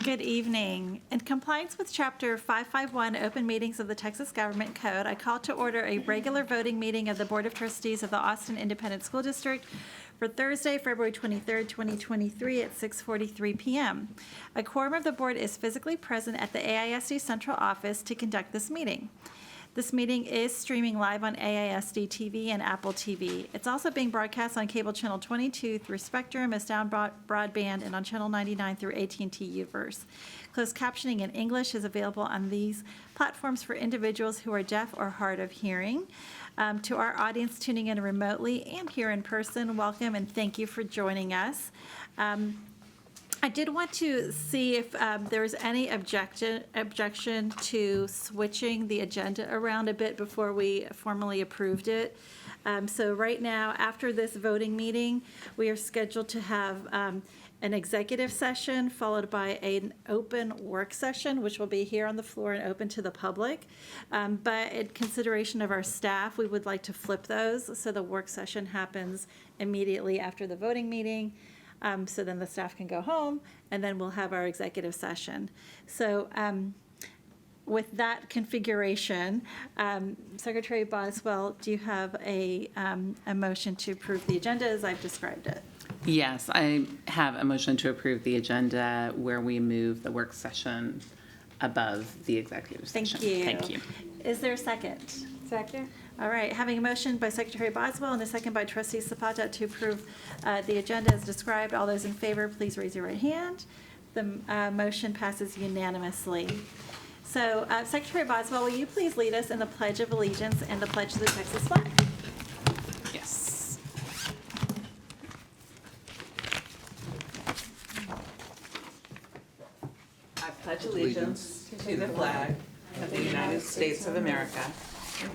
Good evening. In compliance with Chapter 551 Open Meetings of the Texas Government Code, I call to order a regular voting meeting of the Board of Trustees of the Austin Independent School District for Thursday, February 23rd, 2023 at 6:43 p.m. A quorum of the board is physically present at the AISD Central Office to conduct this meeting. This meeting is streaming live on AISD TV and Apple TV. It's also being broadcast on cable channel 22 through Spectrum as down broadband and on channel 99 through AT&T Uverse. Closed captioning in English is available on these platforms for individuals who are deaf or hard of hearing. To our audience tuning in remotely and here in person, welcome and thank you for joining us. I did want to see if there's any objection to switching the agenda around a bit before we formally approved it. So right now, after this voting meeting, we are scheduled to have an executive session followed by an open work session, which will be here on the floor and open to the public. But in consideration of our staff, we would like to flip those so the work session happens immediately after the voting meeting. So then the staff can go home, and then we'll have our executive session. So with that configuration, Secretary Boswell, do you have a motion to approve the agenda as I've described it? Yes, I have a motion to approve the agenda where we move the work session above the executive session. Thank you. Thank you. Is there a second? Second. All right, having a motion by Secretary Boswell and a second by Trustee Zapata to approve the agenda as described. All those in favor, please raise your right hand. The motion passes unanimously. So, Secretary Boswell, will you please lead us in the Pledge of Allegiance and the Pledge to the Texas flag? Yes. I pledge allegiance to the flag of the United States of America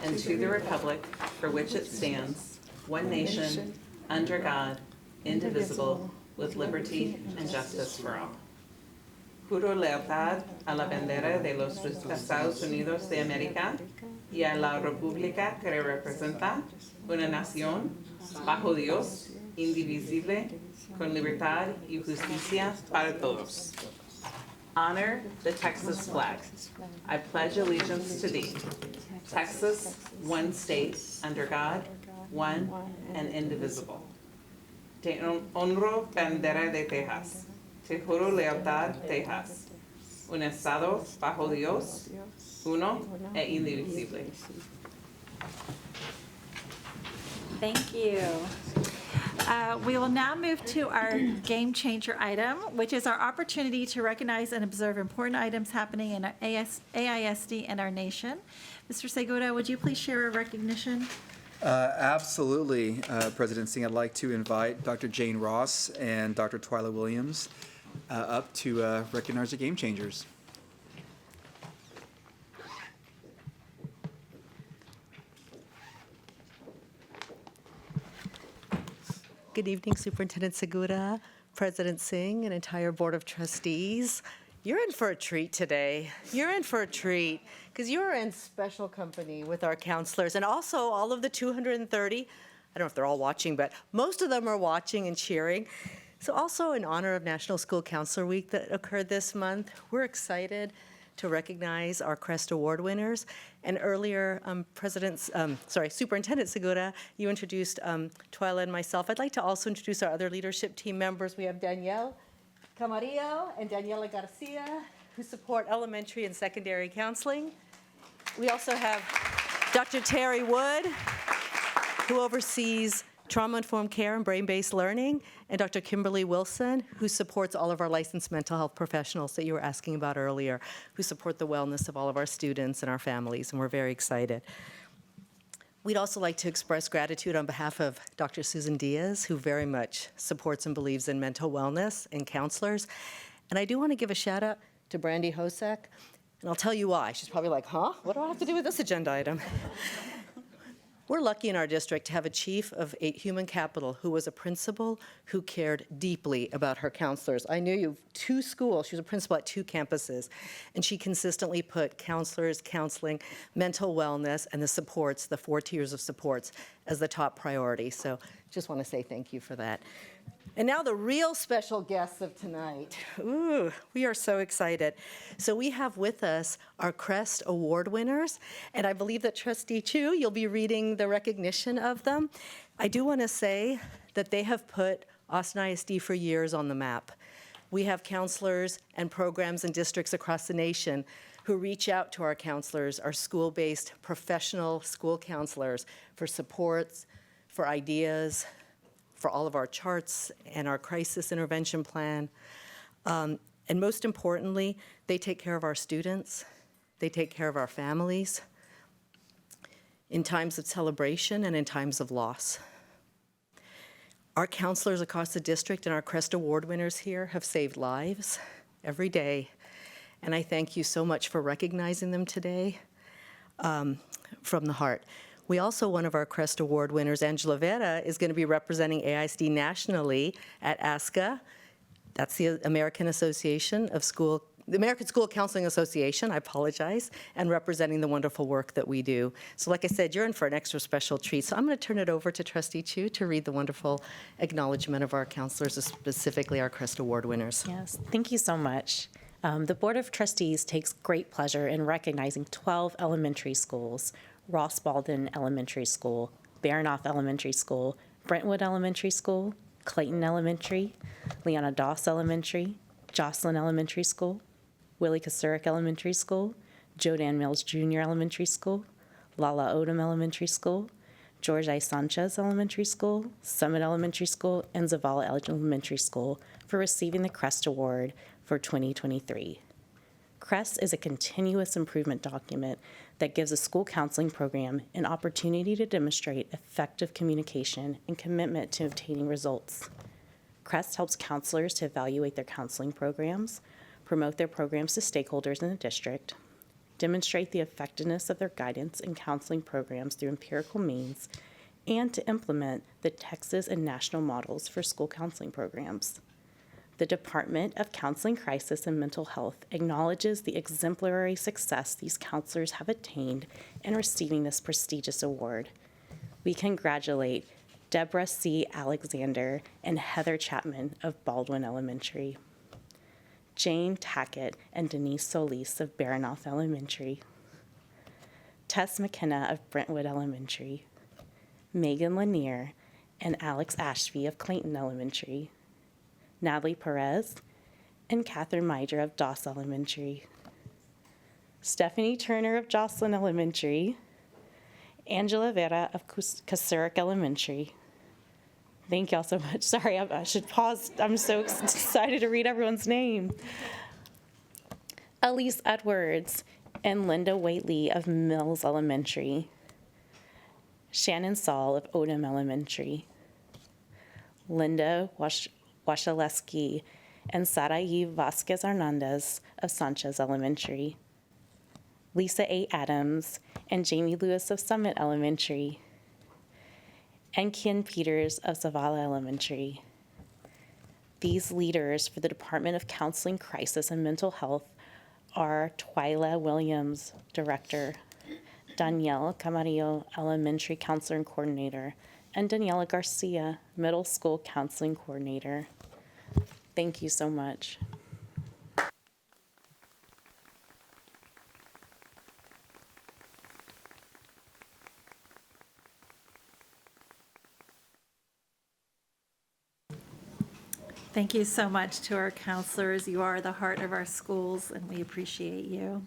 and to the republic for which it stands, one nation, under God, indivisible, with liberty and justice for all. Juro lealtad a la bandera de los Estados Unidos de América y a la república que representa una nación bajo Dios, indivisible, con libertad y justicia para todos. Honor the Texas flag. I pledge allegiance to thee. Texas, one state, under God, one and indivisible. Te honro bandera de Texas. Te juro lealtad, Texas. Un estado bajo Dios, uno e indivisible. Thank you. We will now move to our game changer item, which is our opportunity to recognize and observe important items happening in our AISD and our nation. Mr. Segura, would you please share a recognition? Absolutely, President Singh. I'd like to invite Dr. Jane Ross and Dr. Twyla Williams up to recognize the game changers. Good evening, Superintendent Segura, President Singh, and entire Board of Trustees. You're in for a treat today. You're in for a treat because you're in special company with our counselors and also all of the 230. I don't know if they're all watching, but most of them are watching and cheering. So also in honor of National School Counselor Week that occurred this month, we're excited to recognize our CREST Award winners. And earlier, Superintendent Segura, you introduced Twyla and myself. I'd like to also introduce our other leadership team members. We have Danielle Camarillo and Daniela Garcia, who support elementary and secondary counseling. We also have Dr. Terry Wood, who oversees trauma-informed care and brain-based learning, and Dr. Kimberly Wilson, who supports all of our licensed mental health professionals that you were asking about earlier, who support the wellness of all of our students and our families, and we're very excited. We'd also like to express gratitude on behalf of Dr. Susan Diaz, who very much supports and believes in mental wellness and counselors. And I do want to give a shout out to Brandy Hosek, and I'll tell you why. She's probably like, huh? What do I have to do with this agenda item? We're lucky in our district to have a chief of human capital who was a principal who cared deeply about her counselors. I knew you, 2 schools, she was a principal at 2 campuses, and she consistently put counselors, counseling, mental wellness, and the supports, the 4 tiers of supports, as the top priority. So just want to say thank you for that. And now the real special guests of tonight. Ooh, we are so excited. So we have with us our CREST Award winners, and I believe that Trustee Chu, you'll be reading the recognition of them. I do want to say that they have put Austin ISD for years on the map. We have counselors and programs and districts across the nation who reach out to our counselors, our school-based professional school counselors, for supports, for ideas, for all of our charts and our crisis intervention plan. And most importantly, they take care of our students. They take care of our families in times of celebration and in times of loss. Our counselors across the district and our CREST Award winners here have saved lives every day. And I thank you so much for recognizing them today from the heart. We also, one of our CREST Award winners, Angela Vera, is going to be representing AISD nationally at ASCA. That's the American School Counseling Association, I apologize, and representing the wonderful work that we do. So like I said, you're in for an extra special treat. So I'm going to turn it over to Trustee Chu to read the wonderful acknowledgement of our counselors, specifically our CREST Award winners. Yes, thank you so much. The Board of Trustees takes great pleasure in recognizing 12 elementary schools: Ross Baldwin Elementary School, Baranoff Elementary School, Brentwood Elementary School, Clayton Elementary, Leona Doss Elementary, Jocelyn Elementary School, Willie Kasurik Elementary School, Jodan Mills Jr. Elementary School, Lala Odom Elementary School, George I. Sanchez Elementary School, Summit Elementary School, and Zavala Elementary School for receiving the CREST Award for 2023. CREST is a continuous improvement document that gives a school counseling program an opportunity to demonstrate effective communication and commitment to obtaining results. CREST helps counselors to evaluate their counseling programs, promote their programs to stakeholders in the district, demonstrate the effectiveness of their guidance and counseling programs through empirical means, and to implement the Texas and national models for school counseling programs. The Department of Counseling, Crisis, and Mental Health acknowledges the exemplary success these counselors have attained in receiving this prestigious award. We congratulate Deborah C. Alexander and Heather Chapman of Baldwin Elementary, Jane Tackett and Denise Solis of Baranoff Elementary, Tess McKenna of Brentwood Elementary, Megan Lanier and Alex Ashby of Clayton Elementary, Natalie Perez and Catherine Meijer of Doss Elementary, Stephanie Turner of Jocelyn Elementary, Angela Vera of Kasurik Elementary. Thank y'all so much. Sorry, I should pause. I'm so excited to read everyone's name. Elise Edwards and Linda Waitley of Mills Elementary, Shannon Saul of Odom Elementary, Linda Washaleski and Sarai Vasquez Hernandez of Sanchez Elementary, Lisa A. Adams and Jamie Lewis of Summit Elementary, and Ken Peters of Zavala Elementary. These leaders for the Department of Counseling, Crisis, and Mental Health are Twyla Williams, Director, Danielle Camarillo, Elementary Counselor and Coordinator, and Daniela Garcia, Middle School Counseling Coordinator. Thank you so much. Thank you so much to our counselors. You are the heart of our schools, and we appreciate you.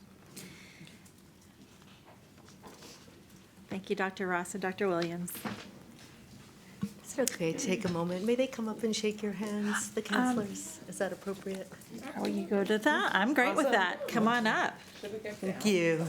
Thank you, Dr. Ross and Dr. Williams. Is it okay to take a moment? May they come up and shake your hands, the counselors? Is that appropriate? Oh, you go to that? I'm great with that. Come on up. Thank you.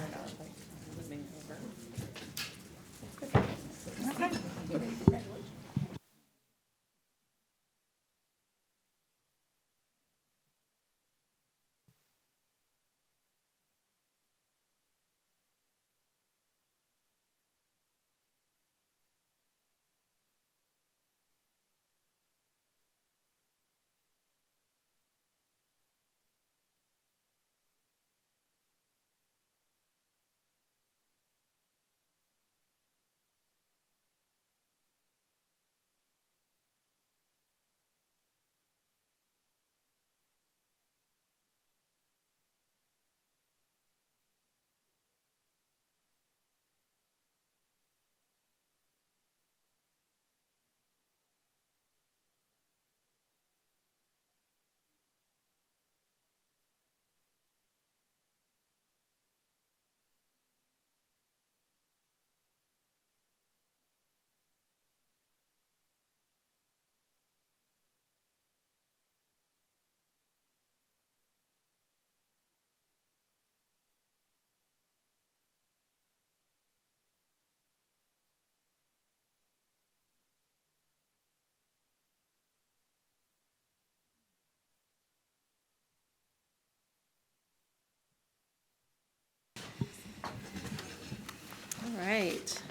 right.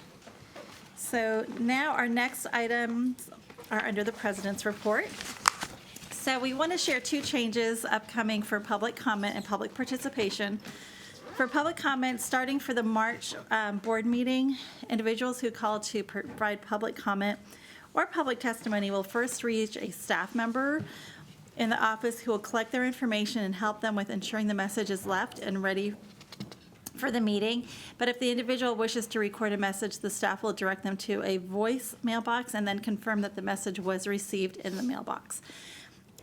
So now our next items are under the president's report. So we want to share two changes upcoming for public comment and public participation. For public comment, starting for the March board meeting, individuals who call to provide public comment or public testimony will first reach a staff member in the office who will collect their information and help them with ensuring the message is left and ready for the meeting. But if the individual wishes to record a message, the staff will direct them to a voice mailbox and then confirm that the message was received in the mailbox.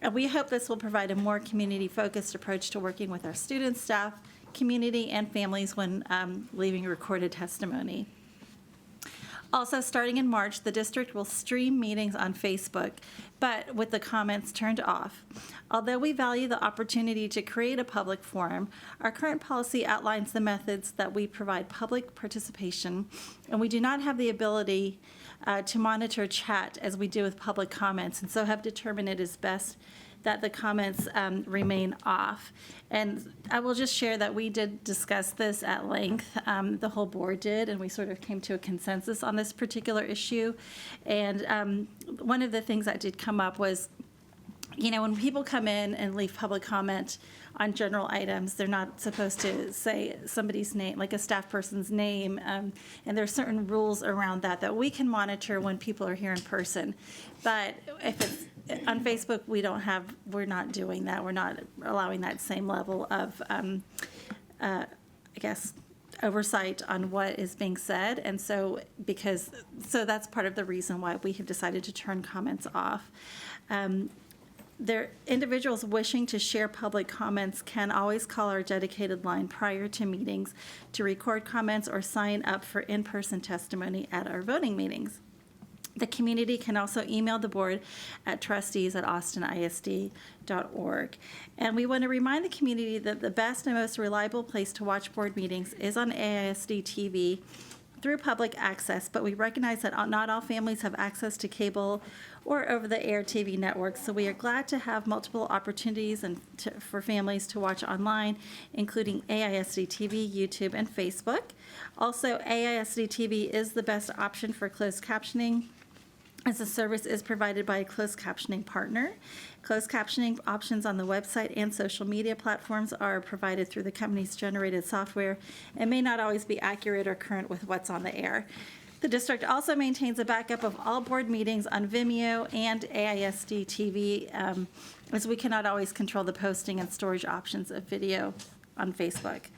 And we hope this will provide a more community-focused approach to working with our students, staff, community, and families when leaving recorded testimony. Also, starting in March, the district will stream meetings on Facebook, but with the comments turned off. Although we value the opportunity to create a public forum, our current policy outlines the methods that we provide public participation, and we do not have the ability to monitor chat as we do with public comments, and so have determined it is best that the comments remain off. And I will just share that we did discuss this at length. The whole board did, and we sort of came to a consensus on this particular issue. And one of the things that did come up was, you know, when people come in and leave public comment on general items, they're not supposed to say somebody's name, like a staff person's name, and there's certain rules around that we can monitor when people are here in person. But if it's on Facebook, we're not doing that. We're not allowing that same level of, I guess, oversight on what is being said. And so that's part of the reason why we have decided to turn comments off. Individuals wishing to share public comments can always call our dedicated line prior to meetings to record comments or sign up for in-person testimony at our voting meetings. The community can also email the board at trustees@austinisd.org. And we want to remind the community that the best and most reliable place to watch board meetings is on AISD TV through public access, but we recognize that not all families have access to cable or over-the-air TV networks, so we are glad to have multiple opportunities for families to watch online, including AISD TV, YouTube, and Facebook. Also, AISD TV is the best option for closed captioning, as the service is provided by a closed captioning partner. Closed captioning options on the website and social media platforms are provided through the company's generated software and may not always be accurate or current with what's on the air. The district also maintains a backup of all board meetings on Vimeo and AISD TV, as we cannot always control the posting and storage options of video on Facebook.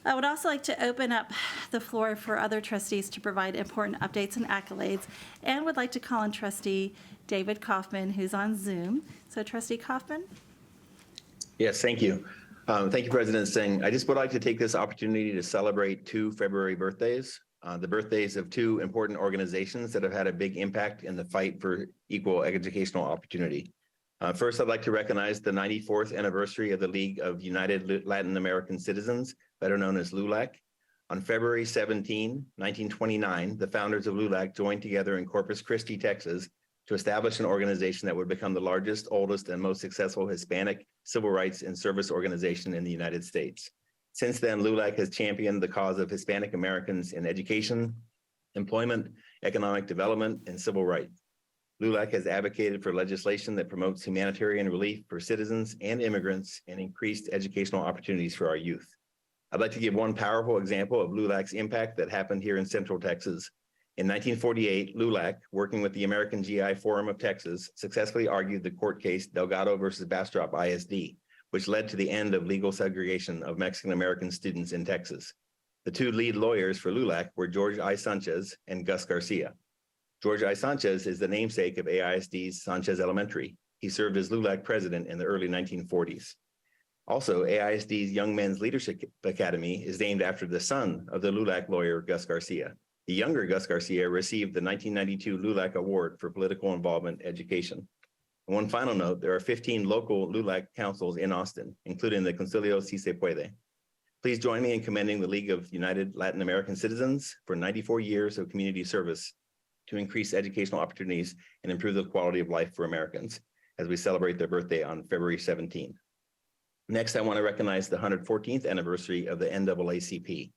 I would also like to open up the floor for other trustees to provide important updates and accolades, and would like to call on Trustee David Kaufman, who's on Zoom. So Trustee Kaufman? Yes, thank you. Thank you, President Singh. I just would like to take this opportunity to celebrate two February birthdays, the birthdays of two important organizations that have had a big impact in the fight for equal educational opportunity. First, I'd like to recognize the 94th anniversary of the League of United Latin American Citizens, better known as LULAC. On February 17, 1929, the founders of LULAC joined together in Corpus Christi, Texas, to establish an organization that would become the largest, oldest, and most successful Hispanic civil rights and service organization in the United States. Since then, LULAC has championed the cause of Hispanic Americans in education, employment, economic development, and civil rights. LULAC has advocated for legislation that promotes humanitarian relief for citizens and immigrants and increased educational opportunities for our youth. I'd like to give one powerful example of LULAC's impact that happened here in Central Texas. In 1948, LULAC, working with the American GI Forum of Texas, successfully argued the court case Delgado versus Bastrop ISD, which led to the end of legal segregation of Mexican-American students in Texas. The two lead lawyers for LULAC were George I. Sanchez and Gus Garcia. George I. Sanchez is the namesake of AISD's Sanchez Elementary. He served as LULAC president in the early 1940s. Also, AISD's Young Men's Leadership Academy is named after the son of the LULAC lawyer, Gus Garcia. The younger Gus Garcia received the 1992 LULAC Award for Political Involvement Education. And one final note, there are 15 local LULAC councils in Austin, including the Concilio Si Se Puede. Please join me in commending the League of United Latin American Citizens for 94 years of community service to increase educational opportunities and improve the quality of life for Americans as we celebrate their birthday on February 17th. Next, I want to recognize the 114th anniversary of the NAACP.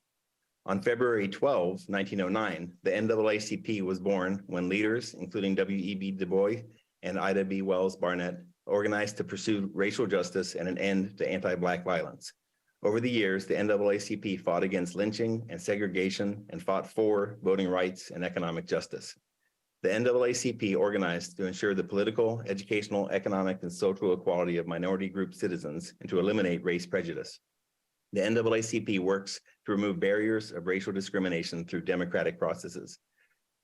On February 12, 1909, the NAACP was born when leaders, including W.E.B. Du Bois and Ida B. Wells Barnett, organized to pursue racial justice and an end to anti-Black violence. Over the years, the NAACP fought against lynching and segregation and fought for voting rights and economic justice. The NAACP organized to ensure the political, educational, economic, and social equality of minority group citizens and to eliminate race prejudice. The NAACP works to remove barriers of racial discrimination through democratic processes.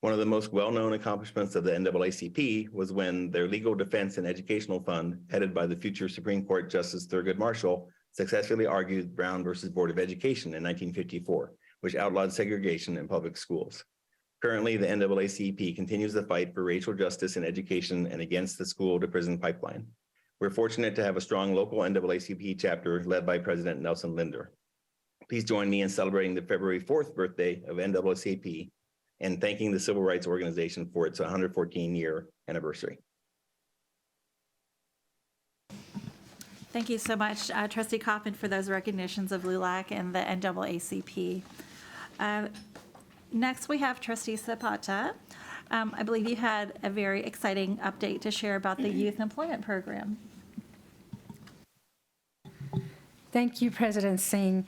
One of the most well-known accomplishments of the NAACP was when their Legal Defense and Educational Fund, headed by the future Supreme Court Justice Thurgood Marshall, successfully argued Brown versus Board of Education in 1954, which outlawed segregation in public schools. Currently, the NAACP continues the fight for racial justice in education and against the school-to-prison pipeline. We're fortunate to have a strong local NAACP chapter led by President Nelson Linder. Please join me in celebrating the February 4th birthday of NAACP and thanking the Civil Rights Organization for its 114-year anniversary. Thank you so much, Trustee Coffin, for those recognitions of LULAC and the NAACP. Next, we have Trustee Zapata. I believe you had a very exciting update to share about the Youth Employment Program. Thank you, President Singh.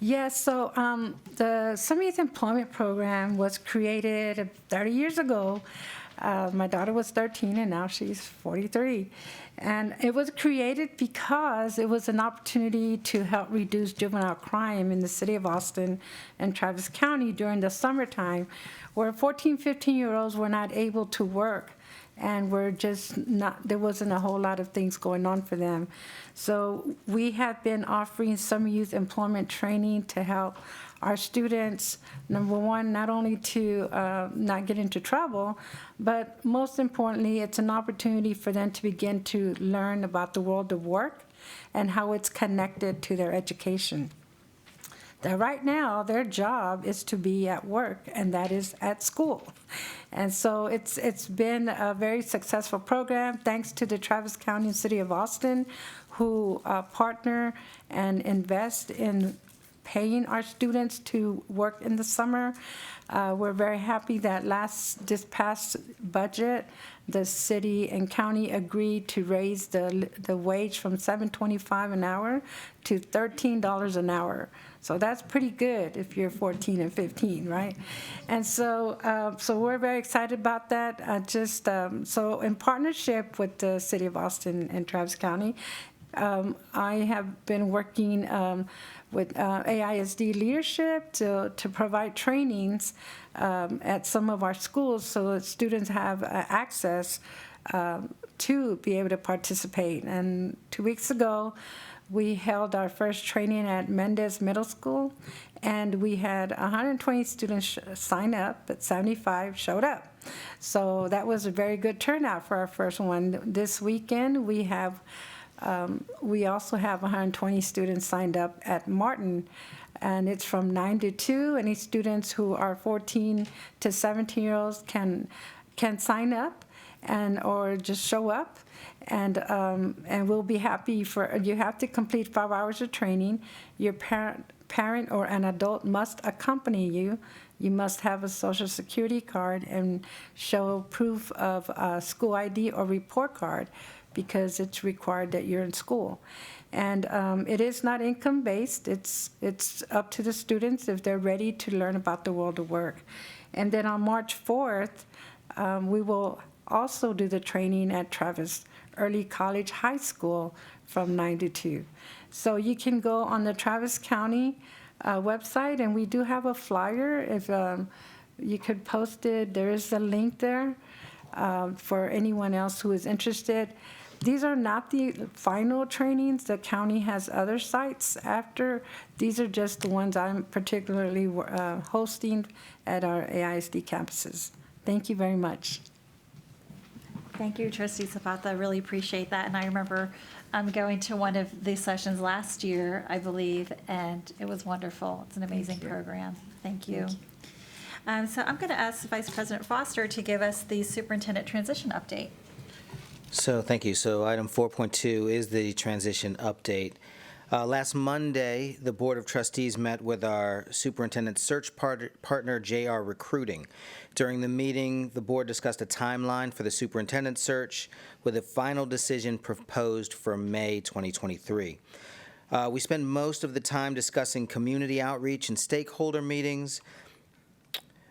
Yes, so the Summer Youth Employment Program was created 30 years ago. My daughter was 13 and now she's 43. And it was created because it was an opportunity to help reduce juvenile crime in the city of Austin and Travis County during the summertime, where 14, 15-year-olds were not able to work and were just not, there wasn't a whole lot of things going on for them. So we have been offering summer youth employment training to help our students, number one, not only to not get into trouble, but most importantly, it's an opportunity for them to begin to learn about the world of work and how it's connected to their education. That right now, their job is to be at work, and that is at school. And so it's been a very successful program, thanks to the Travis County and City of Austin, who partner and invest in paying our students to work in the summer. We're very happy that this past budget, the city and county agreed to raise the wage from $7.25 an hour to $13 an hour. So that's pretty good if you're 14 and 15, right? And so we're very excited about that. So in partnership with the City of Austin and Travis County, I have been working with AISD leadership to provide trainings at some of our schools so that students have access to be able to participate. And 2 weeks ago, we held our first training at Mendez Middle School, and we had 120 students sign up, but 75 showed up. So that was a very good turnout for our first one. This weekend, we also have 120 students signed up at Martin, and it's from 9 to 2. Any students who are 14 to 17-year-olds can sign up or just show up, and we'll be happy for you. Have to complete 5 hours of training. Your parent or an adult must accompany you. You must have a Social Security card and show proof of a school ID or report card, because it's required that you're in school. And it is not income-based. It's up to the students if they're ready to learn about the world of work. And then on March 4th, we will also do the training at Travis Early College High School from 9 to 2. So you can go on the Travis County website, and we do have a flyer. If you could post it, there is a link there for anyone else who is interested. These are not the final trainings. The county has other sites after. These are just the ones I'm particularly hosting at our AISD campuses. Thank you very much. Thank you, Trustee Zapata. I really appreciate that. And I remember going to one of these sessions last year, I believe, and it was wonderful. It's an amazing program. Thank you. So I'm going to ask Vice President Foster to give us the superintendent transition update. So thank you. So item 4.2 is the transition update. Last Monday, the Board of Trustees met with our superintendent search partner, JR Recruiting. During the meeting, the board discussed a timeline for the superintendent search with a final decision proposed for May 2023. We spent most of the time discussing community outreach and stakeholder meetings,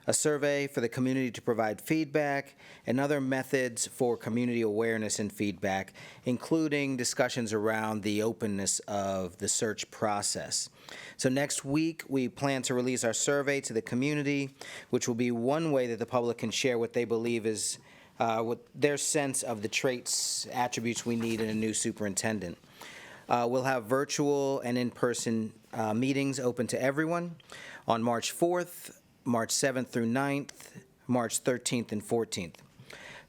a survey for the community to provide feedback, and other methods for community awareness and feedback, including discussions around the openness of the search process. So next week, we plan to release our survey to the community, which will be one way that the public can share what they believe is what their sense of the traits, attributes we need in a new superintendent. We'll have virtual and in-person meetings open to everyone on March 4th, March 7th through 9th, March 13th and 14th.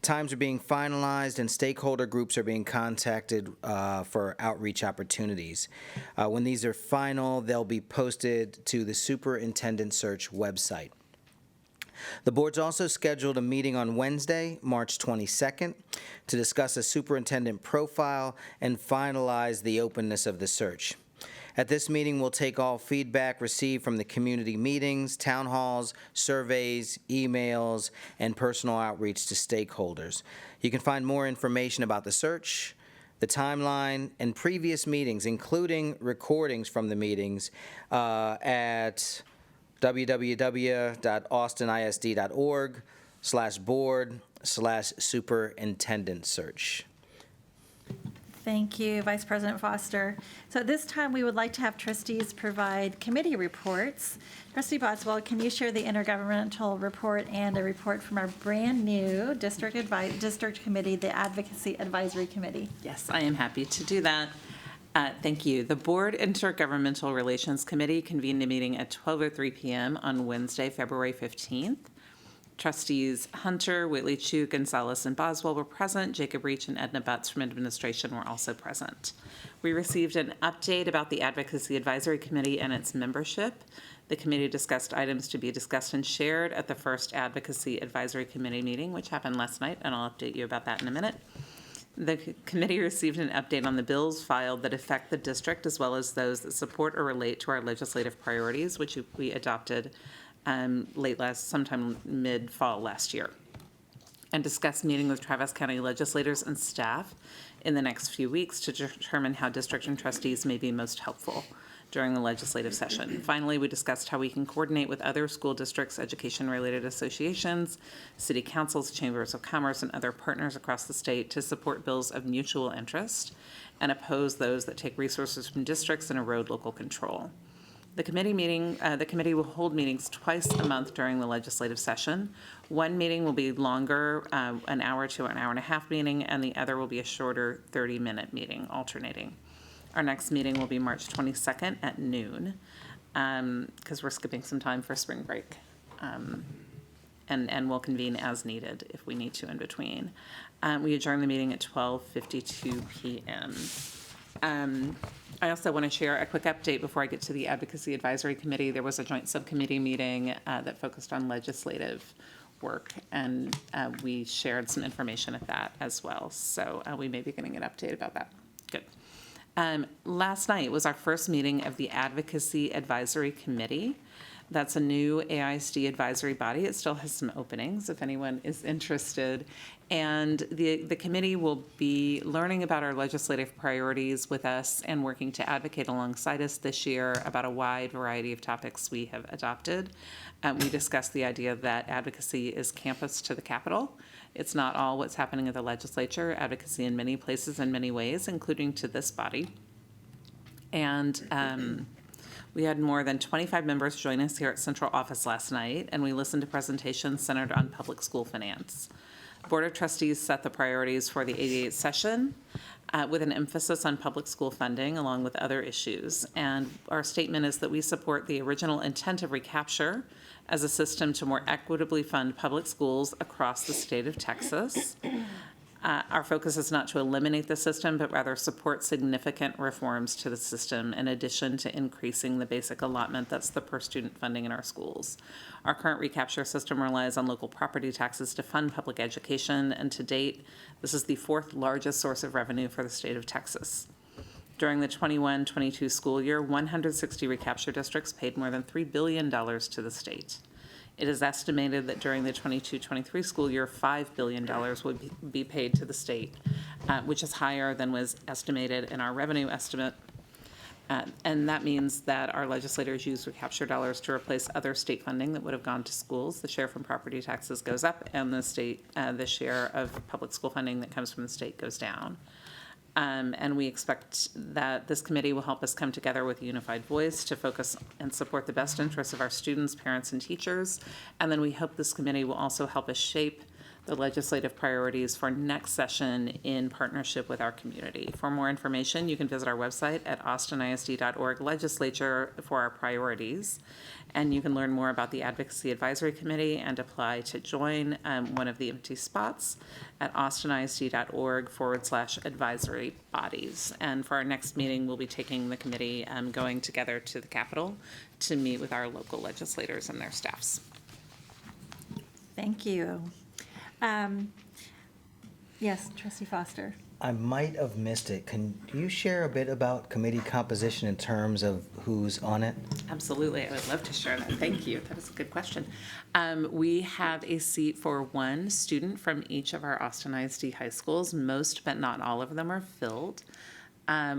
Times are being finalized and stakeholder groups are being contacted for outreach opportunities. When these are final, they'll be posted to the Superintendent Search website. The board's also scheduled a meeting on Wednesday, March 22nd, to discuss a superintendent profile and finalize the openness of the search. At this meeting, we'll take all feedback received from the community meetings, town halls, surveys, emails, and personal outreach to stakeholders. You can find more information about the search, the timeline, and previous meetings, including recordings from the meetings, at www.austinisd.org/board/superintendent search. Thank you, Vice President Foster. So at this time, we would like to have trustees provide committee reports. Trustee Boswell, can you share the intergovernmental report and a report from our brand-new district committee, the Advocacy Advisory Committee? Yes, I am happy to do that. Thank you. The Board Intergovernmental Relations Committee convened a meeting at 12:03 p.m. on Wednesday, February 15th. Trustees Hunter, Whitley Chu, Gonzalez, and Boswell were present. Jacob Reach and Edna Butts from administration were also present. We received an update about the Advocacy Advisory Committee and its membership. The committee discussed items to be discussed and shared at the first Advocacy Advisory Committee meeting, which happened last night, and I'll update you about that in a minute. The committee received an update on the bills filed that affect the district, as well as those that support or relate to our legislative priorities, which we adopted sometime mid-fall last year, and discussed meeting with Travis County legislators and staff in the next few weeks to determine how district and trustees may be most helpful during the legislative session. Finally, we discussed how we can coordinate with other school districts, education-related associations, city councils, chambers of commerce, and other partners across the state to support bills of mutual interest and oppose those that take resources from districts and erode local control. The committee will hold meetings twice a month during the legislative session. One meeting will be longer, an hour to an hour and a half meeting, and the other will be a shorter 30-minute meeting, alternating. Our next meeting will be March 22nd at noon, because we're skipping some time for spring break. And we'll convene as needed if we need to in between. We adjourn the meeting at 12:52 p.m. I also want to share a quick update before I get to the Advocacy Advisory Committee. There was a joint subcommittee meeting that focused on legislative work, and we shared some information at that as well. So we may be getting an update about that. Good. Last night was our first meeting of the Advocacy Advisory Committee. That's a new AISD advisory body. It still has some openings if anyone is interested. And the committee will be learning about our legislative priorities with us and working to advocate alongside us this year about a wide variety of topics we have adopted. We discussed the idea that advocacy is campus to the Capitol. It's not all what's happening at the legislature. Advocacy in many places in many ways, including to this body. And we had more than 25 members join us here at Central Office last night, and we listened to presentations centered on public school finance. Board of Trustees set the priorities for the 88th session with an emphasis on public school funding along with other issues. And our statement is that we support the original intent of recapture as a system to more equitably fund public schools across the state of Texas. Our focus is not to eliminate the system, but rather support significant reforms to the system in addition to increasing the basic allotment that's the per-student funding in our schools. Our current recapture system relies on local property taxes to fund public education, and to date, this is the fourth largest source of revenue for the state of Texas. During the 21-22 school year, 160 recapture districts paid more than $3 billion to the state. It is estimated that during the 22-23 school year, $5 billion would be paid to the state, which is higher than was estimated in our revenue estimate. And that means that our legislators use recapture dollars to replace other state funding that would have gone to schools. The share from property taxes goes up, and the share of public school funding that comes from the state goes down. And we expect that this committee will help us come together with a unified voice to focus and support the best interests of our students, parents, and teachers. And then we hope this committee will also help us shape the legislative priorities for next session in partnership with our community. For more information, you can visit our website at austinisd.org/legislature for our priorities. And you can learn more about the Advocacy Advisory Committee and apply to join one of the empty spots at austinisd.org/advisory bodies. And for our next meeting, we'll be taking the committee going together to the Capitol to meet with our local legislators and their staffs. Thank you. Yes, Trustee Foster. I might have missed it. Can you share a bit about committee composition in terms of who's on it? Absolutely, I would love to share that. Thank you. That is a good question. We have a seat for one student from each of our Austin ISD high schools. Most, but not all of them, are filled.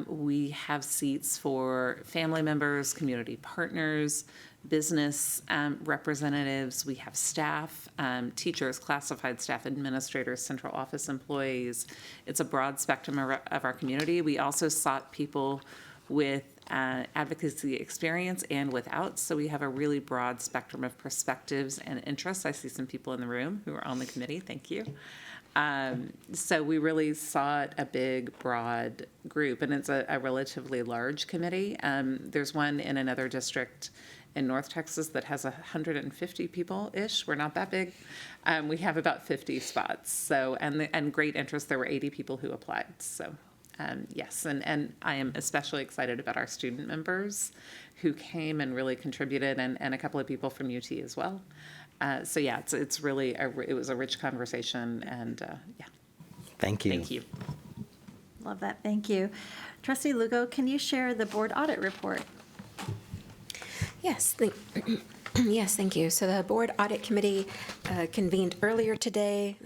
We have seats for family members, community partners, business representatives. We have staff, teachers, classified staff, administrators, central office employees. It's a broad spectrum of our community. We also sought people with advocacy experience and without, so we have a really broad spectrum of perspectives and interests. I see some people in the room who are on the committee. Thank you. So we really sought a big, broad group, and it's a relatively large committee. There's one in another district in North Texas that has 150 people-ish. We're not that big. We have about 50 spots. So, and great interest. There were 80 people who applied. So, yes, and I am especially excited about our student members who came and really contributed, and a couple of people from UT as well. So yeah, it's really it was a rich conversation, and yeah. Thank you. Thank you. Love that. Thank you. Trustee Lugo, can you share the board audit report? Yes, yes, thank you. So the Board Audit Committee convened earlier today.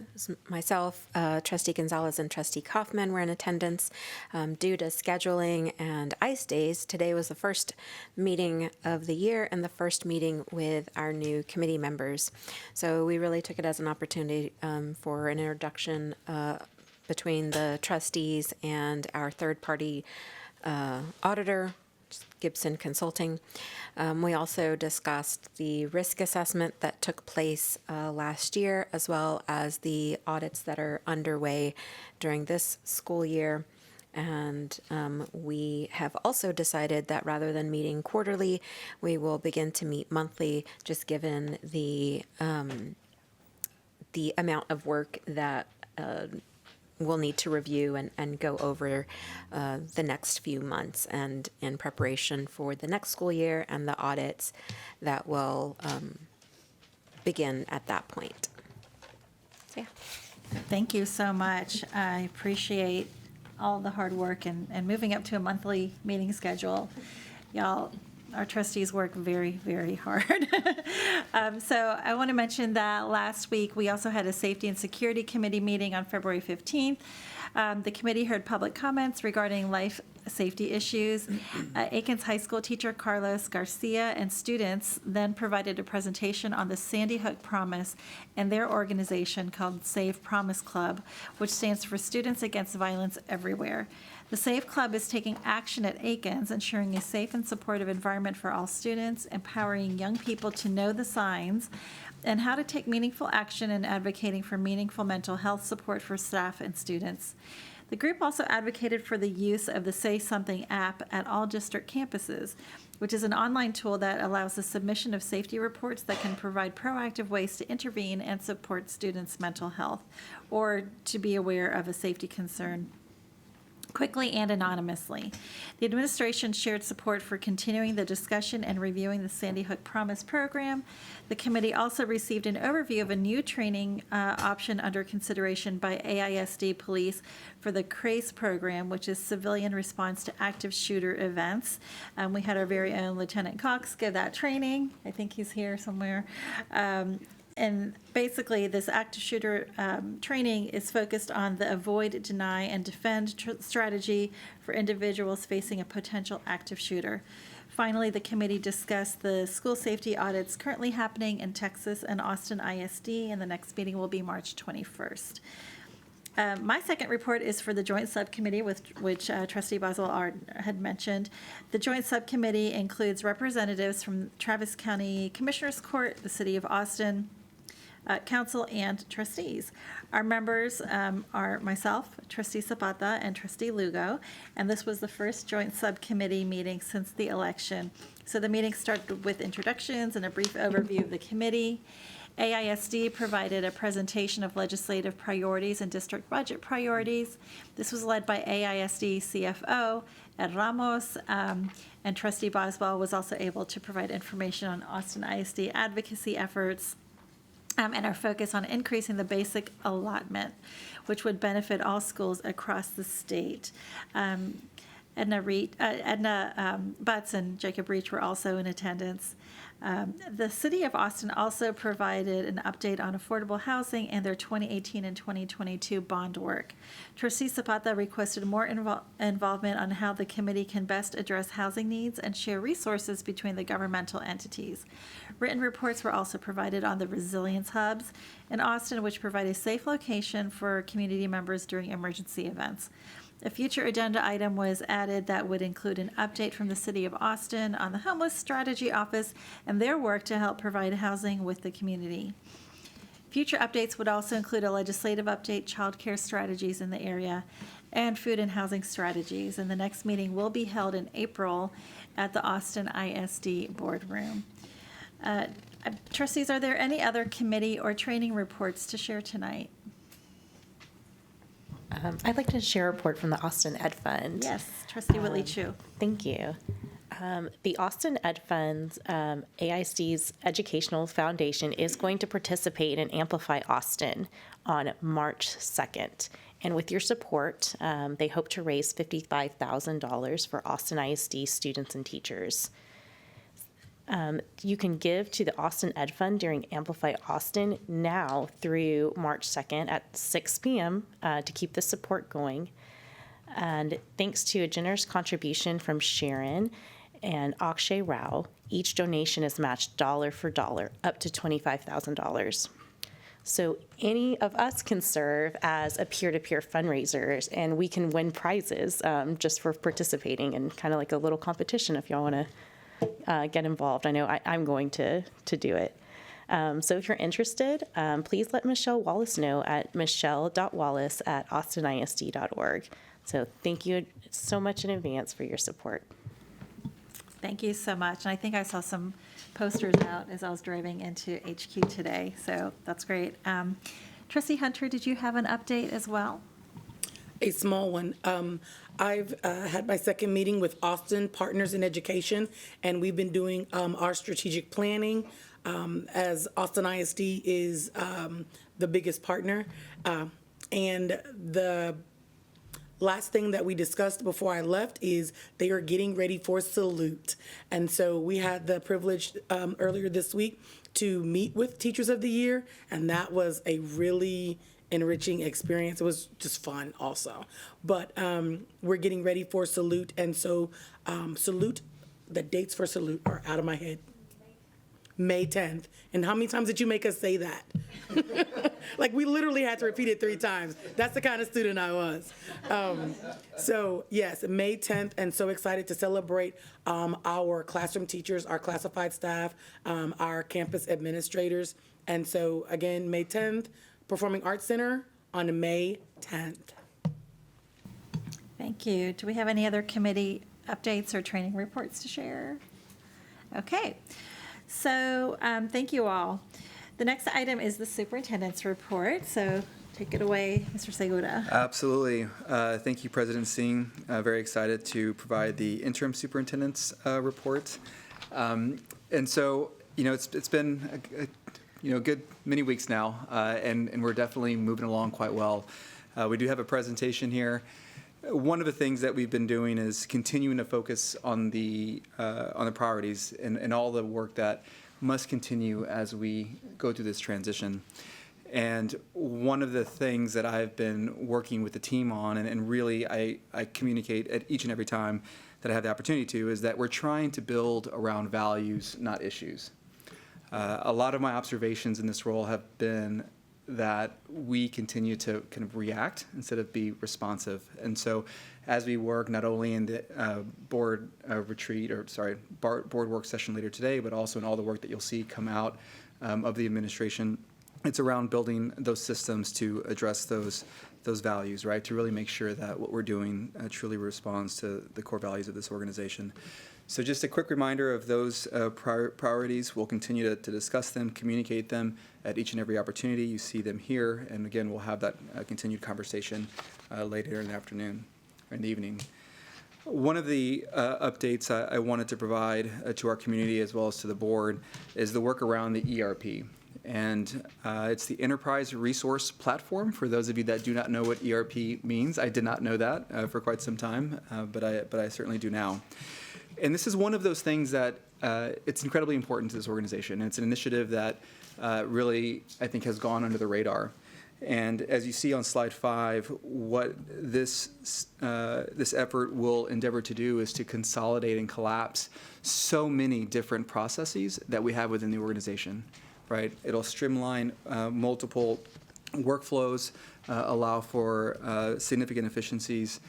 Myself, Trustee Gonzalez, and Trustee Kaufman were in attendance. Due to scheduling and ICE days, today was the first meeting of the year and the first meeting with our new committee members. So we really took it as an opportunity for an introduction between the trustees and our third-party auditor, Gibson Consulting. We also discussed the risk assessment that took place last year, as well as the audits that are underway during this school year. And we have also decided that rather than meeting quarterly, we will begin to meet monthly, just given the amount of work that we'll need to review and go over the next few months, and in preparation for the next school year and the audits that will begin at that point. So, yeah. Thank you so much. I appreciate all the hard work and moving up to a monthly meeting schedule. Y'all, our trustees work very, very hard. So I want to mention that last week, we also had a Safety and Security Committee meeting on February 15th. The committee heard public comments regarding life safety issues. Aikens High School teacher Carlos Garcia and students then provided a presentation on the Sandy Hook Promise and their organization called Save Promise Club, which stands for Students Against Violence Everywhere. The SAVE Club is taking action at Aikens, ensuring a safe and supportive environment for all students, empowering young people to know the signs and how to take meaningful action, and advocating for meaningful mental health support for staff and students. The group also advocated for the use of the Say Something app at all district campuses, which is an online tool that allows the submission of safety reports that can provide proactive ways to intervene and support students' mental health, or to be aware of a safety concern. quickly and anonymously. The administration shared support for continuing the discussion and reviewing the Sandy Hook Promise program. The committee also received an overview of a new training option under consideration by AISD Police for the CRACE program, which is Civilian Response to Active Shooter Events. We had our very own Lieutenant Cox give that training. I think he's here somewhere. And basically, this active shooter training is focused on the avoid, deny, and defend strategy for individuals facing a potential active shooter. Finally, the committee discussed the school safety audits currently happening in Texas and Austin ISD, and the next meeting will be March 21st. My second report is for the joint subcommittee, which Trustee Boswell had mentioned. The joint subcommittee includes representatives from Travis County Commissioners Court, the City of Austin, council, and trustees. Our members are myself, Trustee Zapata, and Trustee Lugo, and this was the first joint subcommittee meeting since the election. So the meeting started with introductions and a brief overview of the committee. AISD provided a presentation of legislative priorities and district budget priorities. This was led by AISD CFO Ed Ramos, and Trustee Boswell was also able to provide information on Austin ISD advocacy efforts, and our focus on increasing the basic allotment, which would benefit all schools across the state. Edna Butts and Jacob Reach were also in attendance. The City of Austin also provided an update on affordable housing and their 2018 and 2022 bond work. Trustee Zapata requested more involvement on how the committee can best address housing needs and share resources between the governmental entities. Written reports were also provided on the resilience hubs in Austin, which provide a safe location for community members during emergency events. A future agenda item was added that would include an update from the City of Austin on the Homeless Strategy Office and their work to help provide housing with the community. Future updates would also include a legislative update, child care strategies in the area, and food and housing strategies. And the next meeting will be held in April at the Austin ISD boardroom. Trustees, are there any other committee or training reports to share tonight? I'd like to share a report from the Austin Ed Fund. Yes, Trustee Whitley Chu. Thank you. The Austin Ed Fund, AISD's Educational Foundation, is going to participate in Amplify Austin on March 2nd. And with your support, they hope to raise $55,000 for Austin ISD students and teachers. You can give to the Austin Ed Fund during Amplify Austin now through March 2nd at 6 p.m. To keep the support going. And thanks to a generous contribution from Sharon and Akshay Rao, each donation is matched dollar for dollar, up to $25,000. So any of us can serve as a peer-to-peer fundraisers, and we can win prizes just for participating, and kind of like a little competition if y'all want to get involved. I know I'm going to do it. So if you're interested, please let Michelle Wallace know at michelle.wallace@austinisd.org. So thank you so much in advance for your support. Thank you so much. And I think I saw some posters out as I was driving into HQ today, so that's great. Trustee Hunter, did you have an update as well? A small one. I've had my second meeting with Austin Partners in Education, and we've been doing our strategic planning as Austin ISD is the biggest partner. And the last thing that we discussed before I left is they are getting ready for Salute. And so we had the privilege earlier this week to meet with Teachers of the Year, and that was a really enriching experience. It was just fun also. But we're getting ready for Salute, and so Salute, the dates for Salute are out of my head. May 10th. And how many times did you make us say that? Like, we literally had to repeat it 3 times. That's the kind of student I was. So yes, May 10th, and so excited to celebrate our classroom teachers, our classified staff, our campus administrators. And so again, May 10th, Performing Arts Center on May 10th. Thank you. Do we have any other committee updates or training reports to share? Okay. So thank you all. The next item is the superintendent's report. So Take it away, Mr. Segura. Absolutely. Thank you, President Singh. Very excited to provide the interim superintendent's report. And so, it's been a good many weeks now, and we're definitely moving along quite well. We do have a presentation here. One of the things that we've been doing is continuing to focus on the priorities and all the work that must continue as we go through this transition. And one of the things that I've been working with the team on, and really I communicate at each and every time that I have the opportunity to, is that we're trying to build around values, not issues. A lot of my observations in this role have been that we continue to kind of react instead of be responsive. And so as we work not only in the board work session later today, but also in all the work that you'll see come out of the administration, it's around building those systems to address those values, right? To really make sure that what we're doing truly responds to the core values of this organization. So just a quick reminder of those priorities. We'll continue to discuss them, communicate them at each and every opportunity. You see them here, and again, we'll have that continued conversation later in the afternoon or in the evening. One of the updates I wanted to provide to our community as well as to the board is the work around the ERP. And it's the Enterprise Resource Platform. For those of you that do not know what ERP means, I did not know that for quite some time, but I certainly do now. And this is one of those things that it's incredibly important to this organization. It's an initiative that really, I think, has gone under the radar. And as you see on slide 5, what this effort will endeavor to do is to consolidate and collapse so many different processes that we have within the organization. Right? It'll streamline multiple workflows, allow for significant efficiencies,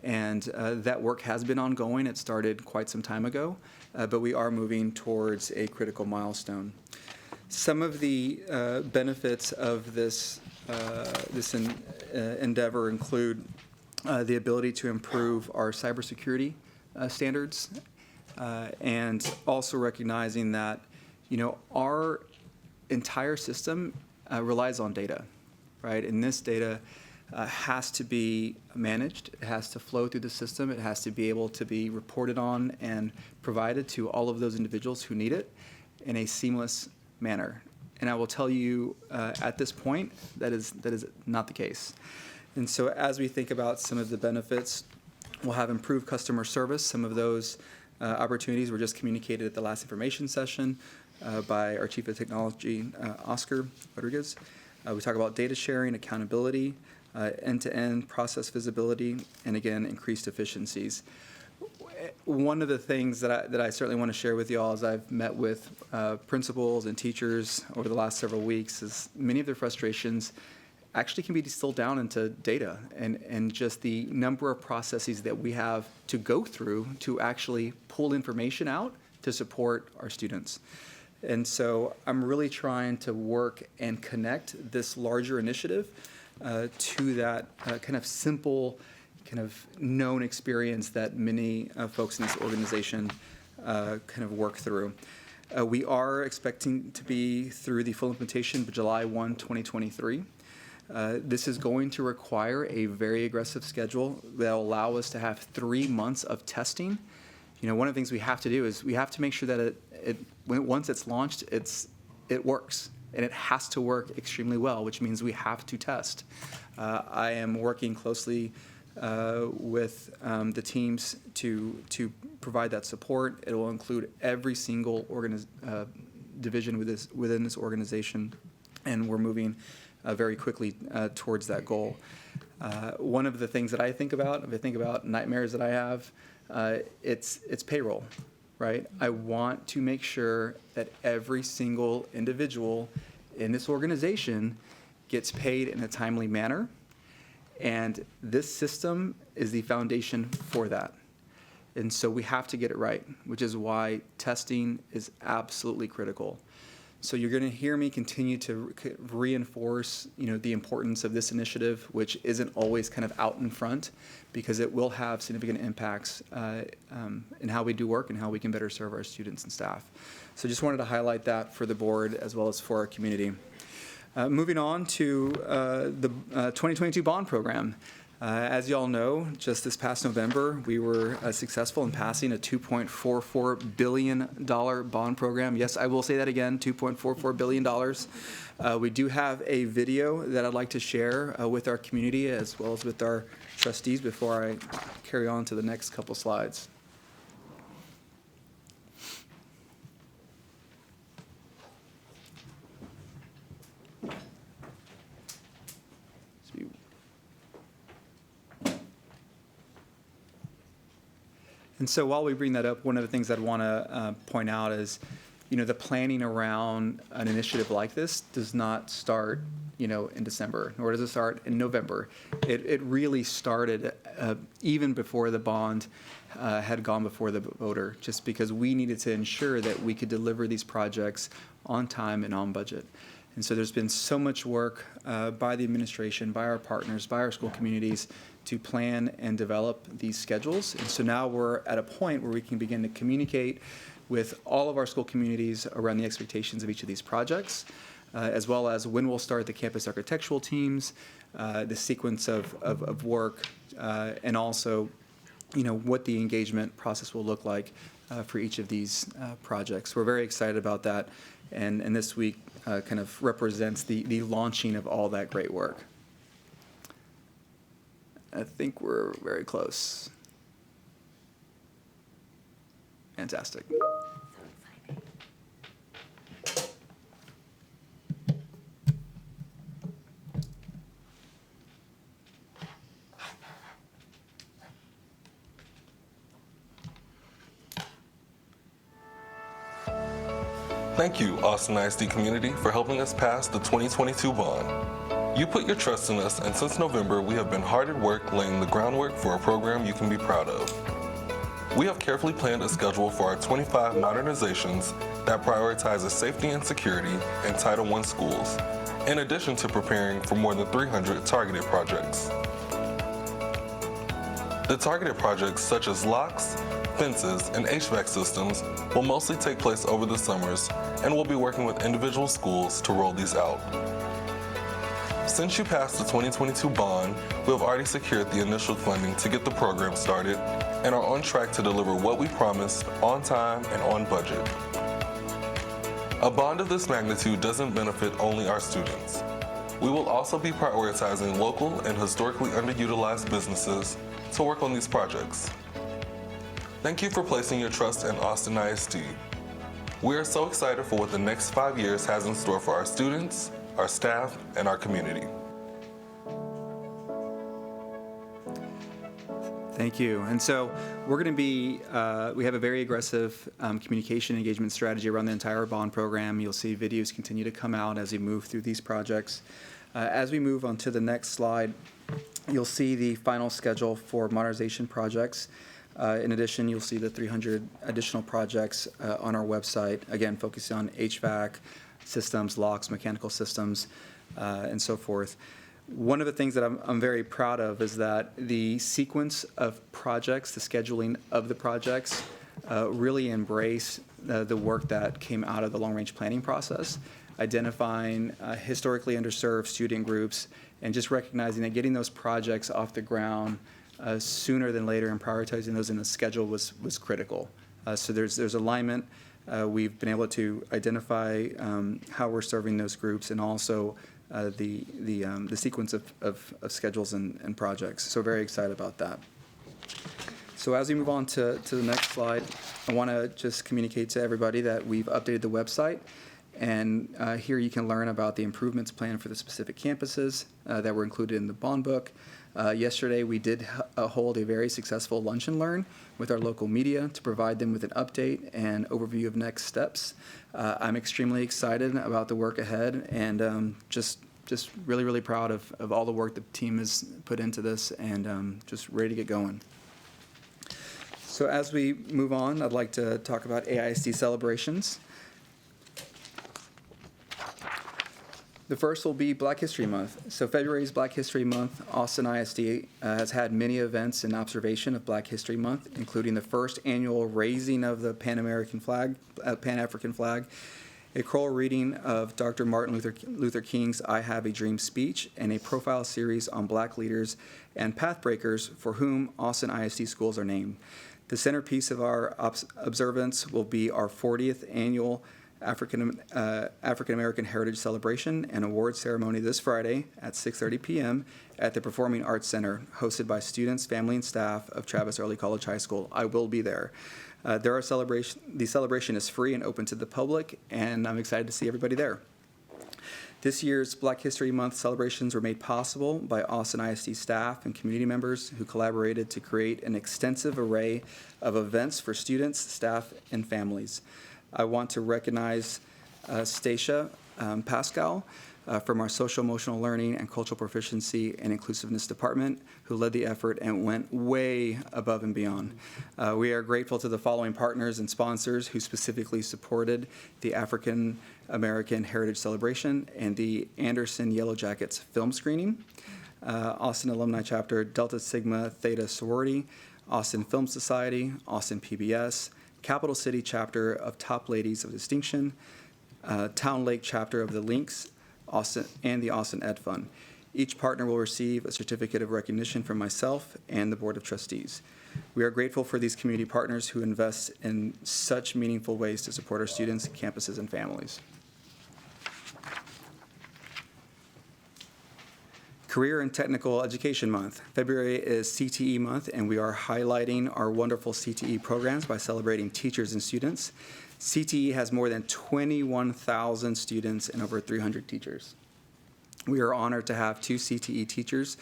and that work has been ongoing. It started quite some time ago, but we are moving towards a critical milestone. Some of the benefits of this endeavor include the ability to improve our cybersecurity standards, and also recognizing that, our entire system relies on data, right? And this data has to be managed. It has to flow through the system. It has to be able to be reported on and provided to all of those individuals who need it in a seamless manner. And I will tell you, at this point, that is not the case. And so as we think about some of the benefits, we'll have improved customer service. Some of those opportunities were just communicated at the last information session by our Chief of Technology, Oscar Rodriguez. We talk about data sharing, accountability, end-to-end process visibility, and again, increased efficiencies. One of the things that I certainly want to share with you all as I've met with principals and teachers over the last several weeks is many of their frustrations actually can be distilled down into data and just the number of processes that we have to go through to actually pull information out to support our students. And so I'm really trying to work and connect this larger initiative to that kind of simple, kind of known experience that many folks in this organization kind of work through. We are expecting to be through the full implementation by July 1, 2023. This is going to require a very aggressive schedule that will allow us to have 3 months of testing. One of the things we have to do is we have to make sure that once it's launched, it works. And it has to work extremely well, which means we have to test. I am working closely with the teams to provide that support. It will include every single division within this organization, and we're moving very quickly towards that goal. One of the things that I think about, if I think about nightmares that I have, it's payroll, right? I want to make sure that every single individual in this organization gets paid in a timely manner, and this system is the foundation for that. And so we have to get it right, which is why testing is absolutely critical. So you're going to hear me continue to reinforce, the importance of this initiative, which isn't always kind of out in front, because it will have significant impacts in how we do work and how we can better serve our students and staff. So just wanted to highlight that for the board as well as for our community. Moving on to the 2022 bond program. As you all know, just this past November, we were successful in passing a $2.44 billion bond program. Yes, I will say that again, $2.44 billion. We do have a video that I'd like to share with our community as well as with our trustees before I carry on to the next couple slides. And so while we bring that up, one of the things I'd want to point out is, the planning around an initiative like this does not start, in December, nor does it start in November. It really started even before the bond had gone before the voter, just because we needed to ensure that we could deliver these projects on time and on budget. And so there's been so much work by the administration, by our partners, by our school communities to plan and develop these schedules. And so now we're at a point where we can begin to communicate with all of our school communities around the expectations of each of these projects, as well as when we'll start the campus architectural teams, the sequence of work, and also, what the engagement process will look like for each of these projects. We're very excited about that, and this week kind of represents the launching of all that great work. I think we're very close. Fantastic. Thank you, Austin ISD community, for helping us pass the 2022 bond. You put your trust in us, and since November, we have been hard at work laying the groundwork for a program you can be proud of. We have carefully planned a schedule for our 25 modernizations that prioritizes safety and security in Title I schools, in addition to preparing for more than 300 targeted projects. The targeted projects, such as locks, fences, and HVAC systems, will mostly take place over the summers, and we'll be working with individual schools to roll these out. Since you passed the 2022 bond, we have already secured the initial funding to get the program started and are on track to deliver what we promised on time and on budget. A bond of this magnitude doesn't benefit only our students. We will also be prioritizing local and historically underutilized businesses to work on these projects. Thank you for placing your trust in Austin ISD. We are so excited for what the next 5 years has in store for our students, our staff, and our community. Thank you. And so we're going to be, we have a very aggressive communication engagement strategy around the entire bond program. You'll see videos continue to come out as we move through these projects. As we move on to the next slide, you'll see the final schedule for modernization projects. In addition, you'll see the 300 additional projects on our website, again, focusing on HVAC, systems, locks, mechanical systems, and so forth. One of the things that I'm very proud of is that the sequence of projects, the scheduling of the projects, really embrace the work that came out of the long-range planning process, identifying historically underserved student groups, and just recognizing that getting those projects off the ground sooner than later and prioritizing those in the schedule was critical. So there's alignment. We've been able to identify how we're serving those groups and also the sequence of schedules and projects. So very excited about that. So as we move on to the next slide, I want to just communicate to everybody that we've updated the website. And here you can learn about the improvements planned for the specific campuses that were included in the bond book. Yesterday, we did hold a very successful lunch and learn with our local media to provide them with an update and overview of next steps. I'm extremely excited about the work ahead and just really, really proud of all the work the team has put into this and just ready to get going. So as we move on, I'd like to talk about AISD celebrations. The first will be Black History Month. So February is Black History Month. Austin ISD has had many events in observation of Black History Month, including the first annual raising of the Pan-African flag, a choral reading of Dr. Martin Luther King's I Have a Dream speech, and a profile series on Black leaders and pathbreakers for whom Austin ISD schools are named. The centerpiece of our observance will be our 40th annual African American Heritage Celebration and Award Ceremony this Friday at 6:30 p.m. at the Performing Arts Center, hosted by students, family, and staff of Travis Early College High School. I will be there. The celebration is free and open to the public, and I'm excited to see everybody there. This year's Black History Month celebrations were made possible by Austin ISD staff and community members who collaborated to create an extensive array of events for students, staff, and families. I want to recognize Stacia Pascal from our Social Emotional Learning and Cultural Proficiency and Inclusiveness Department, who led the effort and went way above and beyond. We are grateful to the following partners and sponsors who specifically supported the African American Heritage Celebration and the Anderson Yellow Jackets film screening, Austin Alumni Chapter, Delta Sigma Theta Sorority, Austin Film Society, Austin PBS, Capital City Chapter of Top Ladies of Distinction, Town Lake Chapter of the Links, Austin, and the Austin Ed Fund. Each partner will receive a certificate of recognition from myself and the Board of Trustees. We are grateful for these community partners who invest in such meaningful ways to support our students, campuses, and families. Career and Technical Education Month. February is CTE month, and we are highlighting our wonderful CTE programs by celebrating teachers and students. CTE has more than 21,000 students and over 300 teachers. We are honored to have two CTE teachers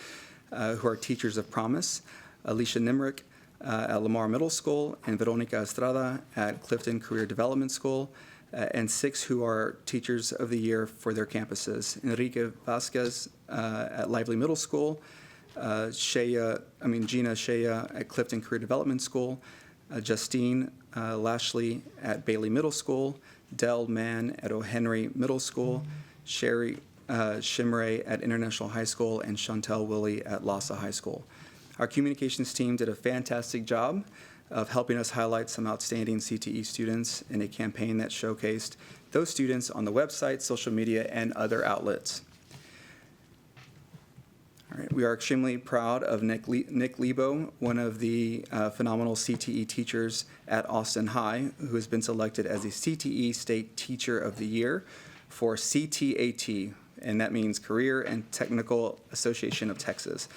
who are teachers of promise, Alicia Nimrick at Lamar Middle School and Veronica Estrada at Clifton Career Development School, and 6 who are Teachers of the Year for their campuses, Enrique Vasquez at Lively Middle School, Gina Shea at Clifton Career Development School, Justine Lashley at Bailey Middle School, Del Mann at O'Henry Middle School, Sherry Shimray at International High School, and Chantel Willie at Lhasa High School. Our communications team did a fantastic job of helping us highlight some outstanding CTE students in a campaign that showcased those students on the website, social media, and other outlets. All right, we are extremely proud of Nick Lebo, one of the phenomenal CTE teachers at Austin High, who has been selected as the CTE State Teacher of the Year for CTAT, and that means Career and Technical Association of Texas.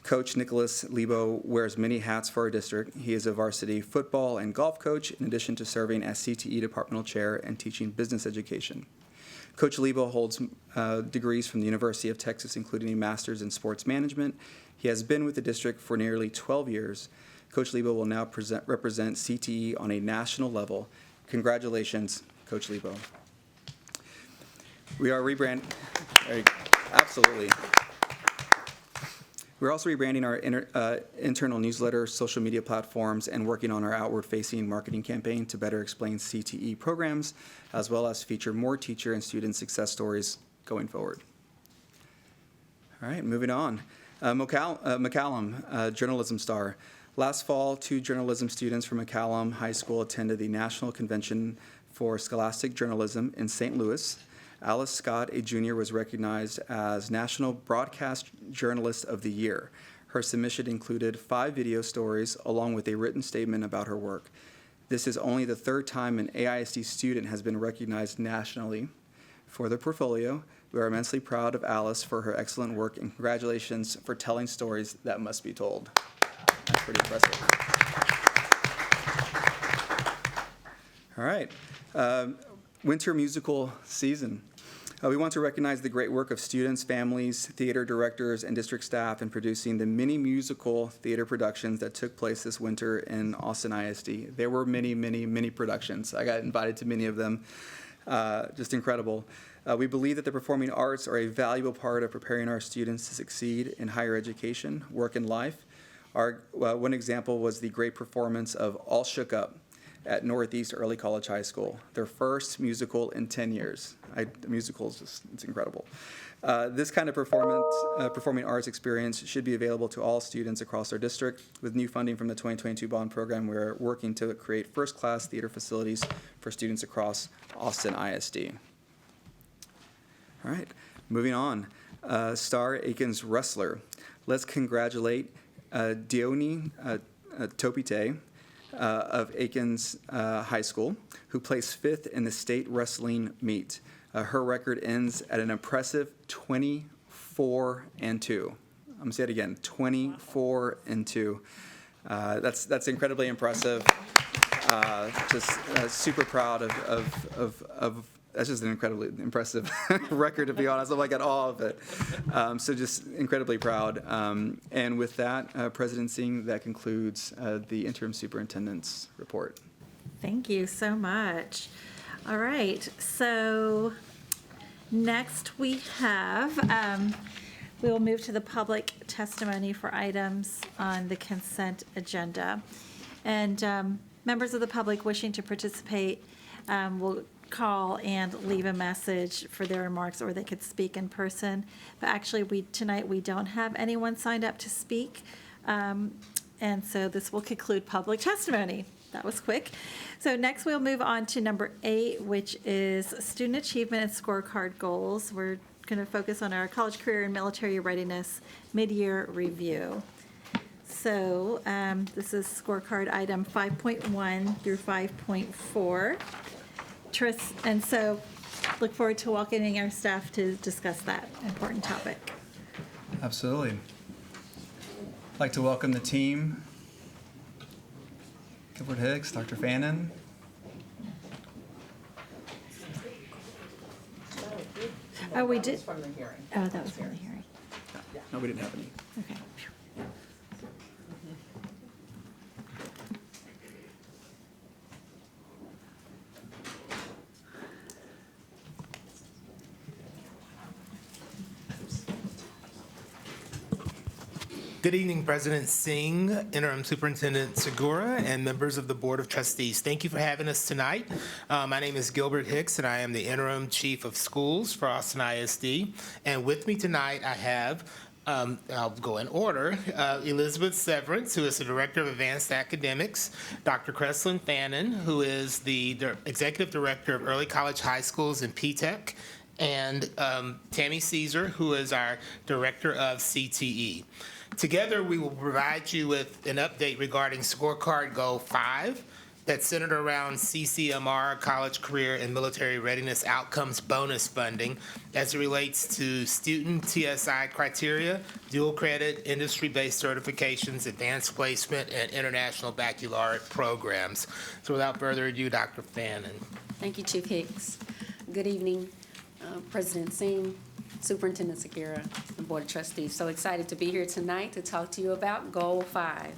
Coach Nicholas Lebo wears many hats for our district. He is a varsity football and golf coach, in addition to serving as CTE departmental chair and teaching business education. Coach Lebo holds degrees from the University of Texas, including a master's in sports management. He has been with the district for nearly 12 years. Coach Lebo will now represent CTE on a national level. Congratulations, Coach Lebo. We are absolutely. We're also rebranding our internal newsletter, social media platforms, and working on our outward-facing marketing campaign to better explain CTE programs, as well as feature more teacher and student success stories going forward. All right, moving on. McCallum, journalism star. Last fall, 2 journalism students from McCallum High School attended the National Convention for Scholastic Journalism in St. Louis. Alice Scott, a junior, was recognized as National Broadcast Journalist of the Year. Her submission included 5 video stories along with a written statement about her work. This is only the 3rd time an AISD student has been recognized nationally for their portfolio. We are immensely proud of Alice for her excellent work, and congratulations for telling stories that must be told. That's pretty impressive. All right. Winter musical season. We want to recognize the great work of students, families, theater directors, and district staff in producing the many musical theater productions that took place this winter in Austin ISD. There were many, many, many productions. I got invited to many of them. Just incredible. We believe that the performing arts are a valuable part of preparing our students to succeed in higher education, work, and life. One example was the great performance of All Shook Up at Northeast Early College High School, their first musical in 10 years. The musical is just, it's incredible. This kind of performing arts experience should be available to all students across our district. With new funding from the 2022 bond program, we're working to create first-class theater facilities for students across Austin ISD. All right, moving on. Star Aikens wrestler. Let's congratulate Dione Topite of Aikens High School, who placed 5th in the state wrestling meet. Her record ends at an impressive 24-2. I'm gonna say it again, 24-2. That's incredibly impressive. Just super proud of that's just an incredibly impressive record, to be honest. I'm like at awe of it. So just incredibly proud. And with that, President Singh, that concludes the interim superintendent's report. Thank you so much. All right, so next we have, we will move to the public testimony for items on the consent agenda. And members of the public wishing to participate will call and leave a message for their remarks, or they could speak in person. But actually, tonight we don't have anyone signed up to speak. And so this will conclude public testimony. That was quick. So next we'll move on to number 8, which is student achievement and scorecard goals. We're going to focus on our college career and military readiness mid-year review. So this is scorecard item 5.1 through 5.4. And so look forward to welcoming our staff to discuss that important topic. Absolutely. I'd like to welcome the team. Gilbert Hicks, Dr. Fannin. Oh, we did. From the hearing. Oh, that was from the hearing. No, we didn't have any. Okay. Good evening, President Singh, Interim Superintendent Segura, and members of the Board of Trustees. Thank you for having us tonight. My name is Gilbert Hicks, and I am the Interim Chief of Schools for Austin ISD. And with me tonight, I have, I'll go in order, Elizabeth Severance, who is the Director of Advanced Academics, Dr. Creslin Fannin, who is the Executive Director of Early College High Schools and PTEC, and Tammy Caesar, who is our Director of CTE. Together, we will provide you with an update regarding Scorecard Goal 5 that's centered around CCMR, College Career and Military Readiness Outcomes Bonus Funding as it relates to student TSI criteria, dual credit, industry-based certifications, advanced placement, and international baccalaureate programs. So without further ado, Dr. Fannin. Thank you, Chief Hicks. Good evening, President Singh, Superintendent Segura, and Board of Trustees. So excited to be here tonight to talk to you about Goal 5.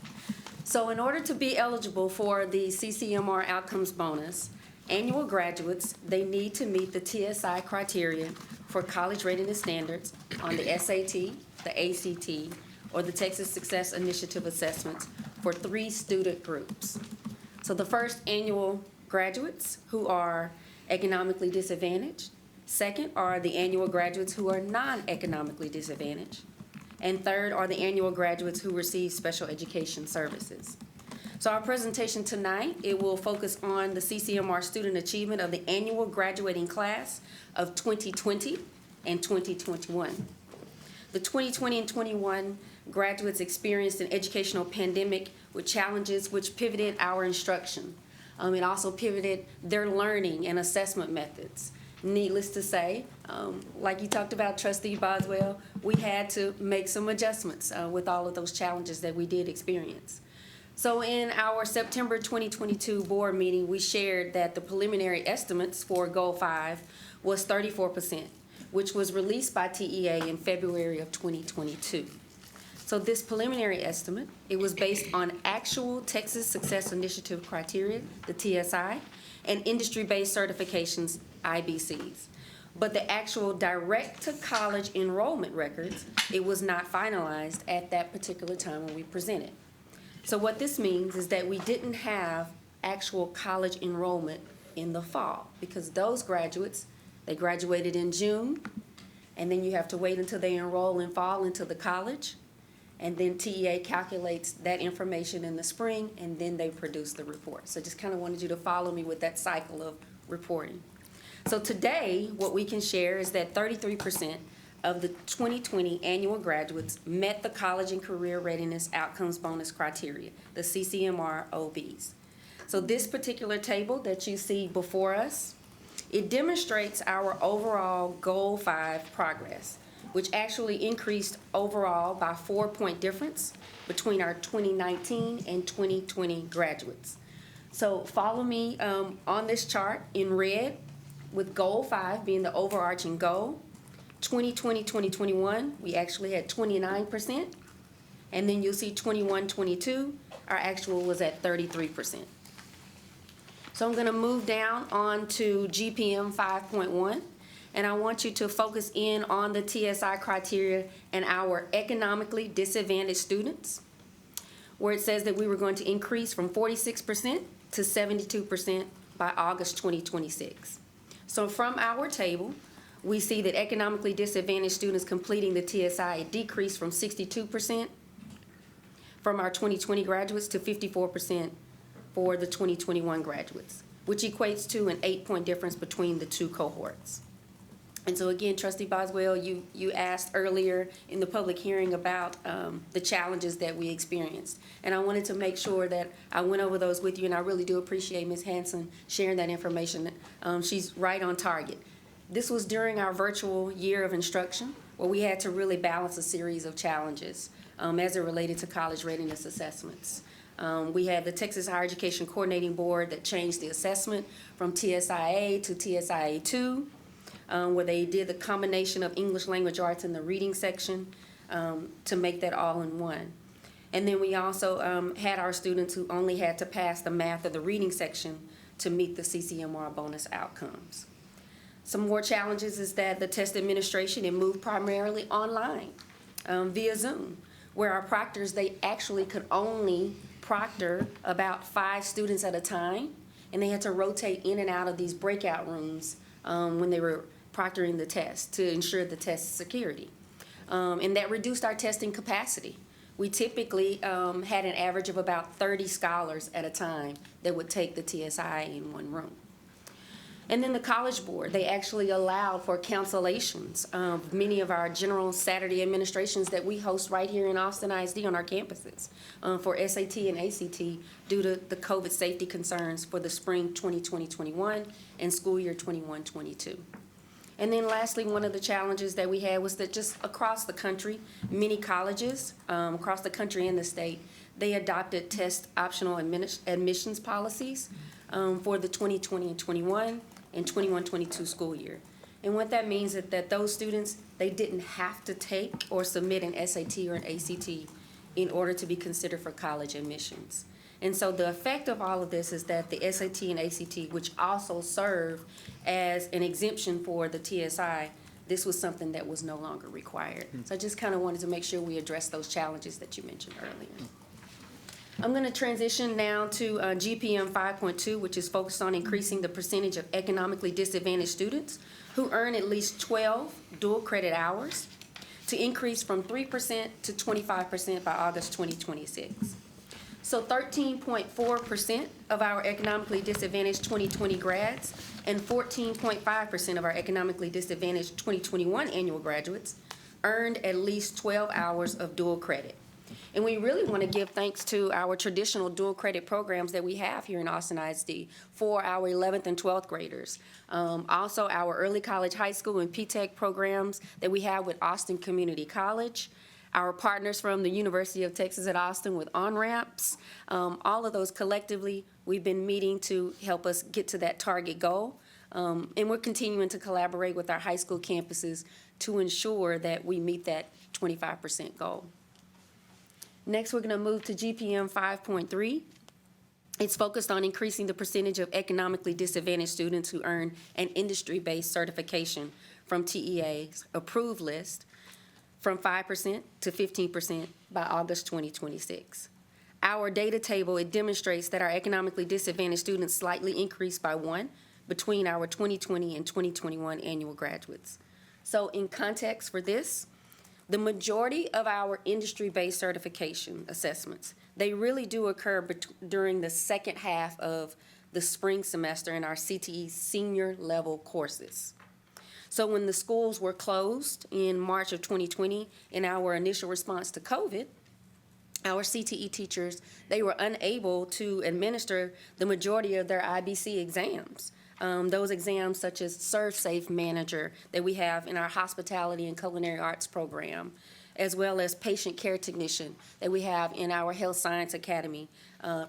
So in order to be eligible for the CCMR Outcomes Bonus, annual graduates, they need to meet the TSI criteria for college readiness standards on the SAT, the ACT, or the Texas Success Initiative assessments for 3 student groups. So the first, annual graduates who are economically disadvantaged. Second are the annual graduates who are non-economically disadvantaged. And third are the annual graduates who receive special education services. So our presentation tonight, it will focus on the CCMR student achievement of the annual graduating class of 2020 and 2021. The 2020 and 21 graduates experienced an educational pandemic with challenges which pivoted our instruction. It also pivoted their learning and assessment methods. Needless to say, like you talked about, Trustee Boswell, we had to make some adjustments with all of those challenges that we did experience. So in our September 2022 board meeting, we shared that the preliminary estimates for Goal 5 was 34%, which was released by TEA in February of 2022. So this preliminary estimate, it was based on actual Texas Success Initiative criteria, the TSI, and industry-based certifications, IBCs. But the actual direct-to-college enrollment records, it was not finalized at that particular time when we presented. So what this means is that we didn't have actual college enrollment in the fall because those graduates, they graduated in June and then you have to wait until they enroll in fall into the college. And then TEA calculates that information in the spring, and then they produce the report. So just kind of wanted you to follow me with that cycle of reporting. So today, what we can share is that 33% of the 2020 annual graduates met the College and Career Readiness Outcomes Bonus criteria, the CCMR OBs. So this particular table that you see before us, it demonstrates our overall Goal 5 progress, which actually increased overall by 4-point difference between our 2019 and 2020 graduates. So follow me on this chart in red, with Goal 5 being the overarching goal. 2020, 2021, we actually had 29%. And then you'll see 21, 22, our actual was at 33%. So I'm gonna move down on to GPM 5.1. And I want you to focus in on the TSI criteria and our economically disadvantaged students, where it says that we were going to increase from 46% to 72% by August 2026. So from our table, we see that economically disadvantaged students completing the TSI decreased from 62% from our 2020 graduates to 54% for the 2021 graduates, which equates to an 8-point difference between the two cohorts. And so again, Trustee Boswell, you asked earlier in the public hearing about the challenges that we experienced. And I wanted to make sure that I went over those with you, and I really do appreciate Ms. Hanson sharing that information. She's right on target. This was during our virtual year of instruction, where we had to really balance a series of challenges as it related to college readiness assessments. We had the Texas Higher Education Coordinating Board that changed the assessment from TSIA to TSIA2. Where they did the combination of English language arts in the reading section to make that all in one. And then we also had our students who only had to pass the math or the reading section to meet the CCMR bonus outcomes. Some more challenges is that the test administration, it moved primarily online via Zoom, where our proctors, they actually could only proctor about 5 students at a time, and they had to rotate in and out of these breakout rooms when they were proctoring the test to ensure the test security. And that reduced our testing capacity. We typically had an average of about 30 scholars at a time that would take the TSI in one room. And then the College Board, they actually allowed for cancellations of many of our general Saturday administrations that we host right here in Austin ISD on our campuses for SAT and ACT due to the COVID safety concerns for the spring 2020-21 and school year 21-22. And then lastly, one of the challenges that we had was that just across the country, many colleges across the country and the state, they adopted test optional admissions policies for the 2020 and 21 and 21-22 school year. And what that means is that those students, they didn't have to take or submit an SAT or an ACT in order to be considered for college admissions. And so the effect of all of this is that the SAT and ACT, which also serve as an exemption for the TSI, this was something that was no longer required. So I just kind of wanted to make sure we address those challenges that you mentioned earlier. I'm going to transition now to GPM 5.2, which is focused on increasing the percentage of economically disadvantaged students who earn at least 12 dual credit hours to increase from 3% to 25% by August 2026. So 13.4% of our economically disadvantaged 2020 grads and 14.5% of our economically disadvantaged 2021 annual graduates earned at least 12 hours of dual credit. And we really want to give thanks to our traditional dual credit programs that we have here in Austin ISD for our 11th and 12th graders. Also our early college, high school, and P-TECH programs that we have with Austin Community College. Our partners from the University of Texas at Austin with on-ramps. All of those collectively, we've been meeting to help us get to that target goal. And we're continuing to collaborate with our high school campuses to ensure that we meet that 25% goal. Next, we're going to move to GPM 5.3. It's focused on increasing the percentage of economically disadvantaged students who earn an industry-based certification from TEA's approved list from 5% to 15% by August 2026. Our data table, it demonstrates that our economically disadvantaged students slightly increased by 1 between our 2020 and 2021 annual graduates. So in context for this, the majority of our industry-based certification assessments, they really do occur during the second half of the spring semester in our CTE senior level courses. So when the schools were closed in March of 2020 in our initial response to COVID, our CTE teachers, they were unable to administer the majority of their IBC exams. Those exams such as ServSafe Manager that we have in our Hospitality and Culinary Arts program, as well as Patient Care Technician that we have in our Health Science Academy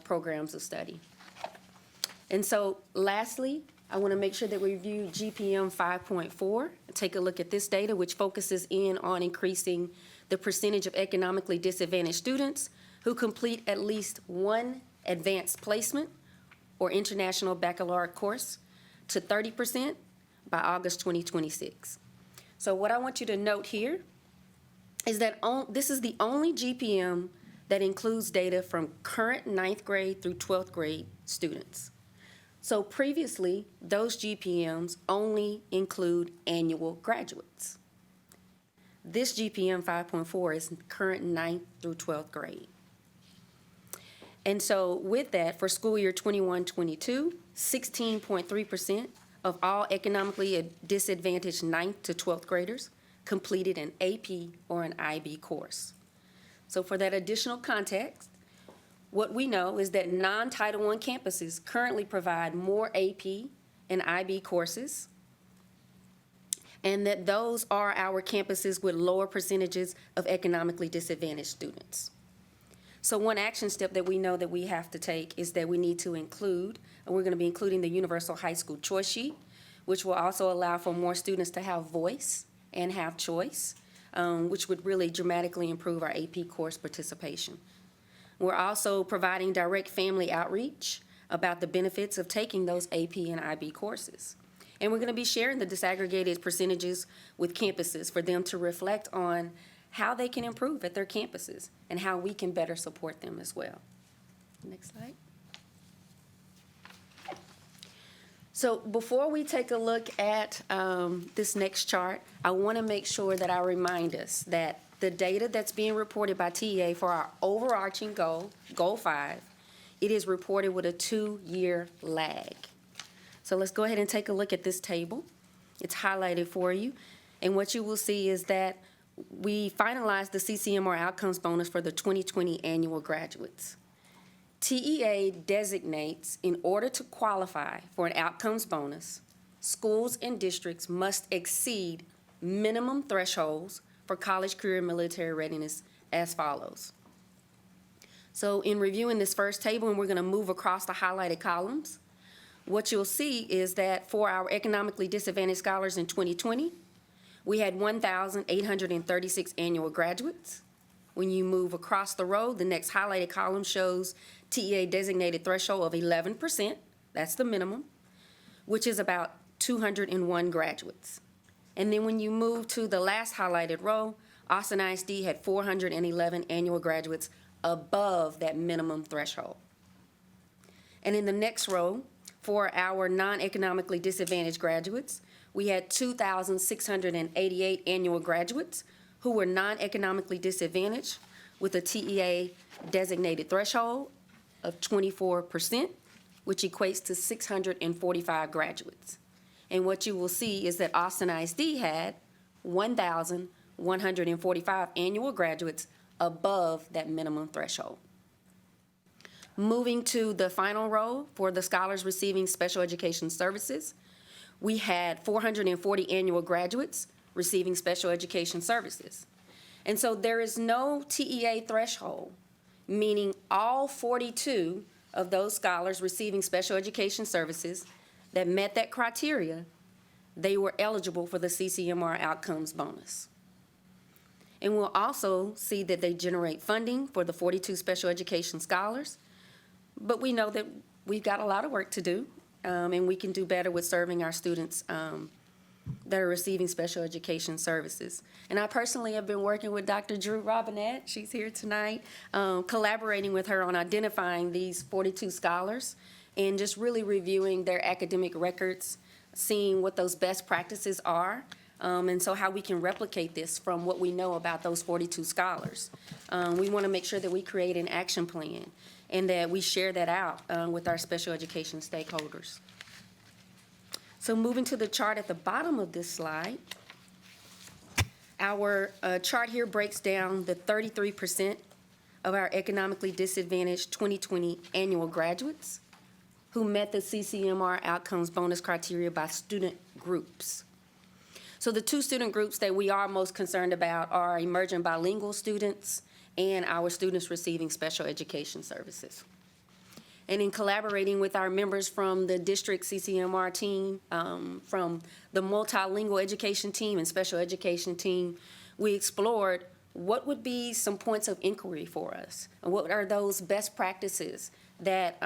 programs of study. And so lastly, I want to make sure that we review GPM 5.4, take a look at this data, which focuses in on increasing the percentage of economically disadvantaged students who complete at least one advanced placement or international baccalaureate course to 30% by August 2026. So what I want you to note here is that this is the only GPM that includes data from current 9th grade through 12th grade students. So previously, those GPMs only include annual graduates. This GPM 5.4 is current 9th through 12th grade. And so with that, for school year 21-22, 16.3% of all economically disadvantaged 9th to 12th graders completed an AP or an IB course. So for that additional context, what we know is that non-Title I campuses currently provide more AP and IB courses, and that those are our campuses with lower percentages of economically disadvantaged students. So one action step that we know that we have to take is that we need to include, and we're going to be including the Universal High School Choice Sheet, which will also allow for more students to have voice and have choice, which would really dramatically improve our AP course participation. We're also providing direct family outreach about the benefits of taking those AP and IB courses. And we're going to be sharing the disaggregated percentages with campuses for them to reflect on how they can improve at their campuses and how we can better support them as well. Next slide. So before we take a look at this next chart, I want to make sure that I remind us that the data that's being reported by TEA for our overarching goal, Goal 5, it is reported with a 2-year lag. So let's go ahead and take a look at this table. It's highlighted for you. And what you will see is that we finalized the CCMR outcomes bonus for the 2020 annual graduates. TEA designates, in order to qualify for an outcomes bonus, schools and districts must exceed minimum thresholds for college, career, and military readiness as follows. So in reviewing this first table, and we're going to move across the highlighted columns, what you'll see is that for our economically disadvantaged scholars in 2020, we had 1,836 annual graduates. When you move across the row, the next highlighted column shows TEA designated threshold of 11%, that's the minimum, which is about 201 graduates. And then when you move to the last highlighted row, Austin ISD had 411 annual graduates above that minimum threshold. And in the next row, for our non-economically disadvantaged graduates, we had 2,688 annual graduates who were non-economically disadvantaged with a TEA designated threshold of 24%, which equates to 645 graduates. And what you will see is that Austin ISD had 1,145 annual graduates above that minimum threshold. Moving to the final row for the scholars receiving special education services, we had 440 annual graduates receiving special education services. And so there is no TEA threshold, meaning all 42 of those scholars receiving special education services that met that criteria, they were eligible for the CCMR outcomes bonus. And we'll also see that they generate funding for the 42 special education scholars, but we know that we've got a lot of work to do, and we can do better with serving our students that are receiving special education services. And I personally have been working with Dr. Drew Robinette, she's here tonight, collaborating with her on identifying these 42 scholars and just really reviewing their academic records, seeing what those best practices are and so how we can replicate this from what we know about those 42 scholars. We want to make sure that we create an action plan and that we share that out with our special education stakeholders. So moving to the chart at the bottom of this slide, our chart here breaks down the 33% of our economically disadvantaged 2020 annual graduates who met the CCMR outcomes bonus criteria by student groups. So the two student groups that we are most concerned about are emerging bilingual students and our students receiving special education services. And in collaborating with our members from the district CCMR team, from the multilingual education team and special education team, we explored what would be some points of inquiry for us, and what are those best practices that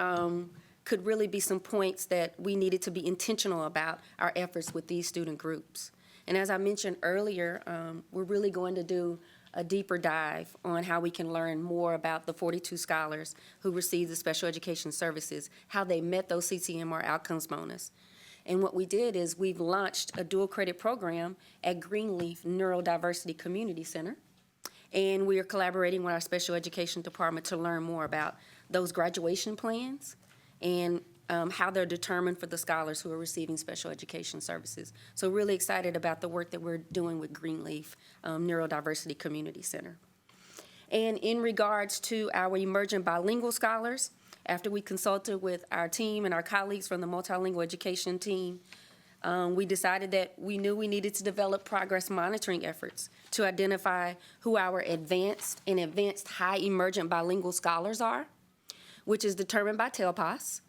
could really be some points that we needed to be intentional about our efforts with these student groups. And as I mentioned earlier, we're really going to do a deeper dive on how we can learn more about the 42 scholars who received the special education services, how they met those CCMR outcomes bonus. And what we did is we've launched a dual credit program at Greenleaf Neurodiversity Community Center. And we are collaborating with our special education department to learn more about those graduation plans and how they're determined for the scholars who are receiving special education services. So really excited about the work that we're doing with Greenleaf Neurodiversity Community Center. And in regards to our emerging bilingual scholars, after we consulted with our team and our colleagues from the multilingual education team, we decided that we knew we needed to develop progress monitoring efforts to identify who our advanced and advanced high emergent bilingual scholars are, which is determined by TELPAS,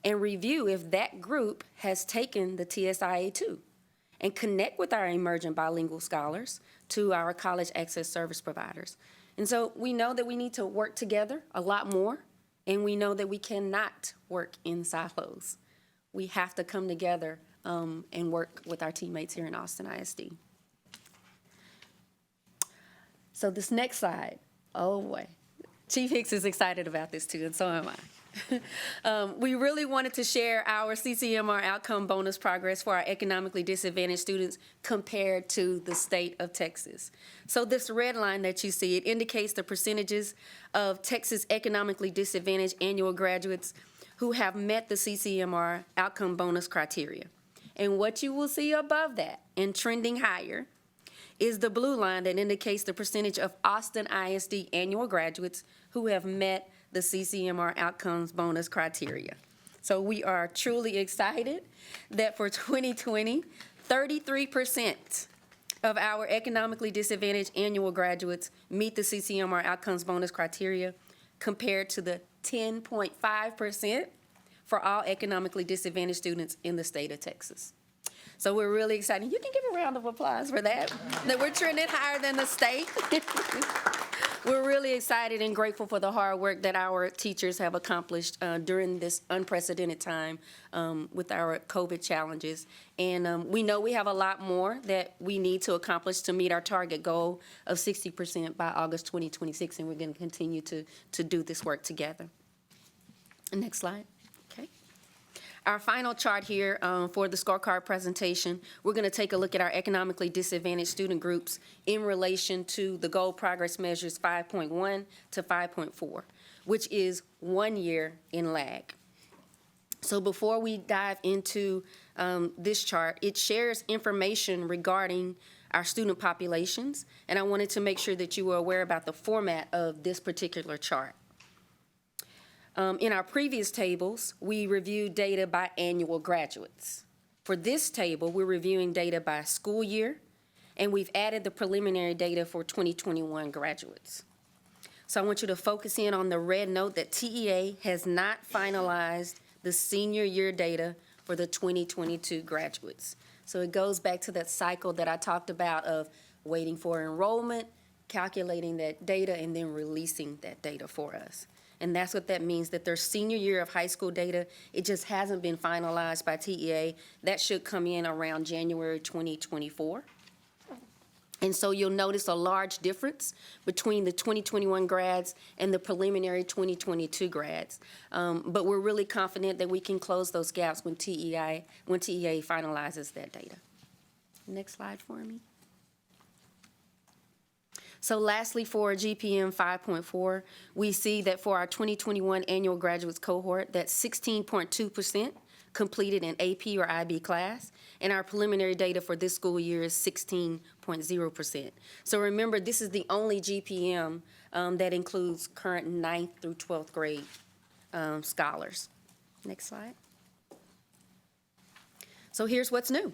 and review if that group has taken the TSIA2, and connect with our emergent bilingual scholars to our college access service providers. And so we know that we need to work together a lot more, and we know that we cannot work in silos. We have to come together and work with our teammates here in Austin ISD. So this next slide, oh boy, Chief Hicks is excited about this too, and so am I. We really wanted to share our CCMR outcome bonus progress for our economically disadvantaged students compared to the state of Texas. So this red line that you see, it indicates the percentages of Texas economically disadvantaged annual graduates who have met the CCMR outcome bonus criteria. And what you will see above that, and trending higher, is the blue line that indicates the percentage of Austin ISD annual graduates who have met the CCMR outcomes bonus criteria. So we are truly excited that for 2020, 33% of our economically disadvantaged annual graduates meet the CCMR outcomes bonus criteria, compared to the 10.5% for all economically disadvantaged students in the state of Texas. So we're really excited. You can give a round of applause for that we're trending higher than the state. We're really excited and grateful for the hard work that our teachers have accomplished during this unprecedented time with our COVID challenges. And we know we have a lot more that we need to accomplish to meet our target goal of 60% by August 2026, and we're going to continue to do this work together. Next slide. Okay. Our final chart here for the scorecard presentation, we're going to take a look at our economically disadvantaged student groups in relation to the goal progress measures 5.1 to 5.4, which is 1 year in lag. So before we dive into this chart, it shares information regarding our student populations, and I wanted to make sure that you were aware about the format of this particular chart. In our previous tables, we reviewed data by annual graduates. For this table, we're reviewing data by school year, and we've added the preliminary data for 2021 graduates. So I want you to focus in on the red note that TEA has not finalized the senior year data for the 2022 graduates. So it goes back to that cycle that I talked about of waiting for enrollment, calculating that data, and then releasing that data for us. And that's what that means, that their senior year of high school data, it just hasn't been finalized by TEA. That should come in around January 2024. And so you'll notice a large difference between the 2021 grads and the preliminary 2022 grads. But we're really confident that we can close those gaps when TEA finalizes that data. Next slide for me. So lastly, for GPM 5.4, we see that for our 2021 annual graduates cohort, that's 16.2% completed an AP or IB class, and our preliminary data for this school year is 16.0%. So remember, this is the only GPM that includes current 9th through 12th grade scholars. Next slide. So here's what's new.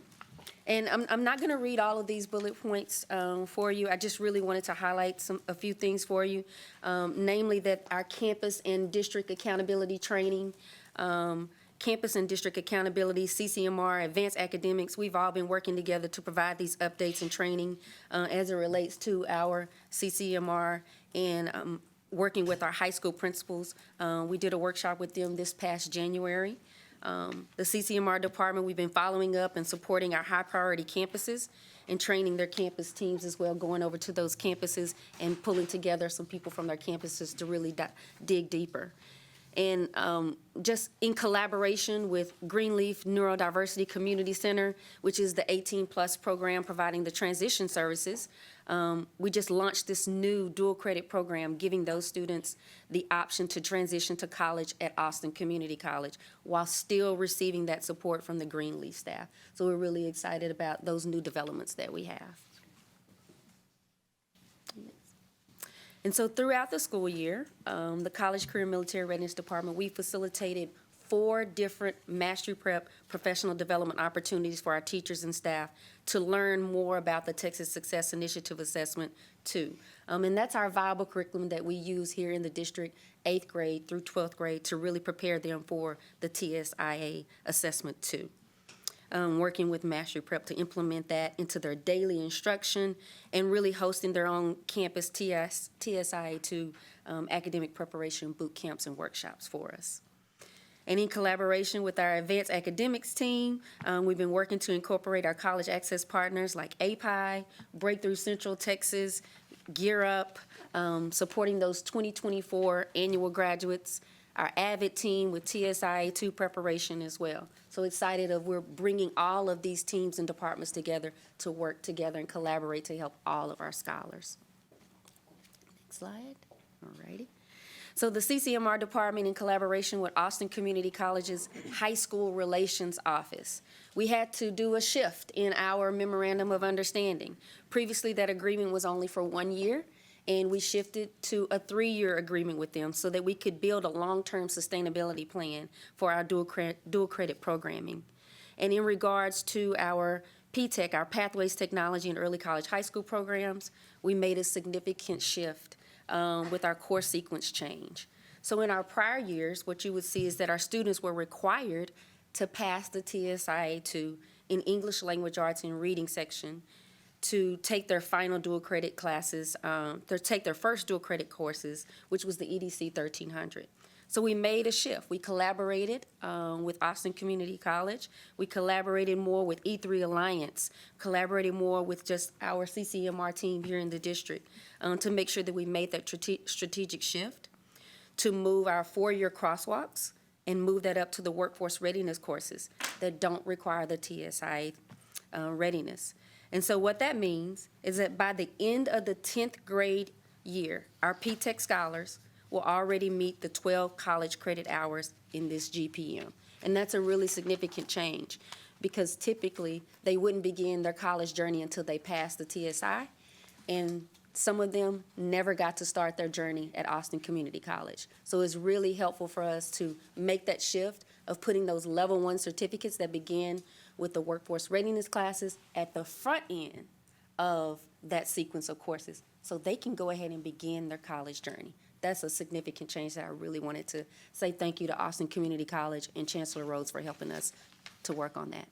And I'm not going to read all of these bullet points for you. I just really wanted to highlight a few things for you, namely that our campus and district accountability training, campus and district accountability, CCMR, advanced academics, we've all been working together to provide these updates and training as it relates to our CCMR and working with our high school principals. We did a workshop with them this past January. The CCMR department, we've been following up and supporting our high priority campuses and training their campus teams as well, going over to those campuses and pulling together some people from their campuses to really dig deeper. And just in collaboration with Greenleaf Neurodiversity Community Center, which is the 18+ program providing the transition services, we just launched this new dual credit program, giving those students the option to transition to college at Austin Community College while still receiving that support from the Greenleaf staff. So we're really excited about those new developments that we have. And so throughout the school year, the College Career Military Readiness Department, we facilitated 4 different mastery prep professional development opportunities for our teachers and staff to learn more about the Texas Success Initiative Assessment 2. And that's our viable curriculum that we use here in the district, 8th grade through 12th grade, to really prepare them for the TSIA Assessment 2. Working with Mastery Prep to implement that into their daily instruction and really hosting their own campus TSIA2 academic preparation boot camps and workshops for us. And in collaboration with our advanced academics team, we've been working to incorporate our college access partners like API, Breakthrough Central Texas, Gear Up, supporting those 2024 annual graduates, our AVID team with TSIA2 preparation as well. So excited we're bringing all of these teams and departments together to work together and collaborate to help all of our scholars. Next slide. All righty. So the CCMR department, in collaboration with Austin Community College's High School Relations Office, we had to do a shift in our memorandum of understanding. Previously, that agreement was only for 1 year, and we shifted to a 3-year agreement with them so that we could build a long-term sustainability plan for our dual credit programming. And in regards to our PTech, our Pathways Technology and Early College High School programs, we made a significant shift with our course sequence change. So in our prior years, what you would see is that our students were required to pass the TSIA2 in English Language Arts and Reading section to take their final dual credit classes, to take their first dual credit courses, which was the EDC 1300. So we made a shift. We collaborated with Austin Community College. We collaborated more with E3 Alliance, collaborated more with just our CCMR team here in the district to make sure that we made that strategic shift to move our 4-year crosswalks and move that up to the workforce readiness courses that don't require the TSI readiness. And so what that means is that by the end of the 10th grade year, our PTech scholars will already meet the 12 college credit hours in this GPM. And that's a really significant change because typically they wouldn't begin their college journey until they pass the TSI. And some of them never got to start their journey at Austin Community College. So it's really helpful for us to make that shift of putting those level 1 certificates that begin with the workforce readiness classes at the front end of that sequence of courses so they can go ahead and begin their college journey. That's a significant change that I really wanted to say thank you to Austin Community College and Chancellor Rhodes for helping us to work on that.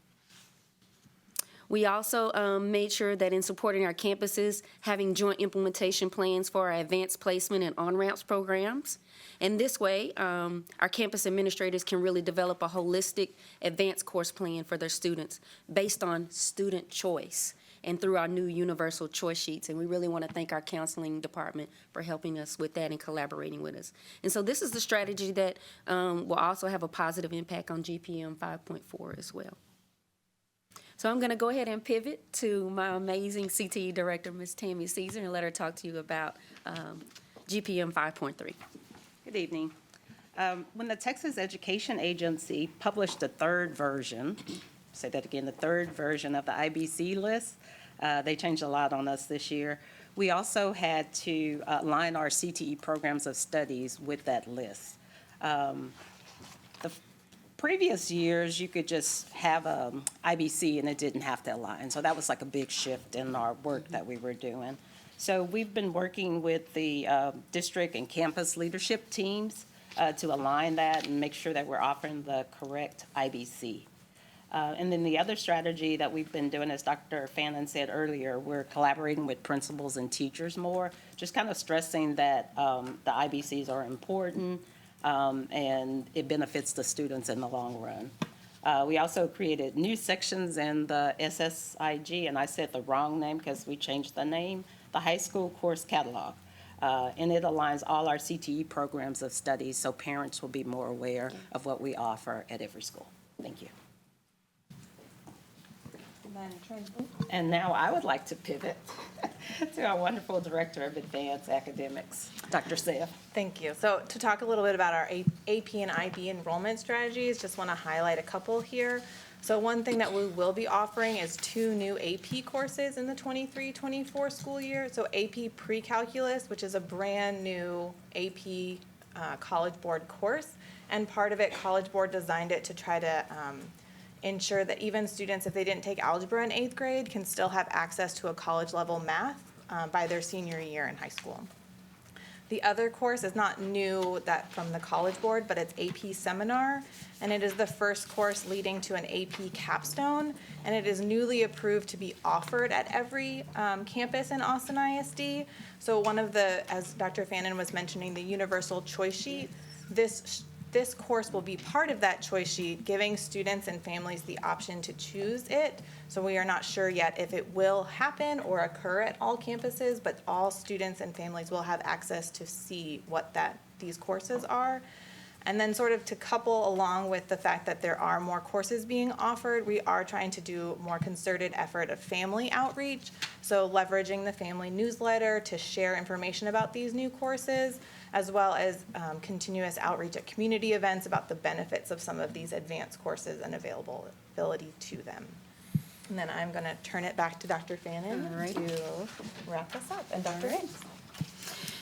We also made sure that in supporting our campuses, having joint implementation plans for our advanced placement and on-ramps programs. And this way, our campus administrators can really develop a holistic advanced course plan for their students based on student choice and through our new universal choice sheets. And we really want to thank our counseling department for helping us with that and collaborating with us. And so this is the strategy that will also have a positive impact on GPM 5.4 as well. So I'm going to go ahead and pivot to my amazing CTE director, Ms. Tammy Caesar, and let her talk to you about GPM 5.3. Good evening. When the Texas Education Agency published the third version, say that again, the third version of the IBC list, they changed a lot on us this year. We also had to align our CTE programs of studies with that list. The previous years, you could just have a IBC and it didn't have to align. So that was like a big shift in our work that we were doing. So we've been working with the district and campus leadership teams to align that and make sure that we're offering the correct IBC. And then the other strategy that we've been doing, as Dr. Fannin said earlier, we're collaborating with principals and teachers more, just kind of stressing that the IBCs are important and it benefits the students in the long run. We also created new sections in the SSIG, and I said the wrong name because we changed the name, the high school course catalog. And it aligns all our CTE programs of studies so parents will be more aware of what we offer at every school. Thank you. And now I would like to pivot to our wonderful Director of Advanced Academics, Dr. Sev. Thank you. So to talk a little bit about our AP and IB enrollment strategies, just want to highlight a couple here. So one thing that we will be offering is 2 new AP courses in the 23-24 school year. So AP Pre-Calculus, which is a brand new AP College Board course. And part of it, College Board designed it to try to ensure that even students, if they didn't take algebra in 8th grade, can still have access to a college level math by their senior year in high school. The other course is not new from the College Board, but it's AP Seminar, and it is the first course leading to an AP capstone, and it is newly approved to be offered at every campus in Austin ISD. So one of the, as Dr. Fannin was mentioning, the universal choice sheet, this course will be part of that choice sheet, giving students and families the option to choose it. So we are not sure yet if it will happen or occur at all campuses, but all students and families will have access to see what these courses are. And then sort of to couple along with the fact that there are more courses being offered, we are trying to do more concerted effort of family outreach. So leveraging the family newsletter to share information about these new courses, as well as continuous outreach at community events about the benefits of some of these advanced courses and availability to them. And then I'm going to turn it back to Dr. Fannin to wrap us up. And Dr. Hicks.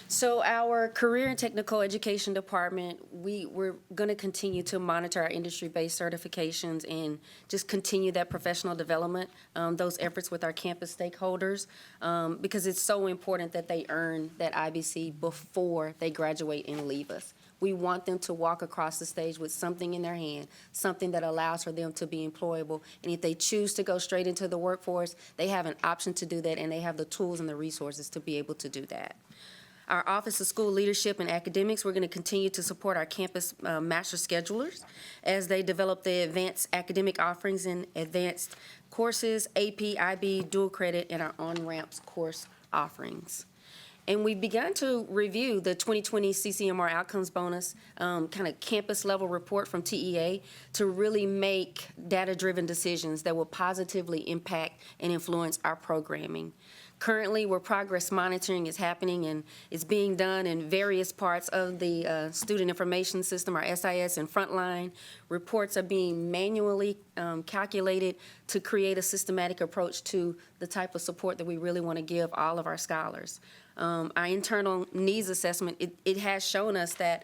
So our Career and Technical Education Department, we're going to continue to monitor our industry-based certifications and just continue that professional development, those efforts with our campus stakeholders, because it's so important that they earn that IBC before they graduate and leave us. We want them to walk across the stage with something in their hand, something that allows for them to be employable. And if they choose to go straight into the workforce, they have an option to do that, and they have the tools and the resources to be able to do that. Our Office of School Leadership and Academics, we're going to continue to support our campus master schedulers as they develop the advanced academic offerings in advanced courses, AP, IB, dual credit, and our on-ramps course offerings. And we've begun to review the 2020 CCMR Outcomes Bonus kind of campus level report from TEA to really make data-driven decisions that will positively impact and influence our programming. Currently, where progress monitoring is happening and is being done in various parts of the student information system, our SIS and Frontline, reports are being manually calculated to create a systematic approach to the type of support that we really want to give all of our scholars. Our internal needs assessment, it has shown us that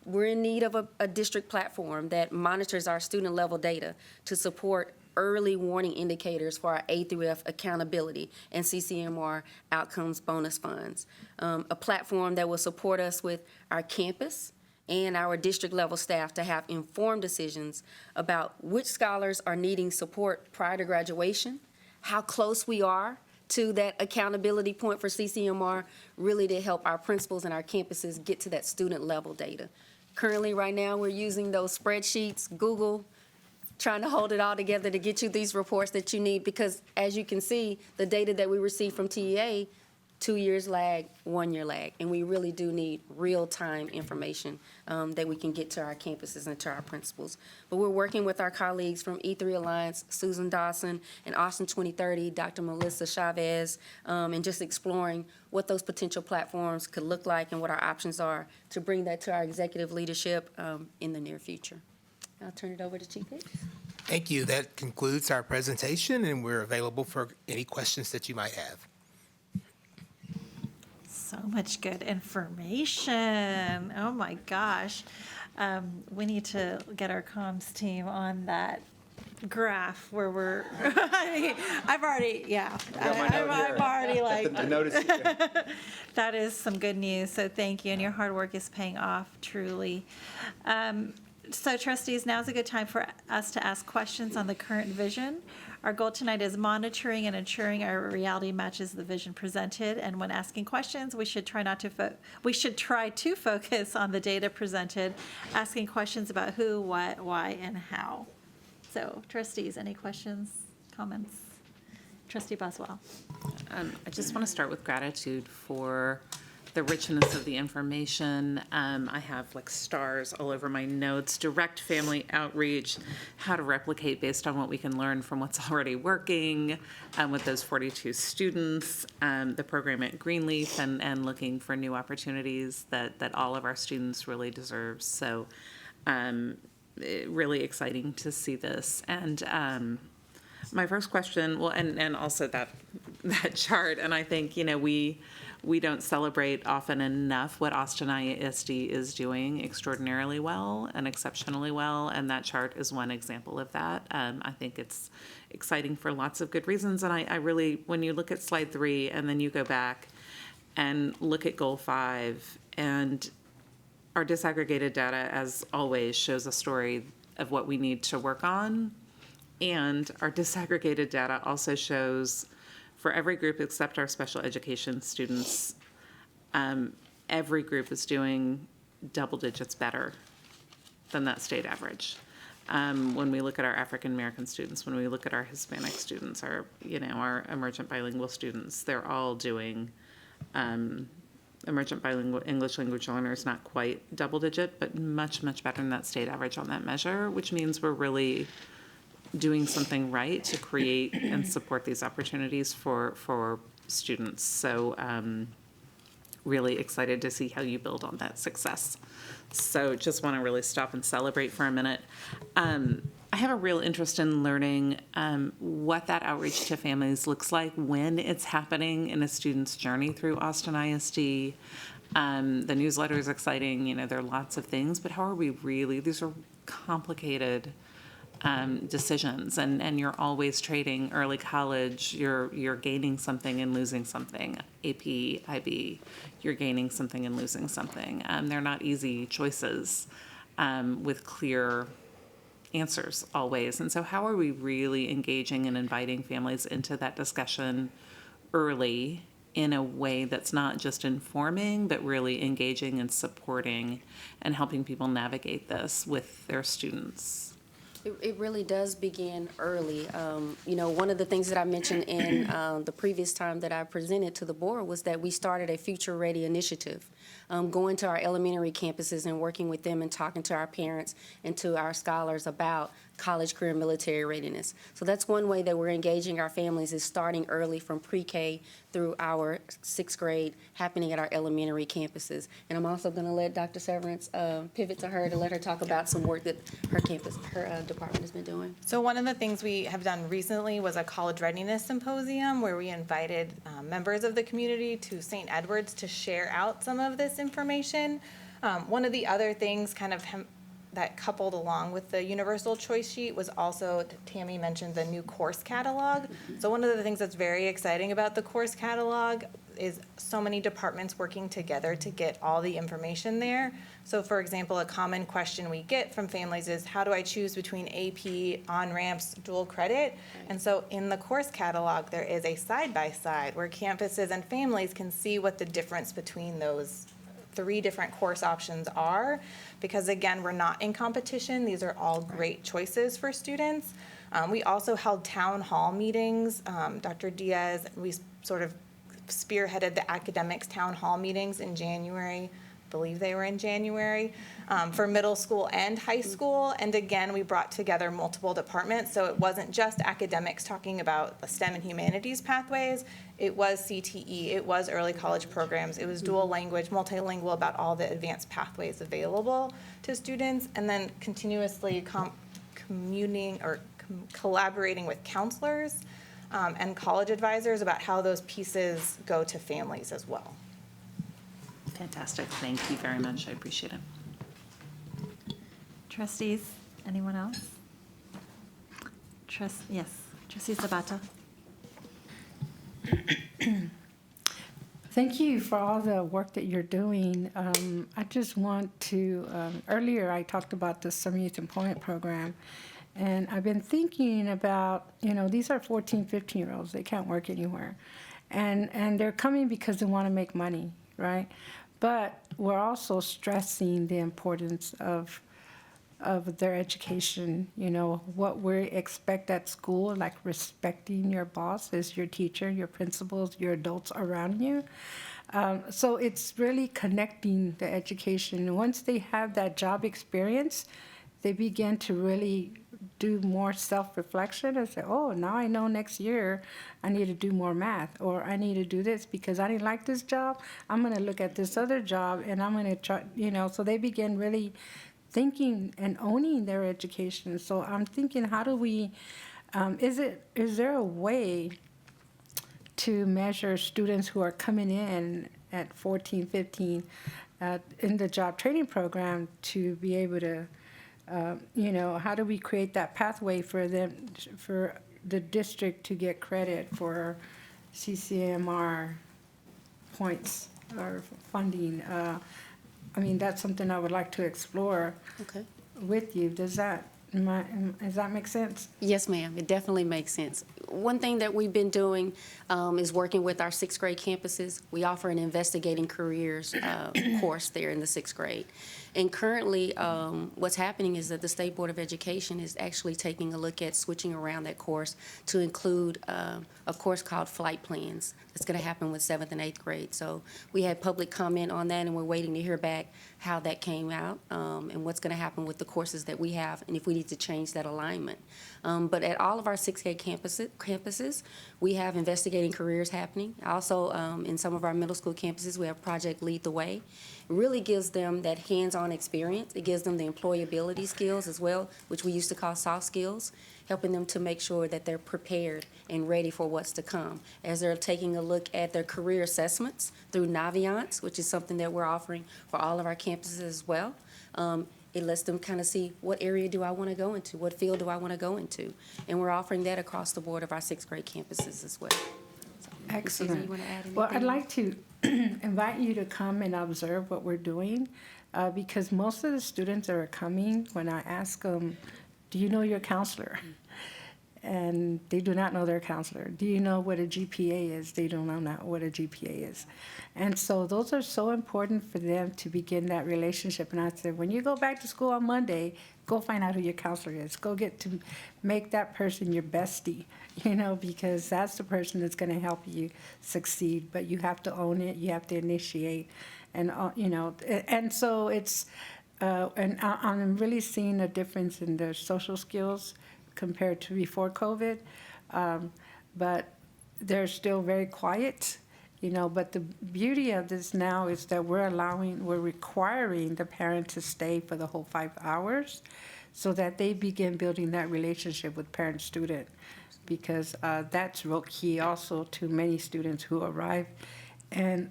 we're in need of a district platform that monitors our student level data to support early warning indicators for our A through F accountability and CCMR outcomes bonus funds. A platform that will support us with our campus and our district level staff to have informed decisions about which scholars are needing support prior to graduation, how close we are to that accountability point for CCMR, really to help our principals and our campuses get to that student level data. Currently, right now, we're using those spreadsheets, Google, trying to hold it all together to get you these reports that you need, because as you can see, the data that we receive from TEA 2 years lag, 1 year lag. And we really do need real-time information that we can get to our campuses and to our principals. But we're working with our colleagues from E3 Alliance, Susan Dawson, and Austin 2030, Dr. Melissa Chavez, and just exploring what those potential platforms could look like and what our options are to bring that to our executive leadership in the near future. I'll turn it over to Chief Hicks. Thank you. That concludes our presentation, and we're available for any questions that you might have. So much good information. Oh my gosh. We need to get our comms team on that graph where we're, I've already, yeah. I'm already like, The notice. that is some good news. So thank you. And your hard work is paying off truly. So trustees, now's a good time for us to ask questions on the current vision. Our goal tonight is monitoring and ensuring our reality matches the vision presented. And when asking questions, we should try to focus on the data presented, asking questions about who, what, why, and how. So trustees, any questions, comments? Trustee Boswell. I just want to start with gratitude for the richness of the information. I have like stars all over my notes, direct family outreach, how to replicate based on what we can learn from what's already working with those 42 students, the program at Greenleaf, and looking for new opportunities that all of our students really deserve. So really exciting to see this. And my first question, well, and also that chart, and I think, we don't celebrate often enough what Austin ISD is doing extraordinarily well and exceptionally well, and that chart is one example of that. I think it's exciting for lots of good reasons, and I really, when you look at slide 3 and then you go back and look at goal 5, and our disaggregated data, as always, shows a story of what we need to work on, and our disaggregated data also shows for every group except our special education students, every group is doing double digits better than that state average. When we look at our African American students, when we look at our Hispanic students, our emergent bilingual students, they're all doing emergent bilingual English language learners, not quite double digit, but much, much better than that state average on that measure, which means we're really doing something right to create and support these opportunities for students. So really excited to see how you build on that success. So just want to really stop and celebrate for a minute. I have a real interest in learning what that outreach to families looks like when it's happening in a student's journey through Austin ISD. The newsletter is exciting, there are lots of things, but how are we really, these are complicated decisions, and you're always trading early college, you're gaining something and losing something. AP, IB, you're gaining something and losing something. They're not easy choices with clear answers always. And so how are we really engaging and inviting families into that discussion early in a way that's not just informing, but really engaging and supporting and helping people navigate this with their students? It really does begin early. One of the things that I mentioned in the previous time that I presented to the board was that we started a Future Ready initiative, going to our elementary campuses and working with them and talking to our parents and to our scholars about college, career, military readiness. So that's one way that we're engaging our families, is starting early from pre-K through our 6th grade, happening at our elementary campuses. And I'm also going to let Dr. Severance pivot to her to let her talk about some work that her department has been doing. So one of the things we have done recently was a college readiness symposium where we invited members of the community to St. Edward's to share out some of this information. One of the other things that coupled along with the universal choice sheet was also, Tammy mentioned, the new course catalog. So one of the things that's very exciting about the course catalog is so many departments working together to get all the information there. So for example, a common question we get from families is, how do I choose between AP, on-ramps, dual credit? And so in the course catalog, there is a side-by-side where campuses and families can see what the difference between those 3 different course options are, because again, we're not in competition. These are all great choices for students. We also held town hall meetings. Dr. Diaz, we sort of spearheaded the academics town hall meetings in January. I believe they were in January, for middle school and high school. And again, we brought together multiple departments, so it wasn't just academics talking about the STEM and humanities pathways. It was CTE, it was early college programs, it was dual language, multilingual, about all the advanced pathways available to students, and then continuously collaborating with counselors and college advisors about how those pieces go to families as well. Fantastic. Thank you very much. I appreciate it. Trustees, anyone else? Yes, Trustee Sabata. Thank you for all the work that you're doing. I just want to, earlier I talked about the Summer Youth Employment Program, and I've been thinking about, these are 14, 15-year-olds. They can't work anywhere. And they're coming because they want to make money, right? But we're also stressing the importance of their education, what we expect at school, like respecting your boss as your teacher, your principals, your adults around you. So it's really connecting the education. Once they have that job experience, they begin to really do more self-reflection and say, oh, now I know next year I need to do more math, or I need to do this because I didn't like this job. I'm going to look at this other job and I'm going to try, so they begin really thinking and owning their education. So I'm thinking, how do we, is there a way to measure students who are coming in at 14, 15 in the job training program to be able to, how do we create that pathway for them, for the district to get credit for CCMR points or funding? That's something I would like to explore with you. Does that make sense? Yes, ma'am. It definitely makes sense. One thing that we've been doing is working with our sixth grade campuses. We offer an investigating careers course there in the sixth grade. And currently, what's happening is that the State Board of Education is actually taking a look at switching around that course to include a course called Flight Plans. That's going to happen with 7th and 8th grade. So we had public comment on that, and we're waiting to hear back how that came out and what's going to happen with the courses that we have and if we need to change that alignment. But at all of our sixth grade campuses, we have investigating careers happening. Also, in some of our middle school campuses, we have Project Lead the Way. It really gives them that hands-on experience. It gives them the employability skills as well, which we used to call soft skills, helping them to make sure that they're prepared and ready for what's to come. As they're taking a look at their career assessments through Naviance, which is something that we're offering for all of our campuses as well. It lets them kind of see, what area do I want to go into? What field do I want to go into? And we're offering that across the board of our sixth grade campuses as well. Excellent. Susan, you want to add anything? Well, I'd like to invite you to come and observe what we're doing, because most of the students that are coming, when I ask them, do you know your counselor? And they do not know their counselor. Do you know what a GPA is? They don't know what a GPA is. And so those are so important for them to begin that relationship. And I said, when you go back to school on Monday, go find out who your counselor is. Go get to make that person your bestie, because that's the person that's going to help you succeed. But you have to own it. You have to initiate. And, and so it's, and I'm really seeing a difference in their social skills compared to before COVID, but they're still very quiet, but the beauty of this now is that we're requiring the parent to stay for the whole 5 hours so that they begin building that relationship with parent-student, because that's real key also to many students who arrive, and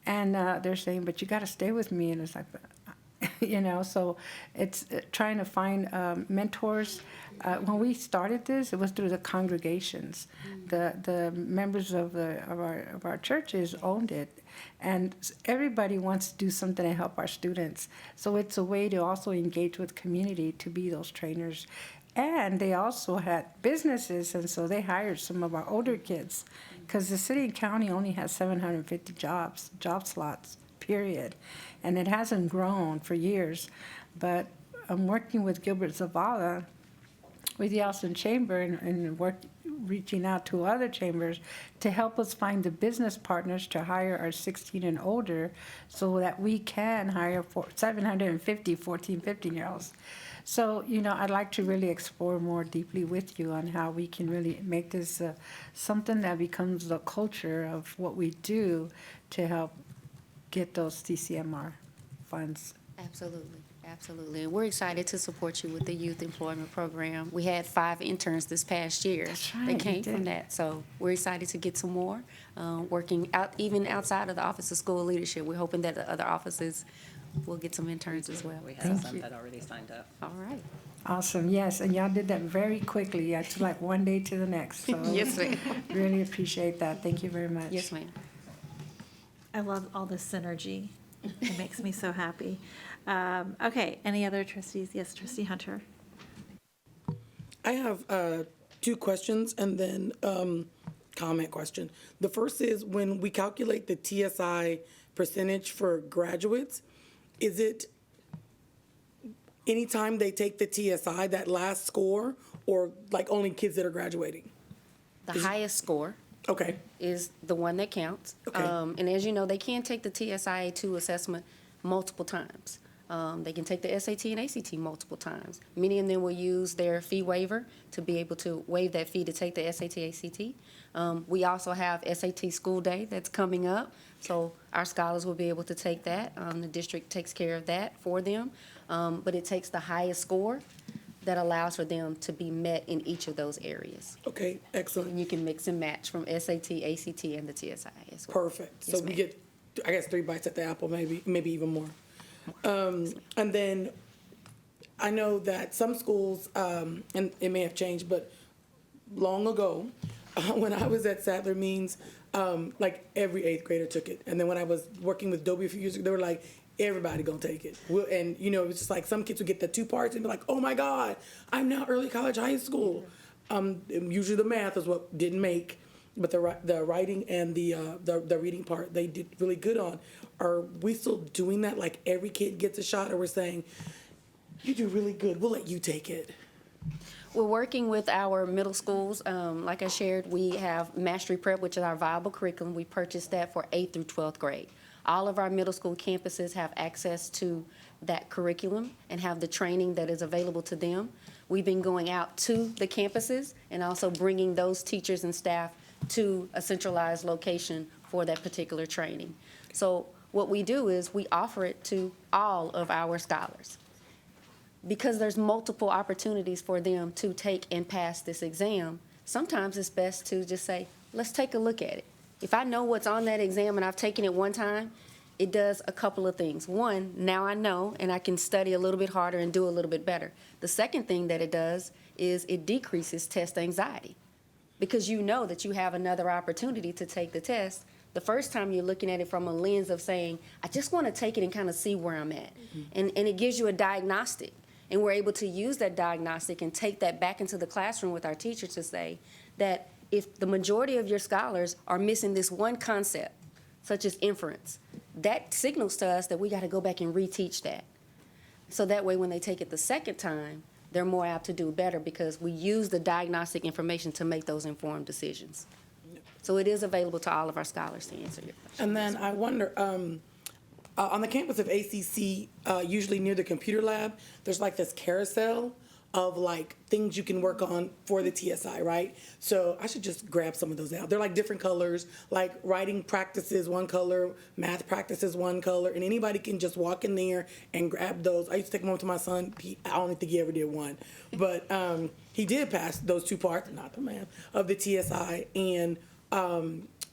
they're saying, but you got to stay with me, and it's like, so it's trying to find mentors. When we started this, it was through the congregations. The members of our churches owned it, and everybody wants to do something to help our students. So it's a way to also engage with community to be those trainers. And they also had businesses, and so they hired some of our older kids, because the city and county only has 750 job slots, period. And it hasn't grown for years. But I'm working with Gilbert Zavala with the Austin Chamber and reaching out to other chambers to help us find the business partners to hire our 16 and older so that we can hire 750 14, 15-year-olds. So, I'd like to really explore more deeply with you on how we can really make this something that becomes the culture of what we do to help get those TCMR funds. Absolutely, absolutely. And we're excited to support you with the youth employment program. We had 5 interns this past year. That's right, That you came from did. that. So we're excited to get some more, working out, even outside of the Office of School Leadership. We're hoping that the other offices will get some interns as well. We have Thank some you. that already signed up. All right. Awesome, yes, and y'all did that very quickly, to like one day to the next. So Yes, ma'am. really appreciate that. Thank you very much. Yes, ma'am. I love all the synergy. It makes me so happy. Okay, any other trustees? Yes, trustee Hunter. I have 2 questions and then comment question. The first is when we calculate the TSI percentage for graduates, is it anytime they take the TSI, that last score, or like only kids that are graduating? The highest score Okay, is the one that counts. Okay. And as you know, they can take the TSIA2 assessment multiple times. They can take the SAT and ACT multiple times. Many of them will use their fee waiver to be able to waive that fee to take the SAT, ACT. We also have SAT School Day that's coming up, so our scholars will be able to take that. The district takes care of that for them, but it takes the highest score that allows for them to be met in each of those areas. okay, excellent, And you can mix and match from SAT, ACT, and the TSI as well. perfect. So Yes, we ma'am. get, I guess, 3 bites at the apple, maybe even more. And then I know that some schools, and it may have changed, but long ago, when I was at Sadler Means, like every 8th grader took it. And then when I was working with Dobie a few years ago, they were like, everybody gonna take it. And it was just like some kids would get the 2 parts and be like, oh my God, I'm now early college high school. Usually the math is what didn't make, but the writing and the reading part they did really good on. Are we still doing that? Like every kid gets a shot, or we're saying, you do really good, we'll let you take it? We're working with our middle schools. Like I shared, we have Mastery Prep, which is our viable curriculum. We purchased that for 8th through 12th grade. All of our middle school campuses have access to that curriculum and have the training that is available to them. We've been going out to the campuses and also bringing those teachers and staff to a centralized location for that particular training. So what we do is we offer it to all of our scholars. Because there's multiple opportunities for them to take and pass this exam, sometimes it's best to just say, let's take a look at it. If I know what's on that exam and I've taken it one time, it does a couple of things. One, now I know and I can study a little bit harder and do a little bit better. The second thing that it does is it decreases test anxiety because you know that you have another opportunity to take the test. The first time you're looking at it from a lens of saying, I just want to take it and kind of see where I'm at. And it gives you a diagnostic. And we're able to use that diagnostic and take that back into the classroom with our teachers to say that if the majority of your scholars are missing this one concept, such as inference, that signals to us that we got to go back and reteach that. So that way when they take it the second time, they're more apt to do better because we use the diagnostic information to make those informed decisions. So it is available to all of our scholars to answer your question. And then I wonder, on the campus of ACC, usually near the computer lab, there's like this carousel of like things you can work on for the TSI, right? So I should just grab some of those out. They're like different colors, like writing practices one color, math practices one color, and anybody can just walk in there and grab those. I used to take them home to my son. I don't think he ever did one, but he did pass those 2 parts, not the math, of the TSI, and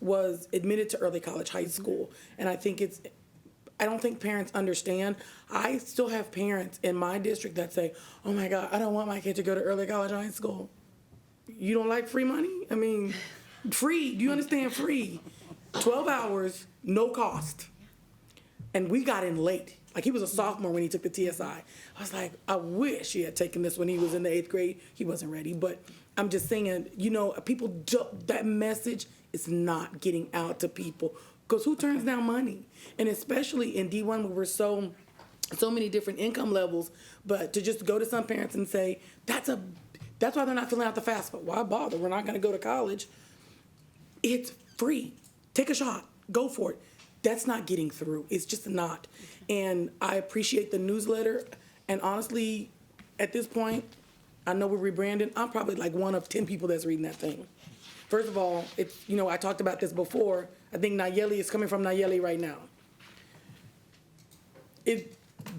was admitted to early college high school. And I don't think parents understand. I still have parents in my district that say, oh my God, I don't want my kid to go to early college high school. You don't like free money? I mean, free, do you understand free? 12 hours, no cost. And we got in late. Like he was a sophomore when he took the TSI. I was like, I wish he had taken this when he was in the 8th grade. He wasn't ready, but I'm just saying, people, that message is not getting out to people. Because who turns down money? And especially in D1 where we're so many different income levels, but to just go to some parents and say, That's why they're not filling out the FAFSA. Why bother? We're not going to go to college. It's free. Take a shot. Go for it. That's not getting through. It's just not. And I appreciate the newsletter. And honestly, at this point, I know we're rebranding. I'm probably like one of 10 people that's reading that thing. First of all, it's, you know, I talked about this before. I think Nayeli is coming from Nayeli right now.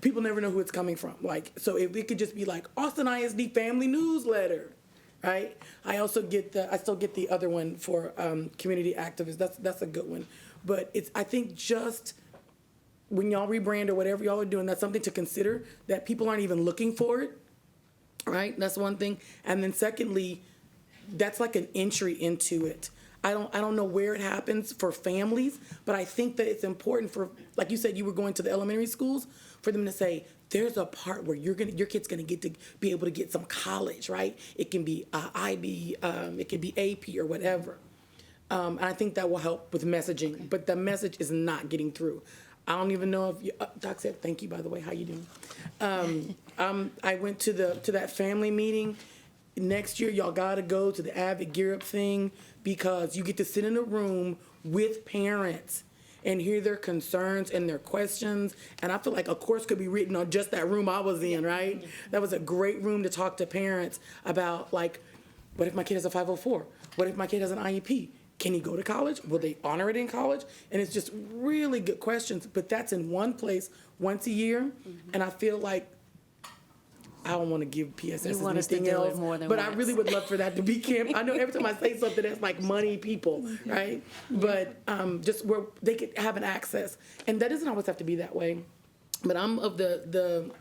People never know who it's coming from. Like, so if it could just be like Austin ISD Family Newsletter, right? I still get the other one for community activists. That's a good one. But I think just when y'all rebrand or whatever y'all are doing, that's something to consider, that people aren't even looking for it, right? That's one thing. And then secondly, that's like an entry into it. I don't know where it happens for families, but I think that it's important for, like you said, you were going to the elementary schools, for them to say, there's a part where your kid's gonna get to be able to get some college, right? It can be IB, it can be AP or whatever. And I think that will help with messaging, but the message is not getting through. I don't even know if you, Doc said, thank you, by the way, how you doing? I went to that family meeting. Next year, y'all gotta go to the Avid Gear Up thing, because you get to sit in a room with parents and hear their concerns and their questions. And I feel like a course could be written on just that room I was in, right? That was a great room to talk to parents about, like, what if my kid has a 504? What if my kid has an IEP? Can he go to college? Will they honor it in college? And it's just really good questions, but that's in one place once a year. And I feel like I don't want to give PSS anything else, but I really would love for that to be camp. I know every time I say something, that's like money people, right? But just where they could have an access, and that doesn't always have to be that way. But I'm of the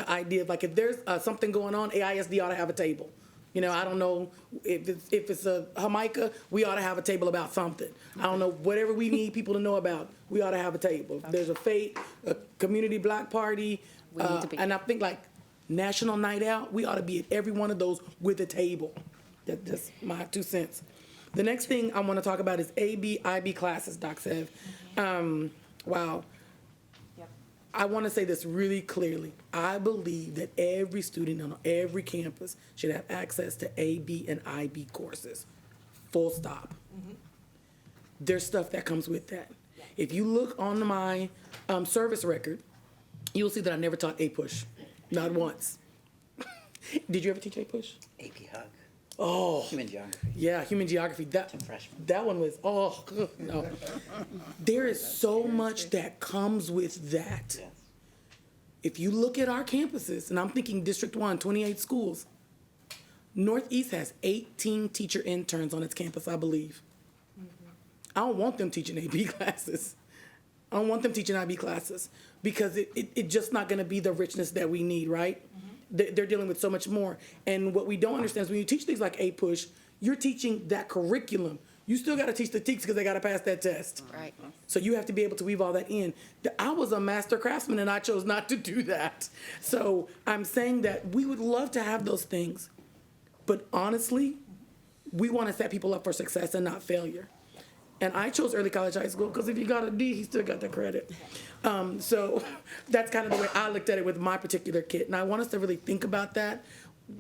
idea of, like, if there's something going on, AISD ought to have a table. You know, I don't know if it's a Jamaica, we ought to have a table about something. I don't know, whatever we need people to know about, we ought to have a table. If there's a fete, a community block party, and I think like National Night Out, we ought to be at every one of those with a table. That's my 2 cents. The next thing I want to talk about is AB, IB classes, Doc Sev. Wow. I want to say this really clearly. I believe that every student on every campus should have access to AB and IB courses. Full stop. There's stuff that comes with that. If you look on my service record, you'll see that I never taught A-Push. Not once. Did you ever teach A-Push? AP Hug. Oh. Human geography. Yeah, human geography. That one was, no. There is so much that comes with that. Yes. If you look at our campuses, and I'm thinking District 1, 28 schools, Northeast has 18 teacher interns on its campus, I believe. I don't want them teaching AB classes. I don't want them teaching IB classes, because it's just not gonna be the richness that we need, right? They're dealing with so much more. And what we don't understand is when you teach things like A-Push, you're teaching that curriculum. You still gotta teach the TEKS because they gotta pass that test. Right. So you have to be able to weave all that in. I was a master craftsman and I chose not to do that. So I'm saying that we would love to have those things, but honestly, we wanna set people up for success and not failure. And I chose early college high school because if you got a D, he still got the credit. So that's kind of the way I looked at it with my particular kit. And I want us to really think about that.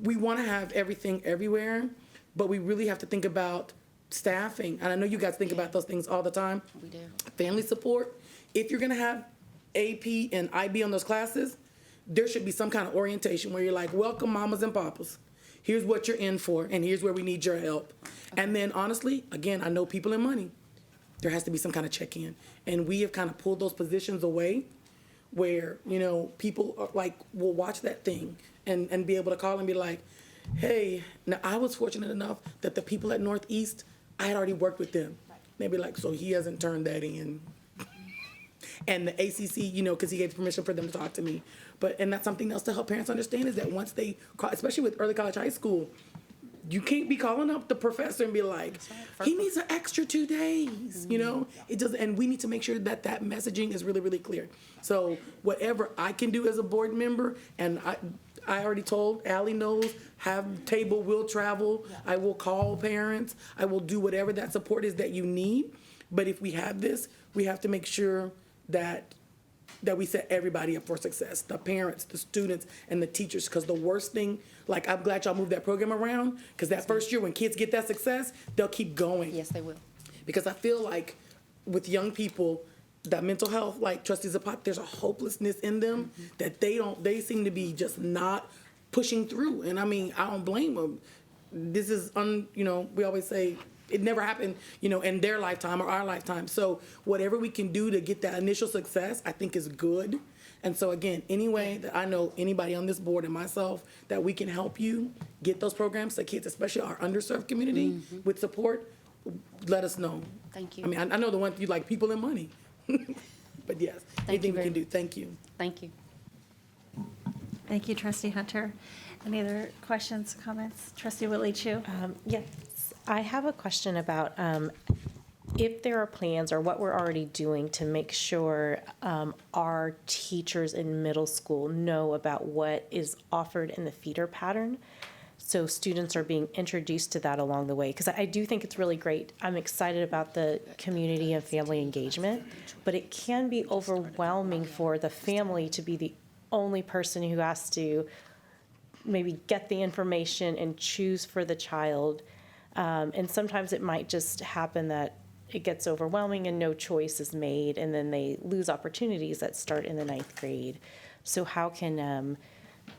We want to have everything everywhere, but we really have to think about staffing. And I know you guys think about those things all the time. We do. Family support. If you're going to have AP and IB on those classes, there should be some kind of orientation where you're like, welcome, mamas and papas. Here's what you're in for, and here's where we need your help. And then honestly, again, I know people and money. There has to be some kind of check-in. And we have kind of pulled those positions away where, you know, people are like, will watch that thing and be able to call and be like, hey, now I was fortunate enough that the people at Northeast, I had already worked with them. They'd be like, so he hasn't turned that in. And the ACC, you know, because he gave permission for them to talk to me. And that's something else to help parents understand is that once they, especially with early college high school, you can't be calling up the professor and be like, he needs an extra 2 days, you know? It doesn't, and we need to make sure that that messaging is really, really clear. So whatever I can do as a board member, and I already told, Allie knows, have table, will travel, I will call parents, I will do whatever that support is that you need. But if we have this, we have to make sure that that we set everybody up for success, the parents, the students, and the teachers. Because the worst thing, like, I'm glad y'all moved that program around, because that first year when kids get that success, they'll keep going. Yes, they will. Because I feel like with young people, that mental health, like Trustee Zapata, there's a hopelessness in them that they seem to be just not pushing through. And I mean, I don't blame them. This is, we always say, it never happened, in their lifetime or our lifetime. So whatever we can do to get that initial success, I think is good. And so again, any way that I know anybody on this board and myself that we can help you get those programs to kids, especially our underserved community, with support, let us know. Thank you. I mean, I know the one you like, people and money. But yes, anything we can do. Thank you. Thank you. Thank you, Trustee Hunter. Any other questions, comments? Trustee Whitley Chu? Yes, I have a question about if there are plans or what we're already doing to make sure our teachers in middle school know about what is offered in the feeder pattern, so students are being introduced to that along the way. Because I do think it's really great. I'm excited about the community and family engagement, but it can be overwhelming for the family to be the only person who has to maybe get the information and choose for the child. And sometimes it might just happen that it gets overwhelming and no choice is made, and then they lose opportunities that start in the 9th grade. So how can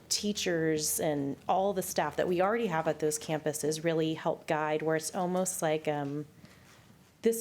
teachers and all the staff that we already have at those campuses really help guide, where it's almost like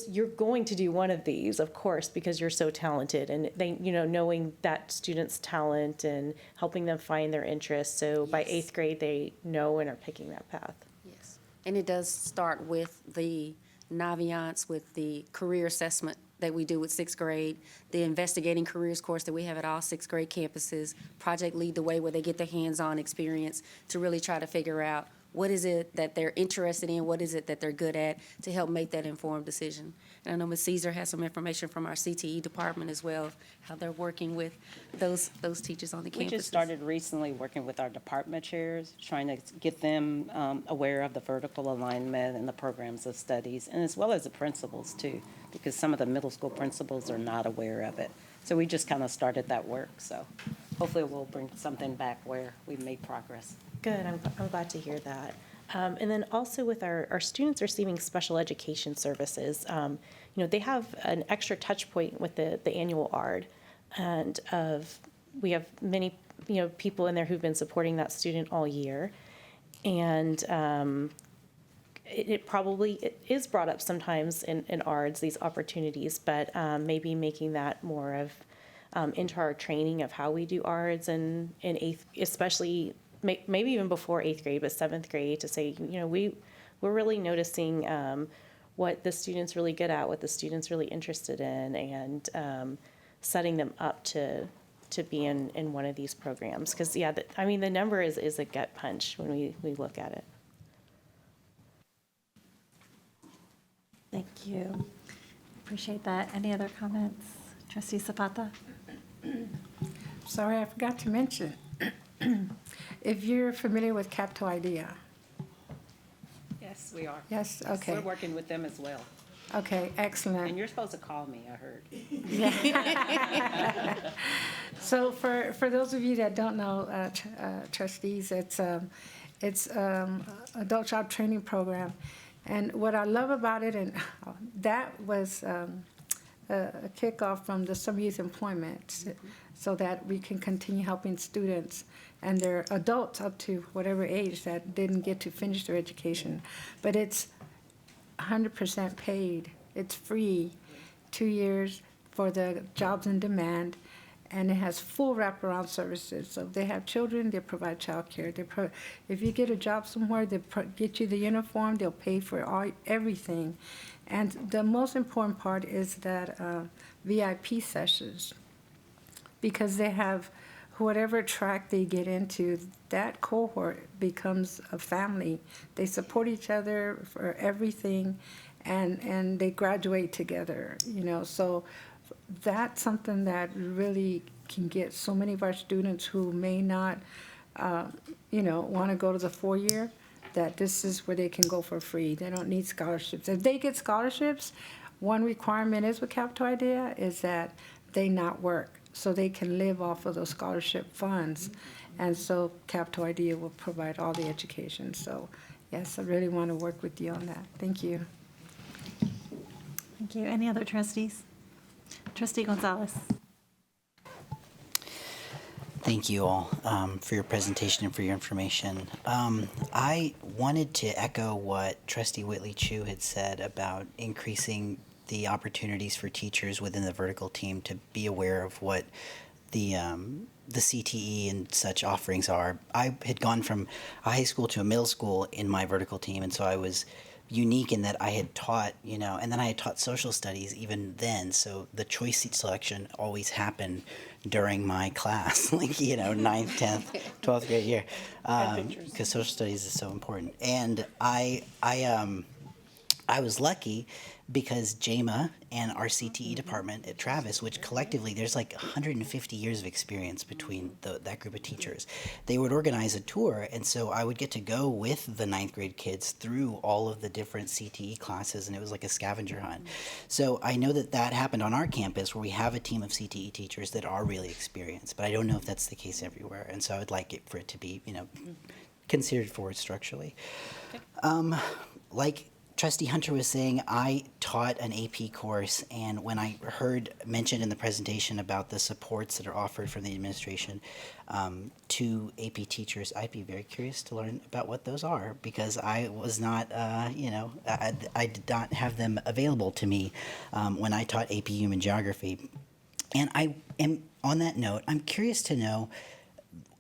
you're going to do one of these, of course, because you're so talented, and they, knowing that student's talent and helping them find their interests. So by 8th grade, they know and are picking that path. Yes. And it does start with the Naviance, with the career assessment that we do with 6th grade, the investigating careers course that we have at all 6th grade campuses, Project Lead the Way, where they get the hands-on experience to really try to figure out what is it that they're interested in, what is it that they're good at, to help make that informed decision. And I know Ms. Caesar has some information from our CTE department as well, how they're working with those teachers on the campuses. We just started recently working with our department chairs, trying to get them aware of the vertical alignment and the programs of studies, and as well as the principals too, because some of the middle school principals are not aware of it. So we just kind of started that work. So hopefully we'll bring something back where we've made progress. Good, I'm glad to hear that. And then also with our students receiving special education services, they have an extra touch point with the annual ARD. And we have many, people in there who've been supporting that student all year. And it is brought up sometimes in ARDs, these opportunities, but maybe making that more of into our training of how we do ARDs in 8th, especially maybe even before 8th grade, but 7th grade, to say, we're really noticing what the student's really good at, what the student's really interested in, and setting them up to be in one of these programs. Because, the number is a gut punch when we look at it. Thank you. Appreciate that. Any other comments? Trustee Zapata? Sorry, I forgot to mention, if you're familiar with Capto Idea. Yes, we are. Yes, okay. We're working with them as well. Okay, excellent. And you're supposed to call me, I heard. So for those of you that don't know, trustees, it's adult job training program. And what I love about it, and that was a kickoff from the Summer Youth Employment, so that we can continue helping students and their adults up to whatever age that didn't get to finish their education. But it's 100% paid. It's free, 2 years for the jobs in demand, and it has full wraparound services. So if they have children, they provide childcare. If you get a job somewhere, they get you the uniform, they'll pay for everything. And the most important part is that VIP sessions, because they have whatever track they get into, that cohort becomes a family. They support each other for everything, and they graduate together, So that's something that really can get so many of our students who may not, want to go to the 4-year, that this is where they can go for free. They don't need scholarships. If they get scholarships, one requirement is with Capito Idea is that they not work. so they can live off of those scholarship funds. And so Capital Idea will provide all the education. So yes, I really want to work with you on that. Thank you. Thank you. Any other trustees? Trustee Gonzalez. Thank you all for your presentation and for your information. I wanted to echo what Trustee Whitley Chu had said about increasing the opportunities for teachers within the vertical team to be aware of what the CTE and such offerings are. I had gone from a high school to a middle school in my vertical team, and so I was unique in that I had taught, and then I had taught social studies even then. So the choice seat selection always happened during my class, like, 9th, 10th, 12th grade year, because social studies is so important. And I was lucky because JAMA and our CTE department at Travis, which collectively there's like 150 years of experience between that group of teachers, they would organize a tour, and so I would get to go with the 9th grade kids through all of the different CTE classes, and it was like a scavenger hunt. So I know that happened on our campus where we have a team of CTE teachers that are really experienced, but I don't know if that's the case everywhere, and so I would like it for it to be, considered forward structurally. Like Trustee Hunter was saying, I taught an AP course, and when I heard mentioned in the presentation about the supports that are offered from the administration to AP teachers, I'd be very curious to learn about what those are, because I was not, I did not have them available to me when I taught AP Human Geography. And I am, on that note, I'm curious to know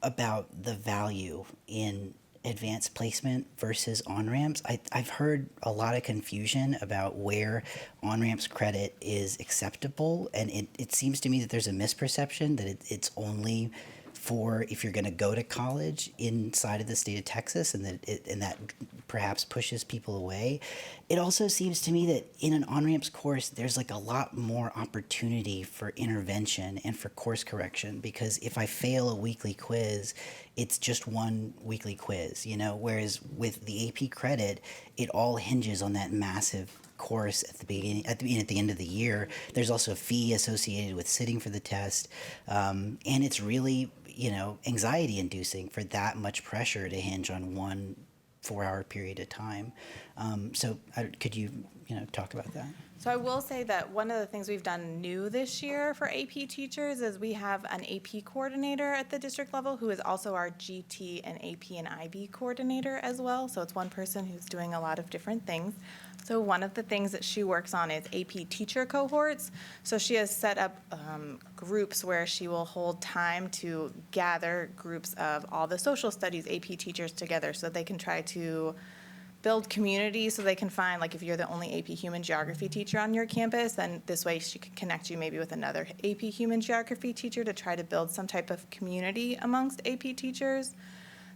about the value in advanced placement versus on-ramps. I've heard a lot of confusion about where on-ramps credit is acceptable, and it seems to me that there's a misperception that it's only for if you're going to go to college inside of the state of Texas, and that perhaps pushes people away. It also seems to me that in an on-ramps course, there's like a lot more opportunity for intervention and for course correction, because if I fail a weekly quiz, it's just one weekly quiz, whereas with the AP credit, it all hinges on that massive course at the beginning, at the end of the year. There's also a fee associated with sitting for the test, and it's really anxiety inducing for that much pressure to hinge on one 4-hour period of time. So could you talk about that? So I will say that one of the things we've done new this year for AP teachers is we have an AP coordinator at the district level who is also our GT and AP and IB coordinator as well. So it's one person who's doing a lot of different things. So one of the things that she works on is AP teacher cohorts. So she has set up groups where she will hold time to gather groups of all the social studies AP teachers together so that they can try to build community, so they can find, like, if you're the only AP Human Geography teacher on your campus, then this way she can connect you maybe with another AP Human Geography teacher to try to build some type of community amongst AP teachers.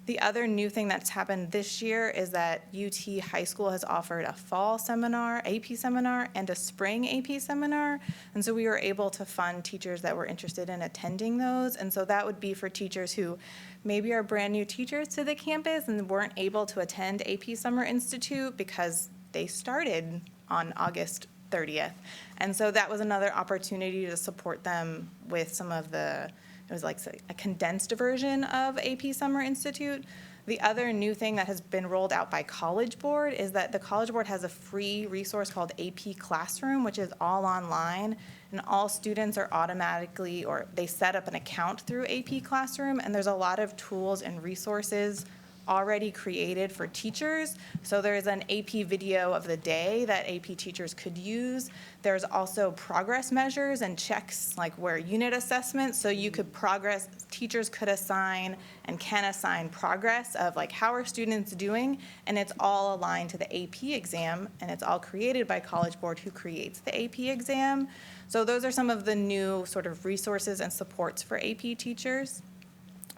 The other new thing that's happened this year is that UT High School has offered a fall seminar, AP seminar, and a spring AP seminar. And so we were able to fund teachers that were interested in attending those. And so that would be for teachers who maybe are brand new teachers to the campus and weren't able to attend AP Summer Institute because they started on August 30th. And so that was another opportunity to support them with some of the, it was like a condensed version of AP Summer Institute. The other new thing that has been rolled out by College Board is that the College Board has a free resource called AP Classroom, which is all online, and all students are automatically, or they set up an account through AP Classroom, and there's a lot of tools and resources already created for teachers. So there's an AP video of the day that AP teachers could use. There's also progress measures and checks, like where unit assessments, so you could progress, teachers could assign and can assign progress of like how are students doing, and it's all aligned to the AP exam, and it's all created by College Board, who creates the AP exam. So those are some of the new sort of resources and supports for AP teachers.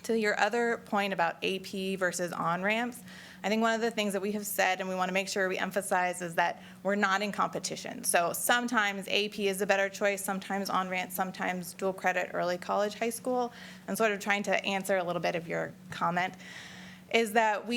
To your other point about AP versus on-ramps, I think one of the things that we have said and we want to make sure we emphasize is that we're not in competition. So sometimes AP is a better choice, sometimes on-ramp, sometimes dual credit, early college, high school. And sort of trying to answer a little bit of your comment is that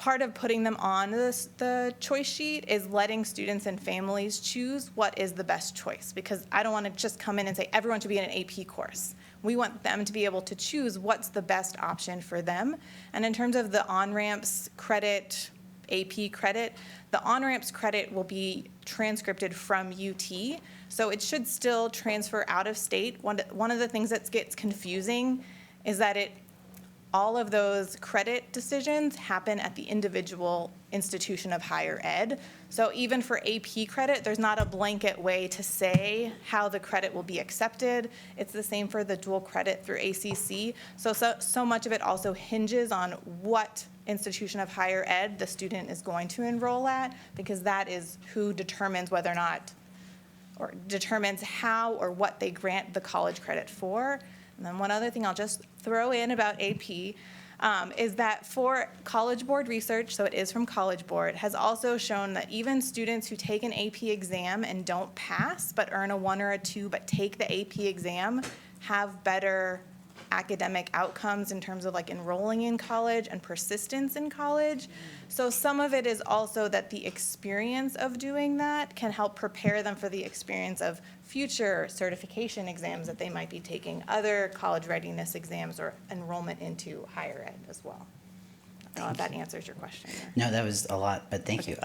part of putting them on the choice sheet is letting students and families choose what is the best choice, because I don't want to just come in and say everyone should be in an AP course. We want them to be able to choose what's the best option for them. And in terms of the on-ramps credit, AP credit, the on-ramps credit will be transcripted from UT, so it should still transfer out of state. One of the things that gets confusing is that all of those credit decisions happen at the individual institution of higher ed. So even for AP credit, there's not a blanket way to say how the credit will be accepted. It's the same for the dual credit through ACC. So much of it also hinges on what institution of higher ed the student is going to enroll at, because that is who determines whether or not, or determines how or what they grant the college credit for. And then one other thing I'll just throw in about AP is that for College Board research, so it is from College Board, has also shown that even students who take an AP exam and don't pass, but earn a 1 or a 2, but take the AP exam, have better academic outcomes in terms of like enrolling in college and persistence in college. So some of it is also that the experience of doing that can help prepare them for the experience of future certification exams that they might be taking, other college readiness exams, or enrollment into higher ed as well. I don't know if that answers your question. No, that was a lot, but thank you.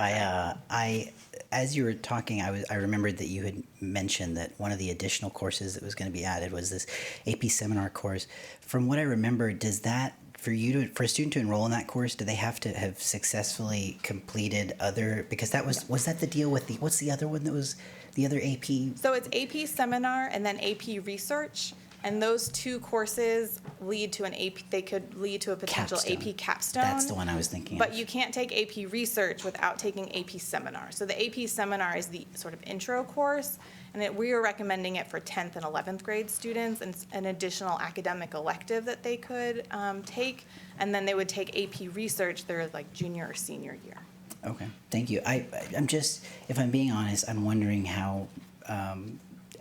As you were talking, I remembered that you had mentioned that one of the additional courses that was going to be added was this AP seminar course. From what I remember, does that, for a student to enroll in that course, do they have to have successfully completed other, because that was that the deal with what's the other one that was the other AP? So it's AP seminar and then AP research. And those two courses lead to they could lead to a potential Capstone. AP capstone. That's the one I was thinking But of. you can't take AP research without taking AP seminar. So the AP seminar is the sort of intro course, and we are recommending it for 10th and 11th grade students, and an additional academic elective that they could take. And then they would take AP research their like junior or senior year. Okay, thank you. I'm just, if I'm being honest, I'm wondering how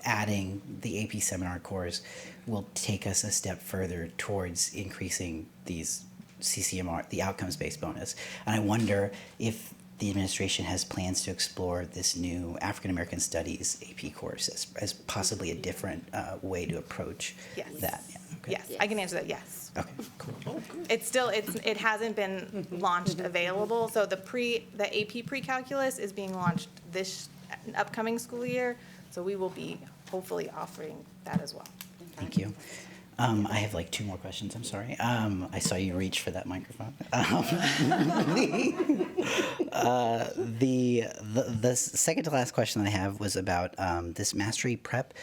adding the AP seminar course will take us a step further towards increasing these CCMR, the outcomes-based bonus. And I wonder if the administration has plans to explore this new African American Studies AP course as possibly a different way to approach that. Yeah, okay. Yes, I can answer that, yes. Okay, cool. It hasn't been launched available, so the AP pre-calculus is being launched this upcoming school year, so we will be hopefully offering that as well. Thank you. I have like 2 more questions. I'm sorry. I saw you reach for that microphone. The second to last question that I have was about this mastery prep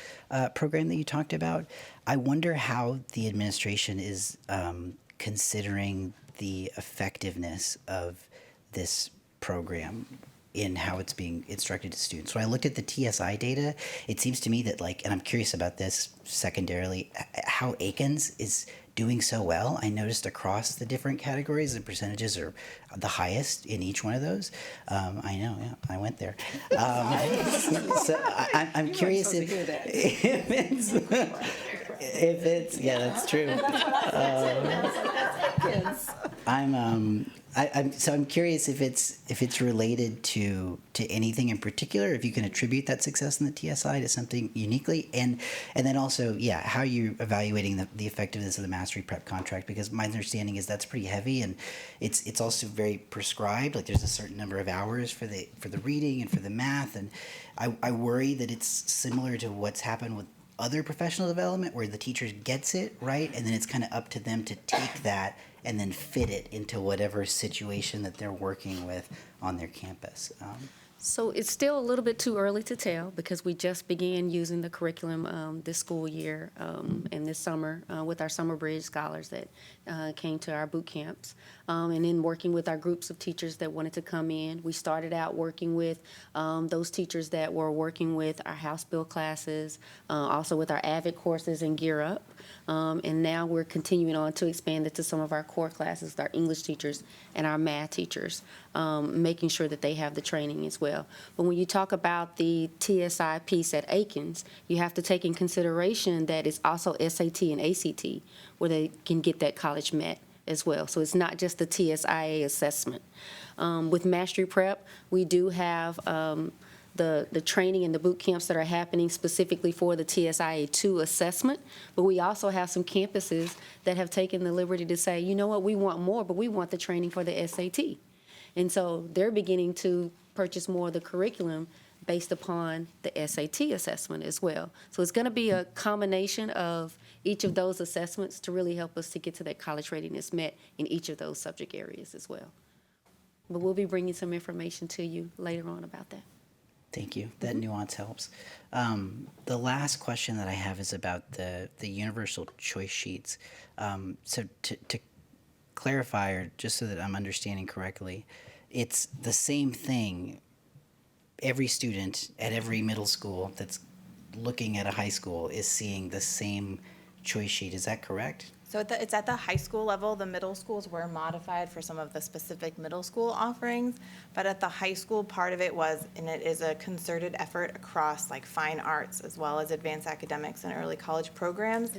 program that you talked about. I wonder how the administration is considering the effectiveness of this program in how it's being instructed to students. When I looked at the TSI data, it seems to me that and I'm curious about this secondarily, how Aikens is doing so well. I noticed across the different categories, the percentages are the highest in each one of those. I know, yeah, I went there. So I'm curious if it's, yeah, that's true. I'm curious if it's related to anything in particular, if you can attribute that success in the TSI to something uniquely, and then also, yeah, how you're evaluating the effectiveness of the mastery prep contract, because my understanding is that's pretty heavy, and it's also very prescribed. Like there's a certain number of hours for the reading and for the math, and I worry that it's similar to what's happened with other professional development, where the teacher gets it right, and then it's kind of up to them to take that and then fit it into whatever situation that they're working with on their campus. So it's still a little bit too early to tell, because we just began using the curriculum this school year and this summer with our Summer Bridge scholars that came to our boot camps. And then working with our groups of teachers that wanted to come in. We started out working with those teachers that were working with our house bill classes, also with our AVID courses and Gear Up. And now we're continuing on to expand it to some of our core classes, with our English teachers and our math teachers, making sure that they have the training as well. But when you talk about the TSI piece at Aikens, you have to take in consideration that it's also SAT and ACT, where they can get that college met as well. So it's not just the TSIA assessment. With Mastery Prep, we do have the training and the boot camps that are happening specifically for the TSIA 2 assessment, but we also have some campuses that have taken the liberty to say, you know what, we want more, but we want the training for the SAT. And so they're beginning to purchase more of the curriculum based upon the SAT assessment as well. So it's going to be a combination of each of those assessments to really help us to get to that college readiness met in each of those subject areas as well. But we'll be bringing some information to you later on about that. Thank you. That nuance helps. The last question that I have is about the universal choice sheets. So to clarify, or just so that I'm understanding correctly, it's the same thing. Every student at every middle school that's looking at a high school is seeing the same choice sheet. Is that correct? So it's at the high school level. The middle schools were modified for some of the specific middle school offerings, but at the high school part of it was, and it is a concerted effort across like fine arts as well as advanced academics and early college programs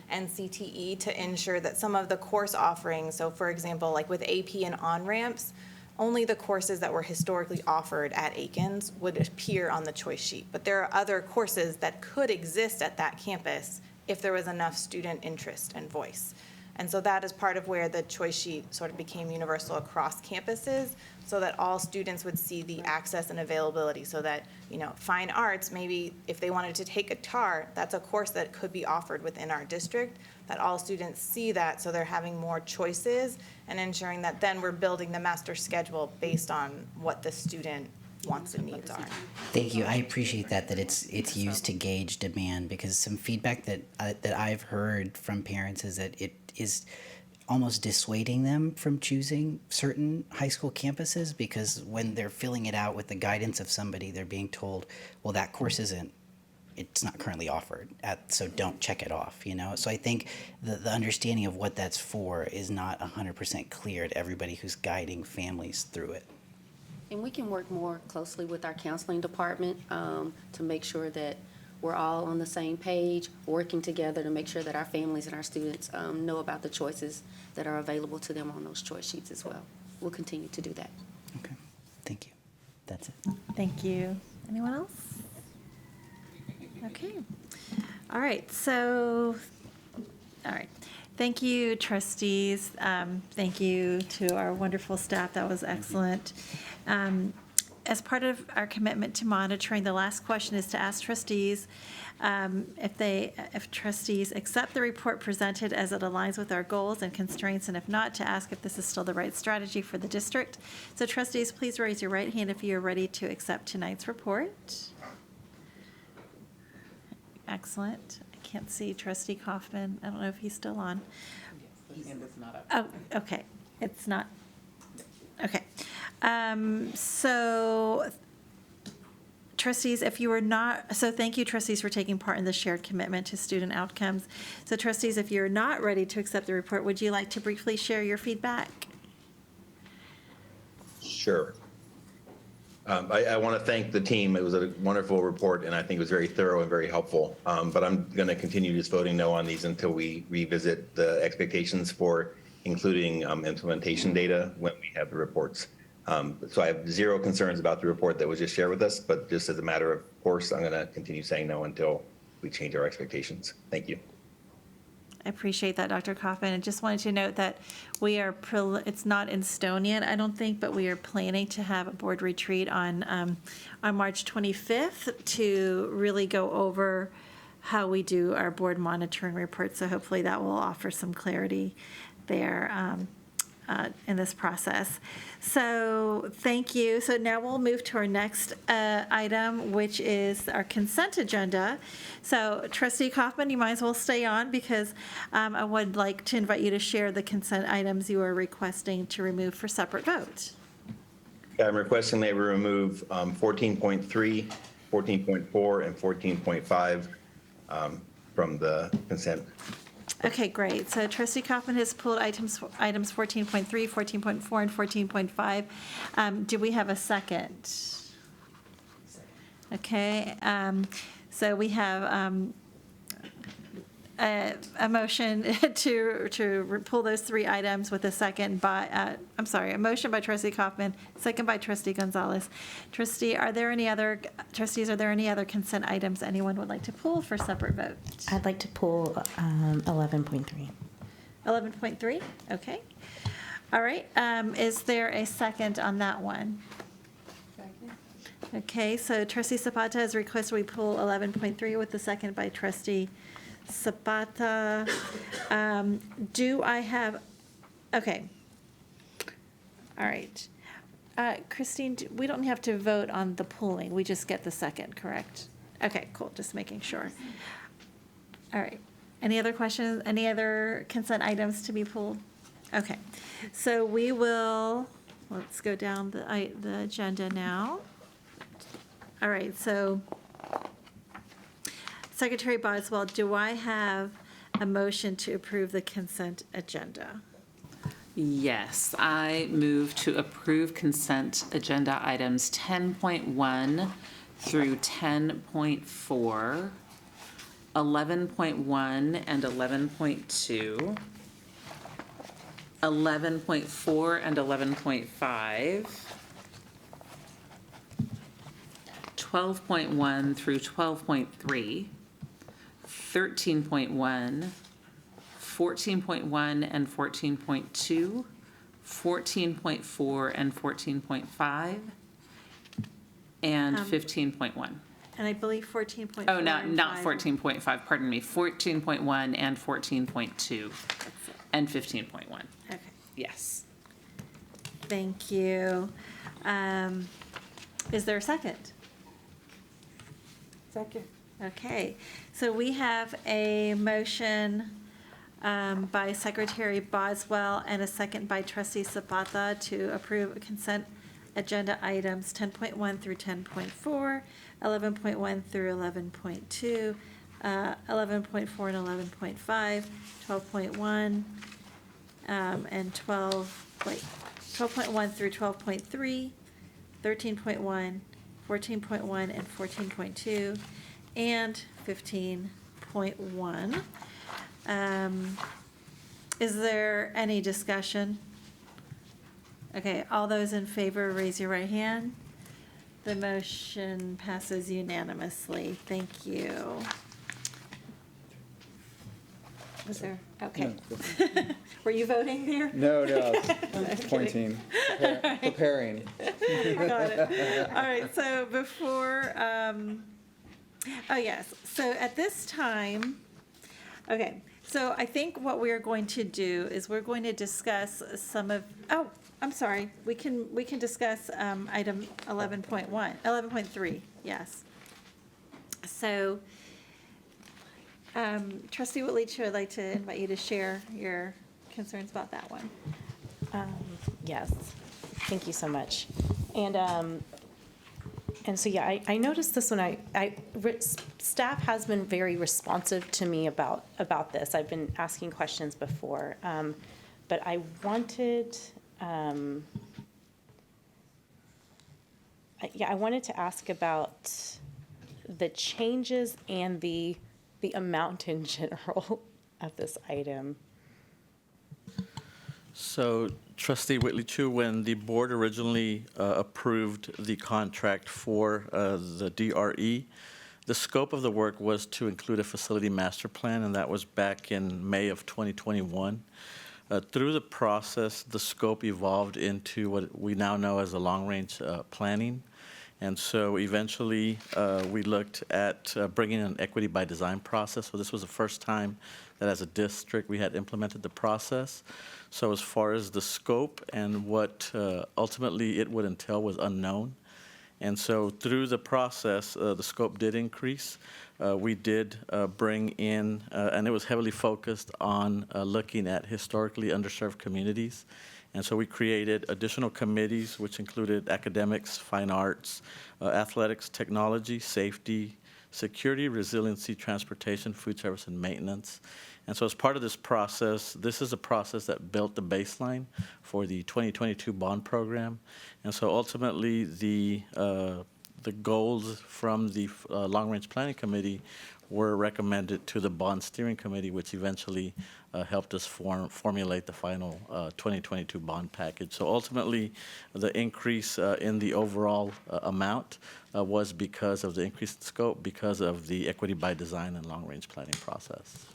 and CTE to ensure that some of the course offerings, so for example, like with AP and on-ramps, only the courses that were historically offered at Aikens would appear on the choice sheet. But there are other courses that could exist at that campus if there was enough student interest and voice. And so that is part of where the choice sheet sort of became universal across campuses so that all students would see the access and availability so that, you know, fine arts, maybe if they wanted to take guitar, that's a course that could be offered within our district, that all students see that so they're having more choices and ensuring that then we're building the master schedule based on what the student wants and needs are. Thank you. I appreciate that it's used to gauge demand, because some feedback that I've heard from parents is that it is almost dissuading them from choosing certain high school campuses, because when they're filling it out with the guidance of somebody, they're being told, well, that course it's not currently offered, so don't check it off, you know? So I think the understanding of what that's for is not 100% clear to everybody who's guiding families through it. And we can work more closely with our counseling department to make sure that we're all on the same page, working together to make sure that our families and our students know about the choices that are available to them on those choice sheets as well. We'll continue to do that. Okay, thank you. That's it. Thank you. Anyone else? Okay. All right, Thank you, trustees. Thank you to our wonderful staff. That was excellent. As part of our commitment to monitoring, the last question is to ask trustees if trustees accept the report presented as it aligns with our goals and constraints, and if not, to ask if this is still the right strategy for the district. So trustees, please raise your right hand if you are ready to accept tonight's report. Excellent. I can't see trustee Kaufman. I don't know if he's still on. His hand is not up. Oh, okay. It's not. Okay. So trustees, if you are not, so thank you trustees for taking part in the shared commitment to student outcomes. So trustees, if you're not ready to accept the report, would you like to briefly share your feedback? Sure. I want to thank the team. It was a wonderful report, and I think it was very thorough and very helpful. But I'm going to continue just voting no on these until we revisit the expectations for including implementation data when we have the reports. So I have zero concerns about the report that was just shared with us, but just as a matter of course, I'm going to continue saying no until we change our expectations. Thank you. I appreciate that, Dr. Kaufman. I just wanted to note that we are, it's not in stone yet, I don't think, but we are planning to have a board retreat on March 25th to really go over how we do our board monitoring report. So hopefully that will offer some clarity there in this process. So thank you. So now we'll move to our next item, which is our consent agenda. So trustee Kaufman, you might as well stay on because I would like to invite you to share the consent items you are requesting to remove for separate vote. I'm requesting that we remove 14.3, 14.4, and 14.5 from the consent. Okay, great. So trustee Kaufman has pulled items 14.3, 14.4, and 14.5. Do we have a second? Okay. So we have a motion to pull those three items with a second by, a motion by trustee Kaufman, second by trustee Gonzalez. Trustees, are there any other consent items anyone would like to pull for separate vote? I'd like to pull 11.3. 11.3, okay. All right, is there a second on that one? Okay, so trustee Zapata has requested we pull 11.3 with the second by trustee Zapata. Do I have, okay. All right. Christine, we don't have to vote on the pulling, we just get the second, correct? Okay, cool, just making sure. All right, any other questions, any other consent items to be pulled? Okay, so we will, let's go down the agenda now. All right, so Secretary Boswell, do I have a motion to approve the consent agenda? Yes, I move to approve consent agenda items 10.1 through 10.4, 11.1 and 11.2, 11.4 and 11.5, 12.1 through 12.3, 13.1, 14.1 and 14.2, 14.4 and 14.5, and 15.1. And I believe 14.4. Oh, not and 5. 14.5, pardon me, 14.1 and 14.2, and 15.1. Okay, Yes. thank you. Is there a second? Second. Okay, so we have a motion by Secretary Boswell and a second by trustee Zapata to approve consent agenda items 10.1 through 10.4, 11.1 through 11.2, 11.4 and 11.5, 12.1, and 12.1 through 12.3, 13.1, 14.1 and 14.2, and 15.1. Is there any discussion? Okay, all those in favor, raise your right hand. The motion passes unanimously. Thank you. Was there, okay. Were you voting there? No, I was pointing, preparing. Got it. All right, so before, oh yes, so at this time, okay, so I think what we're going to do is we're going to discuss some of, oh, I'm sorry, we can discuss item 11.3, yes. So, Trustee Whitleach, I'd like to invite you to share your concerns about that one. Yes, thank you so much. And so, yeah, I noticed this one. Staff has been very responsive to me about this. I've been asking questions before, but I wanted, I wanted to ask about the changes and the amount in general of this item. So, Trustee Whitley-Chu, when the board originally approved the contract for the DRE, the scope of the work was to include a facility master plan, and that was back in May of 2021. Through the process, the scope evolved into what we now know as the long-range planning. And so eventually, we looked at bringing an equity by design process. So this was the first time that as a district, we had implemented the process. So as far as the scope and what ultimately it would entail was unknown. And so through the process, the scope did increase. We did bring in, and it was heavily focused on looking at historically underserved communities. And so we created additional committees, which included academics, fine arts, athletics, technology, safety, security, resiliency, transportation, food service, and maintenance. And so as part of this process, this is a process that built the baseline for the 2022 bond program. And so ultimately, the the goals from the Long-Range Planning Committee were recommended to the Bond Steering Committee, which eventually helped us formulate the final 2022 bond package. So ultimately, the increase in the overall amount was because of the increased scope, because of the equity by design and long-range planning process.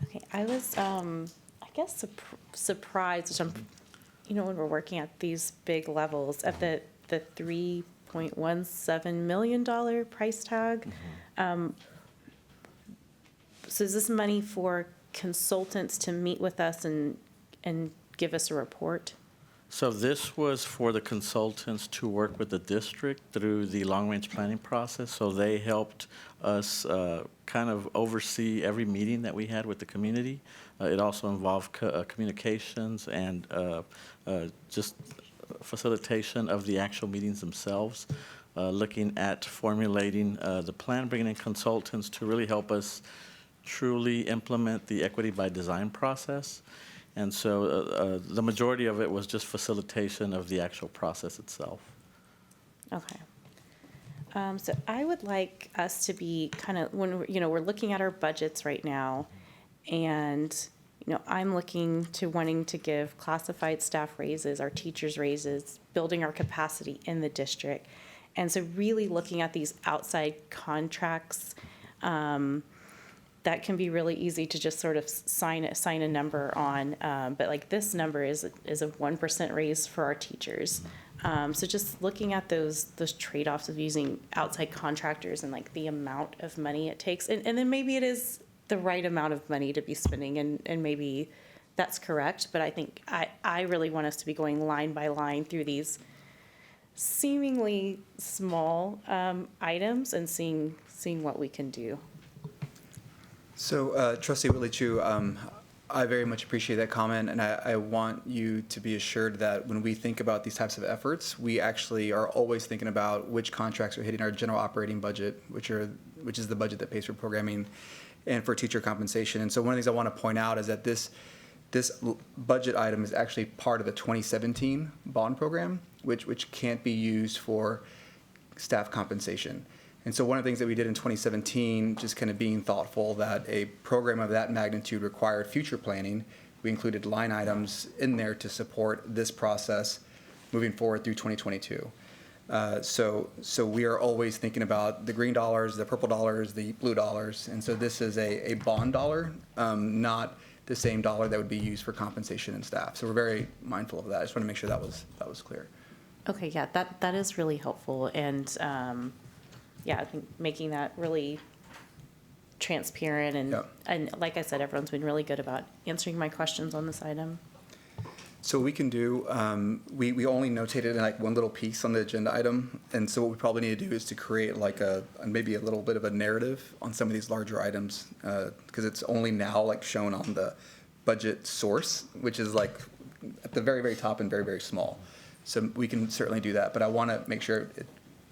Okay, I was, I guess, surprised, which I'm, when we're working at these big levels, at the $3.17 million price tag. So is this money for consultants to meet with us and give us a report? So this was for the consultants to work with the district through the long-range planning process. So they helped us kind of oversee every meeting that we had with the community. It also involved communications and just facilitation of the actual meetings themselves, looking at formulating the plan, bringing in consultants to really help us truly implement the equity by design process. And so the majority of it was just facilitation of the actual process itself. Okay. So I would like us to be kind of, when we're looking at our budgets right now, and I'm looking to wanting to give classified staff raises, our teachers raises, building our capacity in the district. And so really looking at these outside contracts, that can be really easy to just sort of sign a number on. But like this number is a 1% raise for our teachers. So just looking at those trade-offs of using outside contractors and like the amount of money it takes, and then maybe it is the right amount of money to be spending, and maybe that's correct. But I think I really want us to be going line by line through these seemingly small items and seeing what we can do. So Trustee Whitley Chu, I very much appreciate that comment, and I want you to be assured that when we think about these types of efforts, we actually are always thinking about which contracts are hitting our general operating budget, which is the budget that pays for programming and for teacher compensation. And so one of the things I want to point out is that this budget item is actually part of the 2017 bond program, which can't be used for staff compensation. And so one of the things that we did in 2017, just kind of being thoughtful that a program of that magnitude required future planning, we included line items in there to support this process moving forward through 2022. So we are always thinking about the green dollars, the purple dollars, the blue dollars. And so this is a bond dollar, not the same dollar that would be used for compensation and staff. So we're very mindful of that. I just want to make sure that was clear. Okay, yeah, that is really helpful. And I think making that really transparent and like I said, everyone's been really good about answering my questions on this item. So we can do, we only notated in like one little piece on the agenda item. And so what we probably need to do is to create like maybe a little bit of a narrative on some of these larger items, because it's only now like shown on the budget source, which is like at the very, very top and very, very small. So we can certainly do that, but I want to make sure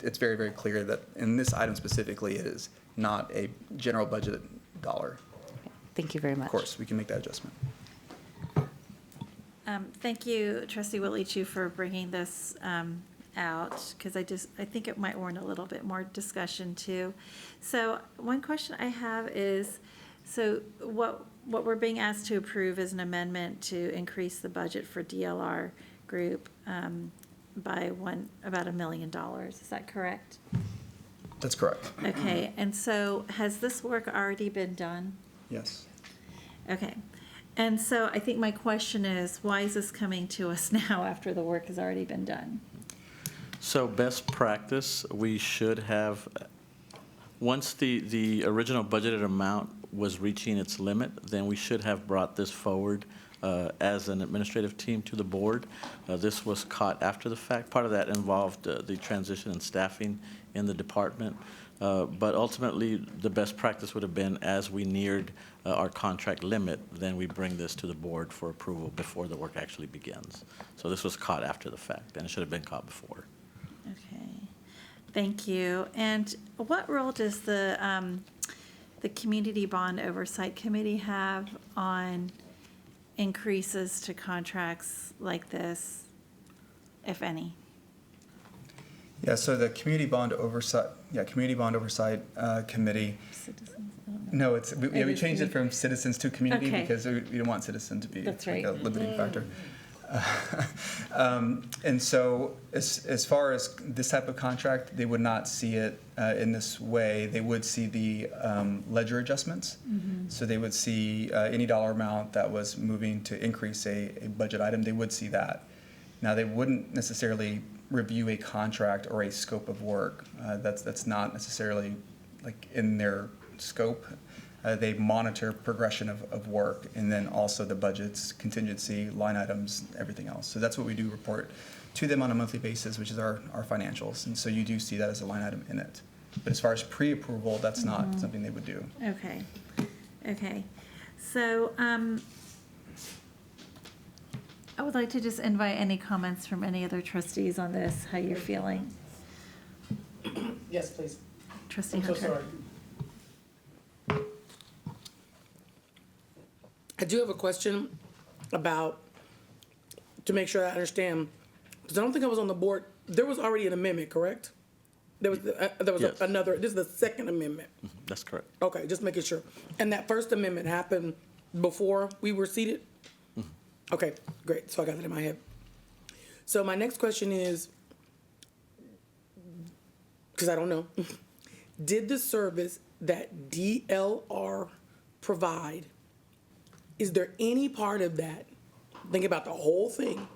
it's very, very clear that in this item specifically, it is not a general budget dollar. Thank you very much. Of course, we can make that adjustment. Thank you, Trustee Whitley Chu, for bringing this out, because I think it might warrant a little bit more discussion too. So one question I have is, so what we're being asked to approve is an amendment to increase the budget for DLR group by about $1 million. Is that correct? That's correct. Okay, and so has this work already been done? Yes. Okay. And so I think my question is, why is this coming to us now after the work has already been done? So best practice, we should have, once the original budgeted amount was reaching its limit, then we should have brought this forward as an administrative team to the board. This was caught after the fact. Part of that involved the transition in staffing in the department. But ultimately, the best practice would have been as we neared our contract limit, then we bring this to the board for approval before the work actually begins. So this was caught after the fact, and it should have been caught before. Okay, thank you. And what role does the Community Bond Oversight Committee have on increases to contracts like this, if any? Yeah, so the Community Bond Oversight Committee. No, we changed it from citizens to community Okay. because we don't want citizen to be That's like right. a limiting factor. And so as far as this type of contract, they would not see it in this way. They would see the ledger adjustments. So they would see any dollar amount that was moving to increase a budget item, they would see that. Now, they wouldn't necessarily review a contract or a scope of work. That's not necessarily like in their scope. They monitor progression of work and then also the budgets, contingency, line items, everything else. So that's what we do report to them on a monthly basis, which is our financials. And so you do see that as a line item in it. But as far as pre-approval, that's not something they would do. Okay, okay. So I would like to just invite any comments from any other trustees on this, how you're feeling. Yes, please. Trustee I'm so Hunter. sorry. I do have a question about, to make sure I understand, because I don't think I was on the board. There was already an amendment, correct? There was Yes. another, this is the second amendment. That's correct. Okay, just making sure. And that first amendment happened before we were seated? Okay, great, so I got that in my head. So my next question is, because I don't know, did the service that DLR provide, is there any part of that, think about the whole thing,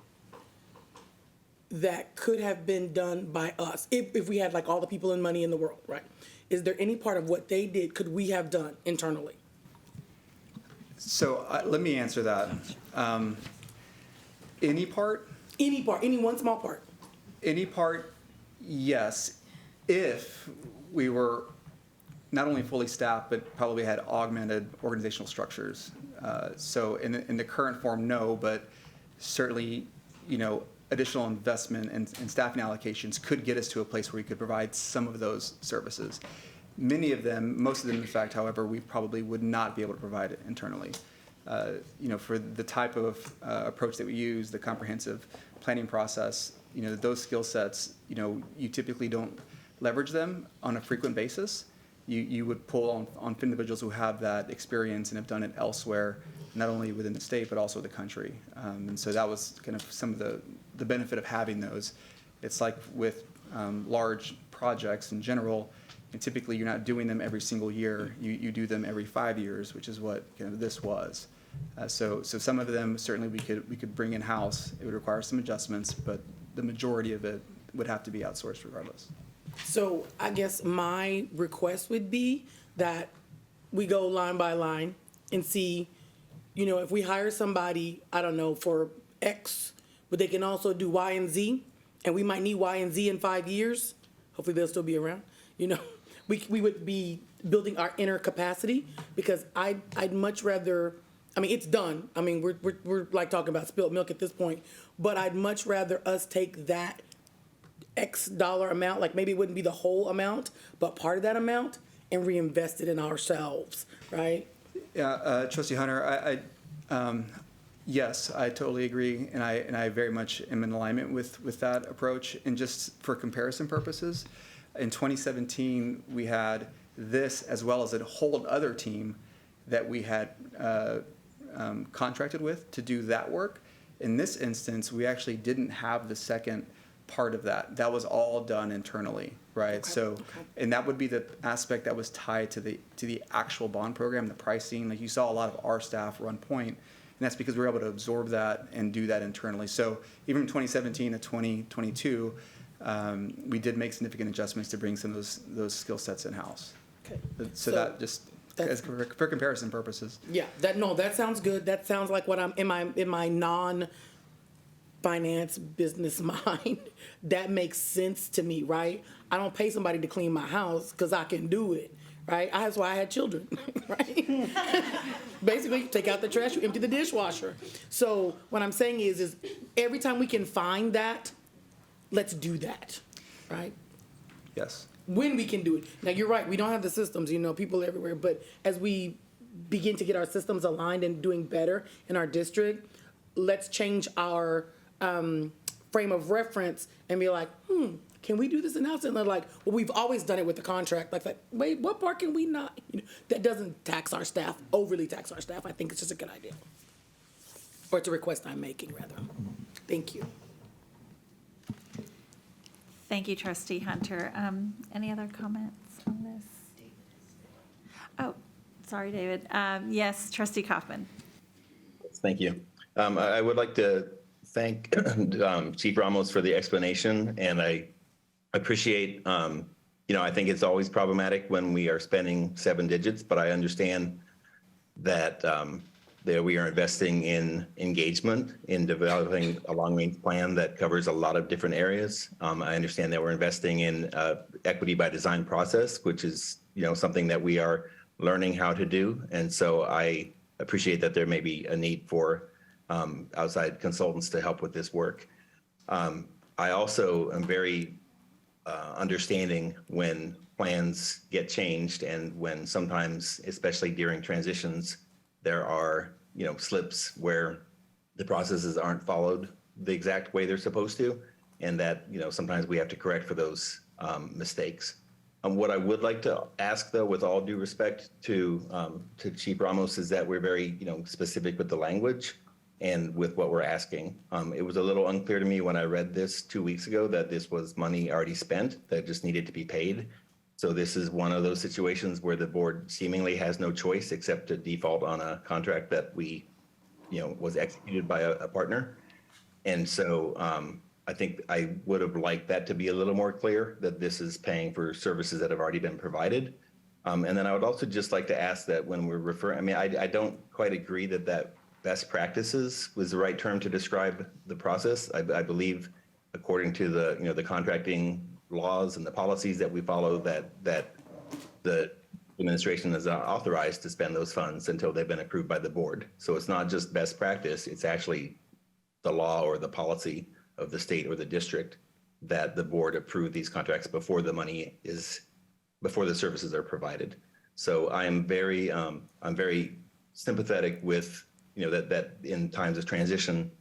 that could have been done by us, if we had like all the people and money in the world, right? Is there any part of what they did could we have done internally? So let me answer that. Any part? Any part, any one small part. Any part, yes, if we were not only fully staffed, but probably had augmented organizational structures. So in the current form, no, but certainly, additional investment and staffing allocations could get us to a place where we could provide some of those services. Many of them, most of them, in fact, however, we probably would not be able to provide it internally. For the type of approach that we use, the comprehensive planning process, those skill sets, you typically don't leverage them on a frequent basis. You would pull on individuals who have that experience and have done it elsewhere, not only within the state, but also the country. And so that was kind of some of the benefit of having those. It's like with large projects in general, and typically you're not doing them every single year. You do them every 5 years, which is what kind of this was. So some of them certainly we could bring in-house. It would require some adjustments, but the majority of it would have to be outsourced regardless. So I guess my request would be that we go line by line and see, if we hire somebody, I don't know, for X, but they can also do Y and Z, and we might need Y and Z in 5 years. Hopefully they'll still be around. We would be building our inner capacity, because I'd much rather, it's done. We're like talking about spilled milk at this point, but I'd much rather us take that X dollar amount, like maybe it wouldn't be the whole amount, but part of that amount, and reinvest it in ourselves, right? Yeah, Trustee Hunter, yes, I totally agree, and I very much am in alignment with that approach. And just for comparison purposes, in 2017 we had this as well as a whole other team that we had contracted with to do that work. In this instance, we actually didn't have the second part of that. That was all done internally, right? Okay. So, and that would be the aspect that was tied to the actual bond program, the pricing. Like you saw a lot of our staff run point, and that's because we were able to absorb that and do that internally. So even from 2017 to 2022, we did make significant adjustments to bring some of those skill sets in-house. Okay. So that just for comparison purposes. Yeah, that sounds good. That sounds like what I'm in my non-finance business mind. That makes sense to me, right? I don't pay somebody to clean my house because I can do it, right? That's why I had children, right? Basically, take out the trash, you empty the dishwasher. So what I'm saying is every time we can find that, let's do that, right? Yes. When we can do it. Now, you're right, we don't have the systems, people everywhere, but as we begin to get our systems aligned and doing better in our district, let's change our frame of reference and be like, can we do this in-house? And they're like, well, we've always done it with the contract. Like, wait, what part can we not? That doesn't tax our staff, overly tax our staff. I think it's just a good idea. Or it's a request I'm making, rather. Thank you. Thank you, Trustee Hunter. Any other comments on this? Oh, sorry, David. Yes, Trustee Kaufman. Thank you. I would like to thank Chief Ramos for the explanation, and I appreciate, I think it's always problematic when we are spending 7 digits, but I understand that we are investing in engagement, in developing a long-range plan that covers a lot of different areas. I understand that we're investing in equity by design process, which is, something that we are learning how to do. And so I appreciate that there may be a need for outside consultants to help with this work. I also am very understanding when plans get changed and when sometimes, especially during transitions, there are, slips where the processes aren't followed the exact way they're supposed to, and that, sometimes we have to correct for those mistakes. What I would like to ask, though, with all due respect to Chief Ramos, is that we're very, specific with the language and with what we're asking. It was a little unclear to me when I read this 2 weeks ago that this was money already spent that just needed to be paid. So this is one of those situations where the board seemingly has no choice except to default on a contract that we, was executed by a partner. And so I think I would have liked that to be a little more clear, that this is paying for services that have already been provided. And then I would also just like to ask that when we're referring, I don't quite agree that best practices was the right term to describe the process. I believe, according to the contracting laws and the policies that we follow, that the administration is not authorized to spend those funds until they've been approved by the board. So it's not just best practice, it's actually the law or the policy of the state or the district that the board approved these contracts before the services are provided. So I'm very sympathetic with, that in times of transition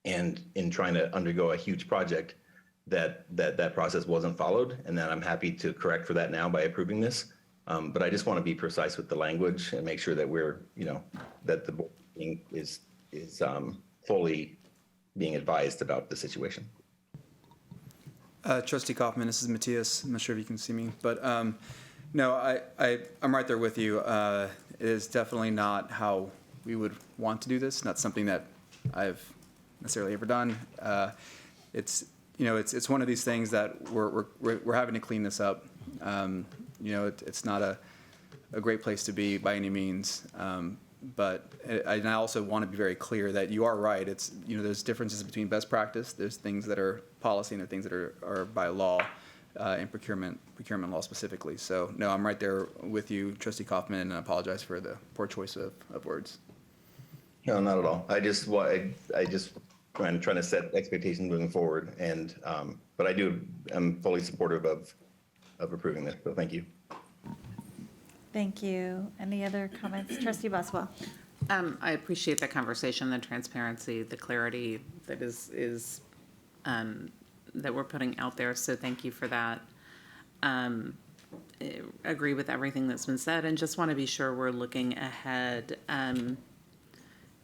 and in trying to undergo a huge project, that process wasn't followed, and that I'm happy to correct for that now by approving this. But I just want to be precise with the language and make sure that we're, that the board is fully being advised about the situation. Trustee Kaufman, this is Matthias. I'm not sure if you can see me, but no, I'm right there with you. It is definitely not how we would want to do this. Not something that I've necessarily ever done. It's one of these things that we're having to clean this up. It's not a great place to be by any means. But I also want to be very clear that you are right. It's, there's differences between best practice. There's things that are policy and there are things that are by law, and procurement law specifically. So no, I'm right there with you, Trustee Kaufman, and I apologize for the poor choice of words. No, not at all. I just trying to set expectations moving forward, and but I'm fully supportive of approving this. So thank you. Thank you. Any other comments? Trustee Boswell. I appreciate the conversation, the transparency, the clarity that is that we're putting out there. So thank you for that. Agree with everything that's been said, and just want to be sure we're looking ahead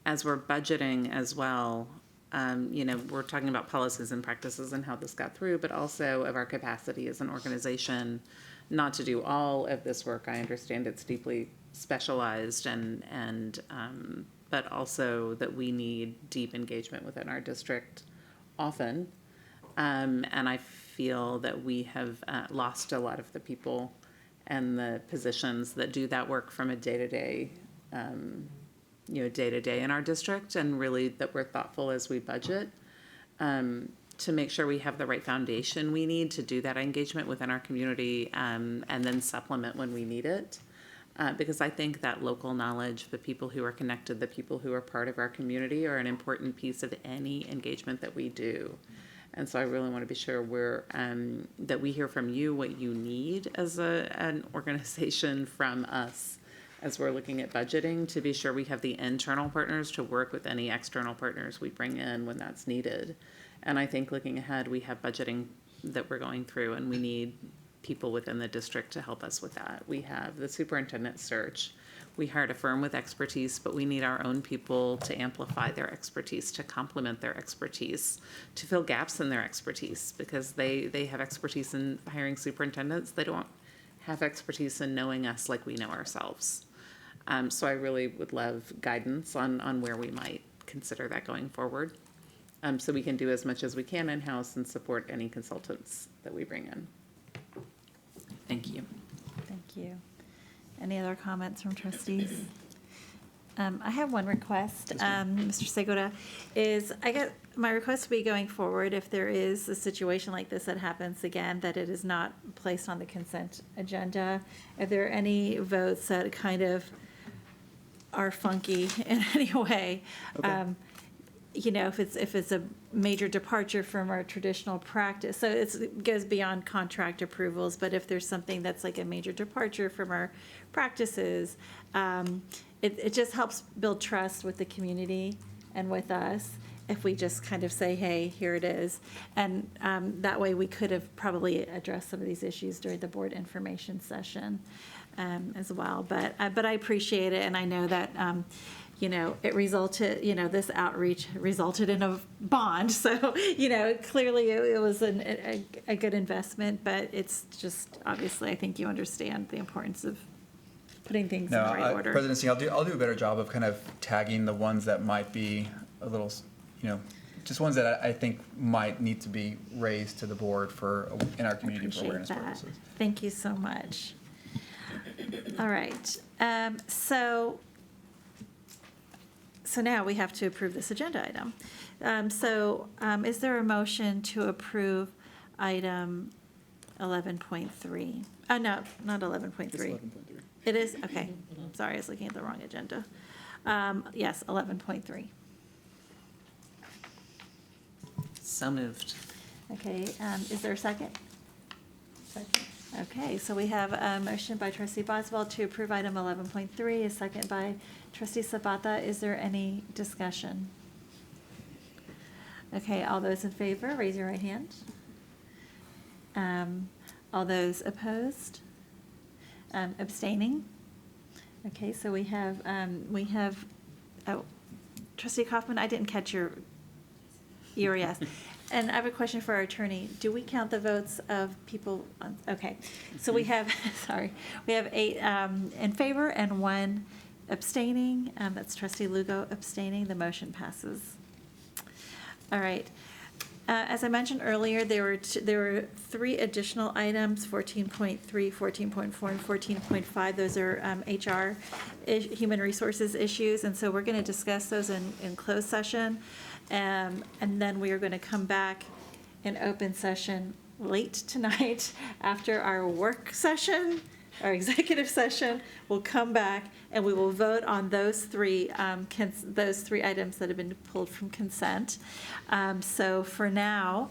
as we're budgeting as well. We're talking about policies and practices and how this got through, but also of our capacity as an organization not to do all of this work. I understand it's deeply specialized, but also that we need deep engagement within our district often. And I feel that we have lost a lot of the people and the positions that do that work from a day-to-day in our district, and really that we're thoughtful as we budget to make sure we have the right foundation we need to do that engagement within our community, and then supplement when we need it. Because I think that local knowledge, the people who are connected, the people who are part of our community are an important piece of any engagement that we do. And so I really want to be sure that we hear from you what you need as an organization from us as we're looking at budgeting, to be sure we have the internal partners to work with any external partners we bring in when that's needed. And I think looking ahead, we have budgeting that we're going through, and we need people within the district to help us with that. We have the superintendent search. We hired a firm with expertise, but we need our own people to amplify their expertise, to complement their expertise, to fill gaps in their expertise, because they have expertise in hiring superintendents. They don't have expertise in knowing us like we know ourselves. So I really would love guidance on where we might consider that going forward. So we can do as much as we can in-house and support any consultants that we bring in. Thank you. Thank you. Any other comments from trustees? I have one request, Mr. Segura, my request to be going forward, if there is a situation like this that happens again, that it is not placed on the consent agenda. Are there any votes that kind of are funky in any way? Okay. You know, if it's a major departure from our traditional practice, so it goes beyond contract approvals, but if there's something that's like a major departure from our practices, it just helps build trust with the community and with us if we just kind of say, hey, here it is. And that way we could have probably addressed some of these issues during the board information session as well. But I appreciate it, and I know that you know, it resulted, you know, this outreach resulted in a bond. So, you know, clearly it was a good investment, but it's just, obviously, I think you understand the importance of putting things in the right order. President Singh, I'll do a better job of kind of tagging the ones that might be a little, you know, just ones that I think might need to be raised to the board in our community for awareness purposes. Thank you so much. All right. So now we have to approve this agenda item. Is there a motion to approve item 11.3? No, not 11.3. It's 11.3. It is? Okay. Sorry, I was looking at the wrong agenda. Yes, 11.3. So moved. Okay, is there a second? Second. Okay, so we have a motion by trustee Boswell to approve item 11.3, a second by trustee Sabata. Is there any discussion? Okay, all those in favor, raise your right hand. All those opposed? Abstaining? Okay, so we have, oh, trustee Kaufman, I didn't catch your yes. And I have a question for our attorney. Do we count the votes of people? Okay, so we have, sorry, we have 8 in favor and 1 abstaining. That's trustee Lugo abstaining. The motion passes. All right. As I mentioned earlier, there were 3 additional items, 14.3, 14.4, and 14.5. Those are HR, human resources issues, and so we're going to discuss those in closed session. And then we are going to come back in open session late tonight after our work session, our executive session. We'll come back and we will vote on those 3 items that have been pulled from consent. So for now,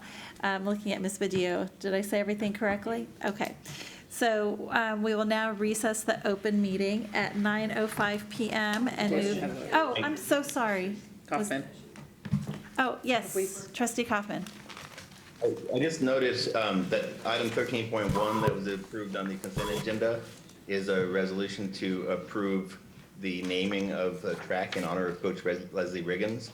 looking at Ms. Badillo, did I say everything correctly? Okay. So we will now recess the open meeting at 9:05 p.m. and move. Oh, I'm so sorry. Kaufman. Oh, yes, trustee Kaufman. I just noticed that item 13.1 that was approved on the consent agenda is a resolution to approve the naming of a track in honor of Coach Leslie Riggins.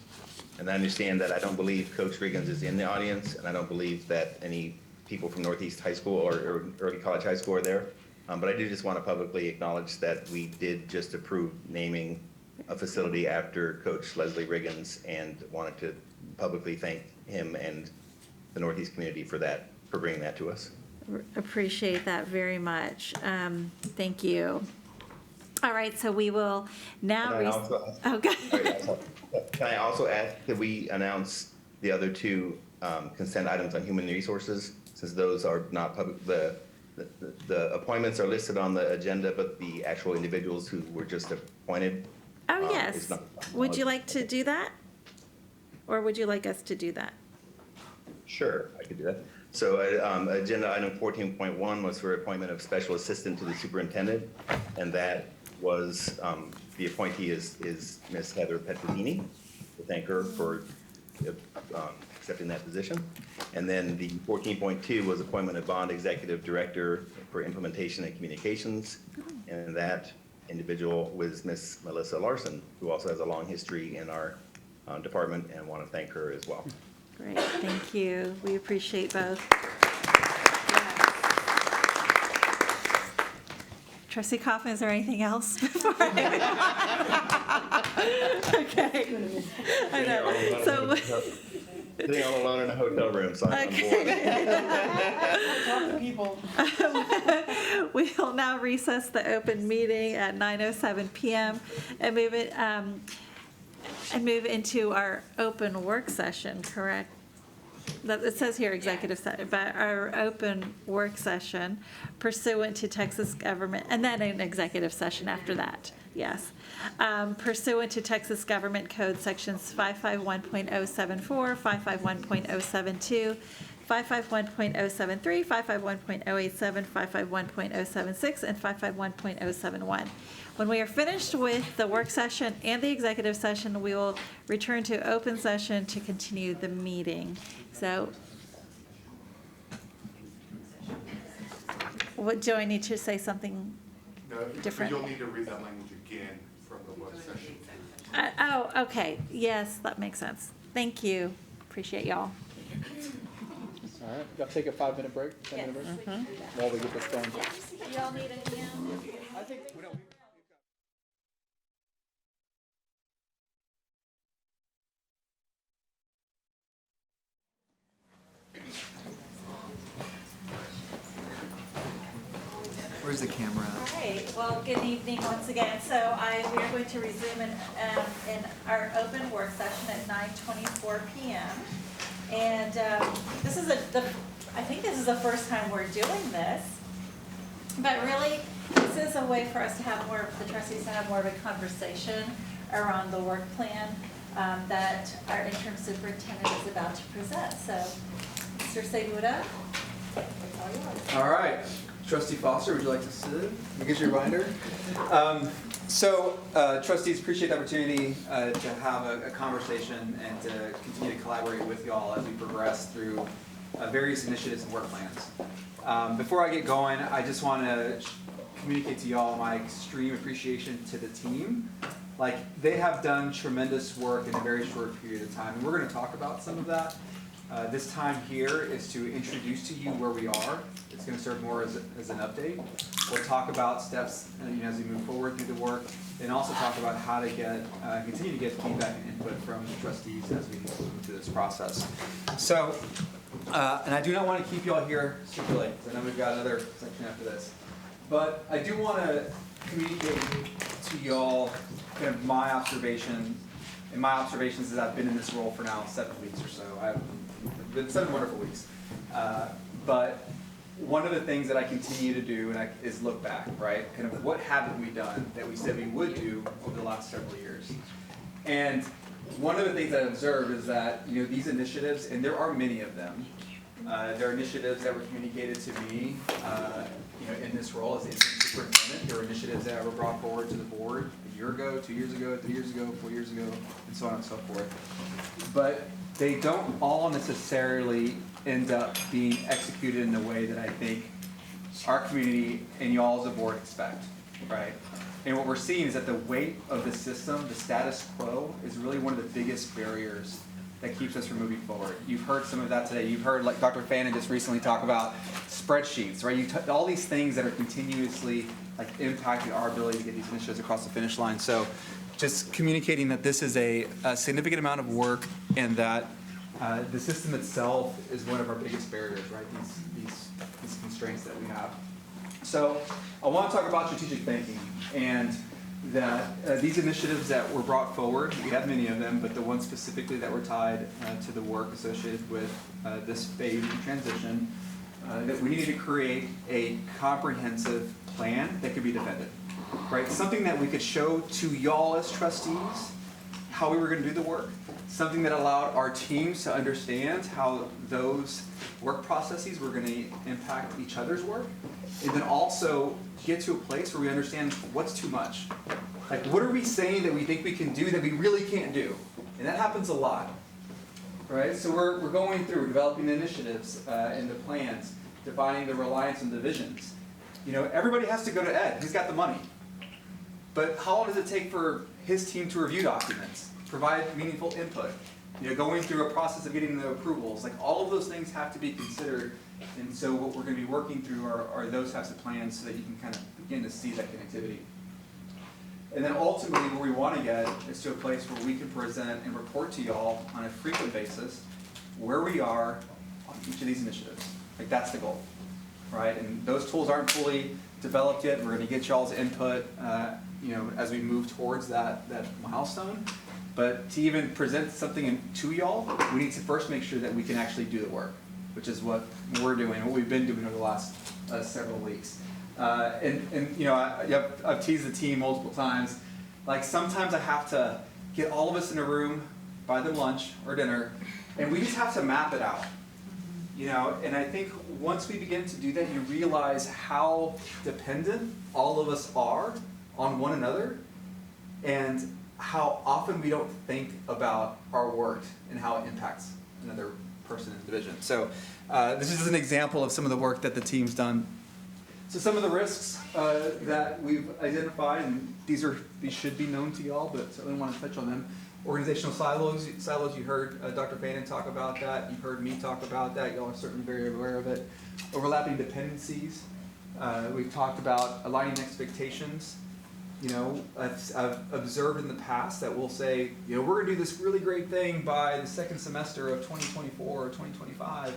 And I understand that I don't believe Coach Riggins is in the audience, and I don't believe that any people from Northeast High School or Early College High School are there. But I do just want to publicly acknowledge that we did just approve naming a facility after Coach Leslie Riggins, and wanted to publicly thank him and the Northeast community for bringing that to us. Appreciate that very much. Thank you. All right, so we will now. Can I also ask that we announce the other 2 consent items on human resources, since those are not public? The appointments are listed on the agenda, but the actual individuals who were just appointed. Oh, yes. Would you like to do that? Or would you like us to do that? Sure, I could do that. So agenda item 14.1 was for appointment of special assistant to the superintendent, and that was the appointee is Ms. Heather Petrozzini. We thank her for accepting that position. And then the 14.2 was appointment of bond executive director for implementation and communications. And that individual was Ms. Melissa Larson, who also has a long history in our department, and want to thank her as well. Great, thank you. We appreciate both. Trustee Kaufman, is there anything else before I Okay. I know. So. Sitting all alone in a hotel room, so I'm bored. We'll now recess the open meeting at 9:07 PM and move into our open work session, correct? It says here executive session, but our open work session pursuant to Texas government, and then an executive session after that, yes. Pursuant to Texas Government Code Sections 551.074, 551.072, 551.073, 551.087, 551.076, and 551.071. When we are finished with the work session and the executive session, we will return to open session to continue the meeting. So, what, do I need to say something different? You'll need to read that language again from the work session. Oh, okay. Yes, that makes sense. Thank you. Appreciate y'all. All right, y'all take a 5-minute break, 10-minute break, while we get this done. Y'all need a hand? I think we don't. Where's the camera at? All right, well, good evening once again. So we are going to resume in our open work session at 9:24 PM. And this is I think this is the first time we're doing this. But really, this is a way for us to have the trustees to have more of a conversation around the work plan that our interim superintendent is about to present. So, Mr. Segura, it's all yours. All right. Trustee Foster, would you like to sit? Let me get your binder. Trustees, appreciate the opportunity to have a conversation and to continue to collaborate with y'all as we progress through various initiatives and work plans. Before I get going, I just want to communicate to y'all my extreme appreciation to the team. Like, they have done tremendous work in a very short period of time, and we're going to talk about some of that. This time here is to introduce to you where we are. It's going to serve more as an update. We'll talk about steps as we move forward through the work, and also talk about how to continue to get feedback and input from the trustees as we move through this process. So, and I do not want to keep you all here super late, because I know we've got another section after this. But I do want to communicate to y'all kind of my observations as I've been in this role for now 7 weeks or so. I've been 7 wonderful weeks. But one of the things that I continue to do is look back, right? Kind of what haven't we done that we said we would do over the last several years? And one of the things that I observed is that these initiatives, and there are many of them, there are initiatives that were communicated to me in this role as the interim superintendent. There were initiatives that were brought forward to the board a year ago, 2 years ago, 3 years ago, 4 years ago, and so on and so forth. But they don't all necessarily end up being executed in the way that I think our community and y'all as a board expect, right? And what we're seeing is that the weight of the system, the status quo, is really one of the biggest barriers that keeps us from moving forward. You've heard some of that today. You've heard, like Dr. Fannin just recently talk about spreadsheets, right? All these things that are continuously impacting our ability to get these initiatives across the finish line. So just communicating that this is a significant amount of work, and that the system itself is one of our biggest barriers, right? These constraints that we have. So I want to talk about strategic thinking, and that these initiatives that were brought forward, we have many of them, but the ones specifically that were tied to the work associated with this phase of transition, that we needed to create a comprehensive plan that could be defended, right? Something that we could show to y'all as trustees how we were going to do the work, something that allowed our teams to understand how those work processes were going to impact each other's work, and then also get to a place where we understand what's too much. Like, what are we saying that we think we can do that we really can't do? And that happens a lot, right? So we're going through developing the initiatives and the plans, defining the reliance on divisions. You know, everybody has to go to Ed. He's got the money. But how long does it take for his team to review documents, provide meaningful input, you know, going through a process of getting the approvals? Like, all of those things have to be considered. And so what we're going to be working through are those types of plans so that you can kind of begin to see that connectivity. And then ultimately where we want to get is to a place where we can present and report to y'all on a frequent basis where we are on each of these initiatives. Like, that's the goal, right? And those tools aren't fully developed yet. We're going to get y'all's input, you know, as we move towards that milestone. But to even present something to y'all, we need to first make sure that we can actually do the work, which is what we're doing, what we've been doing over the last several weeks. And you know, I've teased the team multiple times. Like, sometimes I have to get all of us in a room, buy them lunch or dinner, and we just have to map it out. You know, and I think once we begin to do that, you realize how dependent all of us are on one another, and how often we don't think about our work and how it impacts another person in the division. So this is an example of some of the work that the team's done. So some of the risks that we've identified, and these should be known to y'all, but certainly want to touch on them. Organizational silos, you heard Dr. Bannon talk about that. You've heard me talk about that. Y'all are certainly very aware of it. Overlapping dependencies. We've talked about aligning expectations. You know, I've observed in the past that we'll say, you know, we're going to do this really great thing by the second semester of 2024 or 2025.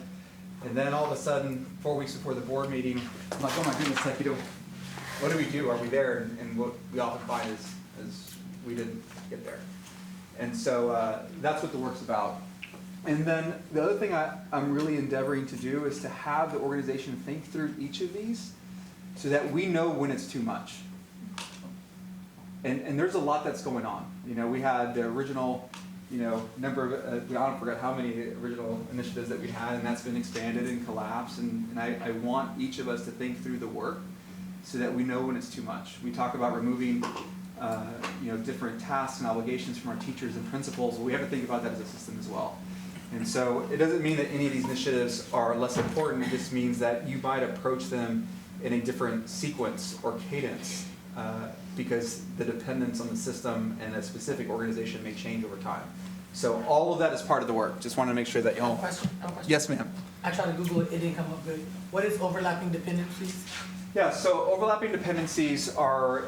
And then all of a sudden, 4 weeks before the board meeting, I'm like, oh my goodness, like, you know, what do we do? Are we there? And what we often find is we didn't get there. And so that's what the work's about. And then the other thing I'm really endeavoring to do is to have the organization think through each of these so that we know when it's too much. And there's a lot that's going on. You know, we had the original, you know, number of, I don't forget how many original initiatives that we had, and that's been expanded and collapsed. And I want each of us to think through the work so that we know when it's too much. We talk about removing you know, different tasks and obligations from our teachers and principals. Well, we have to think about that as a system as well. And so it doesn't mean that any of these initiatives are less important. It just means that you might approach them in a different sequence or cadence because the dependence on the system and a specific organization may change over time. So all of that is part of the work. Just want to make sure that y'all. I have a question. Yes, ma'am. I tried to Google it, it didn't come up good. What is overlapping dependencies? Yeah, so overlapping dependencies are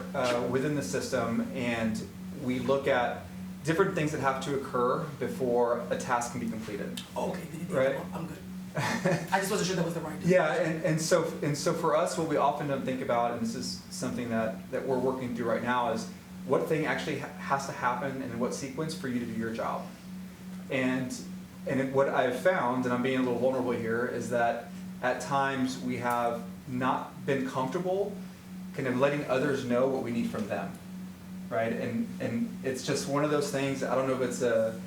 within the system, and we look at different things that have to occur before a task can be completed. Oh, okay, right? I'm good. I just wasn't sure that was the right. Yeah, and so for us, what we often don't think about, and this is something that we're working through right now, is what thing actually has to happen and in what sequence for you to do your job. And what I've found, and I'm being a little vulnerable here, is that at times we have not been comfortable kind of letting others know what we need from them, right? And it's just one of those things. I don't know if it's a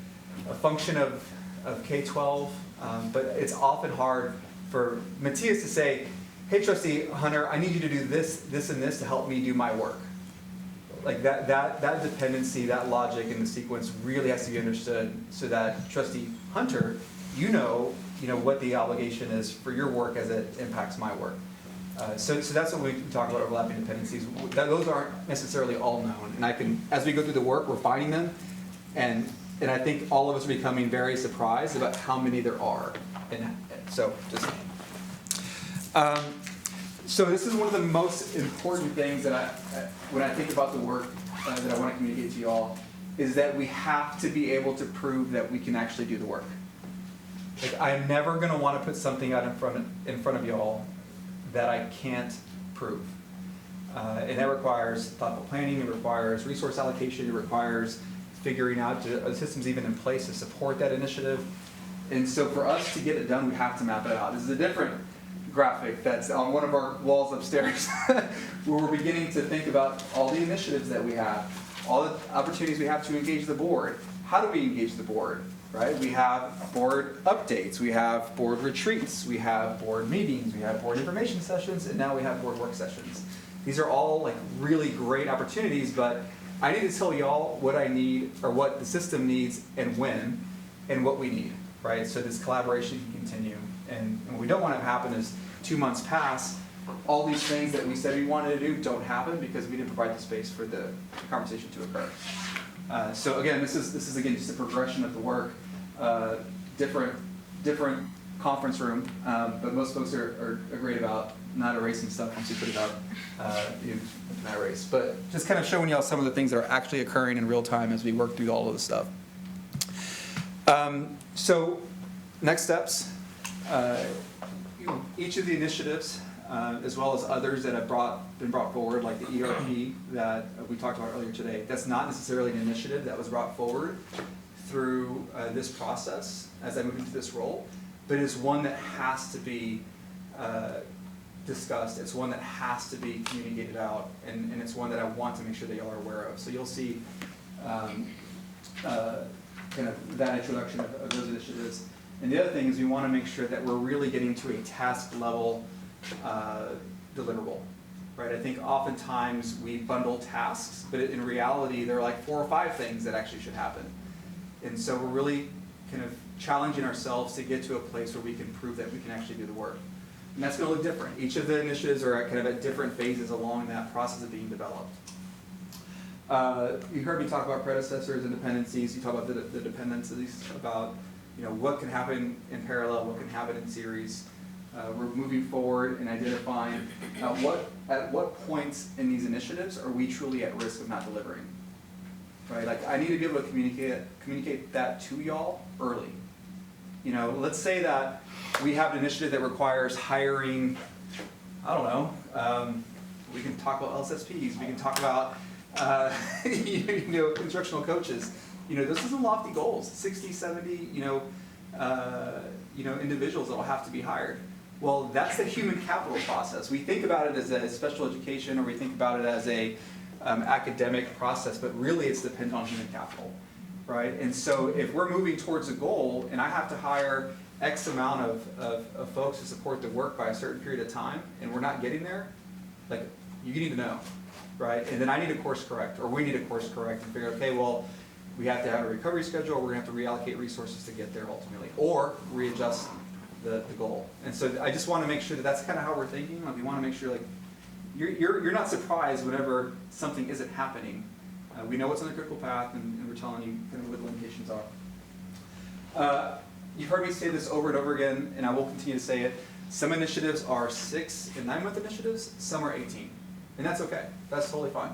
function of K-12, but it's often hard for Matthias to say, hey, Trustee Hunter, I need you to do this, this, and this to help me do my work. Like that dependency, that logic in the sequence really has to be understood so that Trustee Hunter, you know what the obligation is for your work as it impacts my work. So that's what we talk about overlapping dependencies. Those aren't necessarily all known, and as we go through the work, we're finding them, and I think all of us are becoming very surprised about how many there are. And so so this is one of the most important things that when I think about the work that I want to communicate to you all, is that we have to be able to prove that we can actually do the work. Like, I'm never going to want to put something out in front of y'all that I can't prove. And that requires thoughtful planning, it requires resource allocation, it requires figuring out systems even in place to support that initiative. And so for us to get it done, we have to map it out. This is a different graphic that's on one of our walls upstairs where we're beginning to think about all the initiatives that we have, all the opportunities we have to engage the board. how do we engage the board, right? We have board updates, we have board retreats, we have board meetings, we have board information sessions, and now we have board work sessions. These are all like really great opportunities, but I need to tell y'all what I need, or what the system needs, and when, and what we need, right? So this collaboration can continue. And what we don't want to happen is 2 months pass, all these things that we said we wanted to do don't happen because we didn't provide the space for the conversation to occur. So again, this is again just a progression of the work. Different conference room, but most folks are great about not erasing stuff once you put it out, not erase. But just kind of showing y'all some of the things that are actually occurring in real time as we work through all of this stuff. So next steps, each of the initiatives, as well as others that have been brought forward, like the ERP that we talked about earlier today, that's not necessarily an initiative that was brought forward through this process as I move into this role, but it's one that has to be discussed. It's one that has to be communicated out, and it's one that I want to make sure that y'all are aware of. So you'll see kind of that introduction of those initiatives. And the other thing is we want to make sure that we're really getting to a task level deliverable, right? I think oftentimes we bundle tasks, but in reality there are like 4 or 5 things that actually should happen. And so we're really kind of challenging ourselves to get to a place where we can prove that we can actually do the work. And that's going to look different. Each of the initiatives are kind of at different phases along that process of being developed. You heard me talk about predecessors and dependencies. You talk about the dependencies, about what can happen in parallel, what can happen in series. We're moving forward and identifying at what points in these initiatives are we truly at risk of not delivering. Right? Like I need to be able to communicate that to y'all early. Let's say that we have an initiative that requires hiring, I don't know, we can talk about LSSPs, we can talk about instructional coaches. Those are some lofty goals, 60, 70, individuals that will have to be hired. Well, that's the human capital process. We think about it as a special education, or we think about it as a academic process, but really it's dependent on human capital, right? And so if we're moving towards a goal and I have to hire X amount of folks to support the work by a certain period of time, and we're not getting there, like, you need to know, right? And then I need to course correct, or we need to course correct and figure, okay, well, we have to have a recovery schedule, or we're gonna have to reallocate resources to get there ultimately, or readjust the goal. And so I just wanna make sure that that's kind of how we're thinking. Like, we wanna make sure, like, you're not surprised whenever something isn't happening. We know what's on the critical path, and we're telling you kind of what the limitations are. You've heard me say this over and over again, and I will continue to say it. Some initiatives are 6 and 9 month initiatives, some are 18. And that's okay, that's totally fine.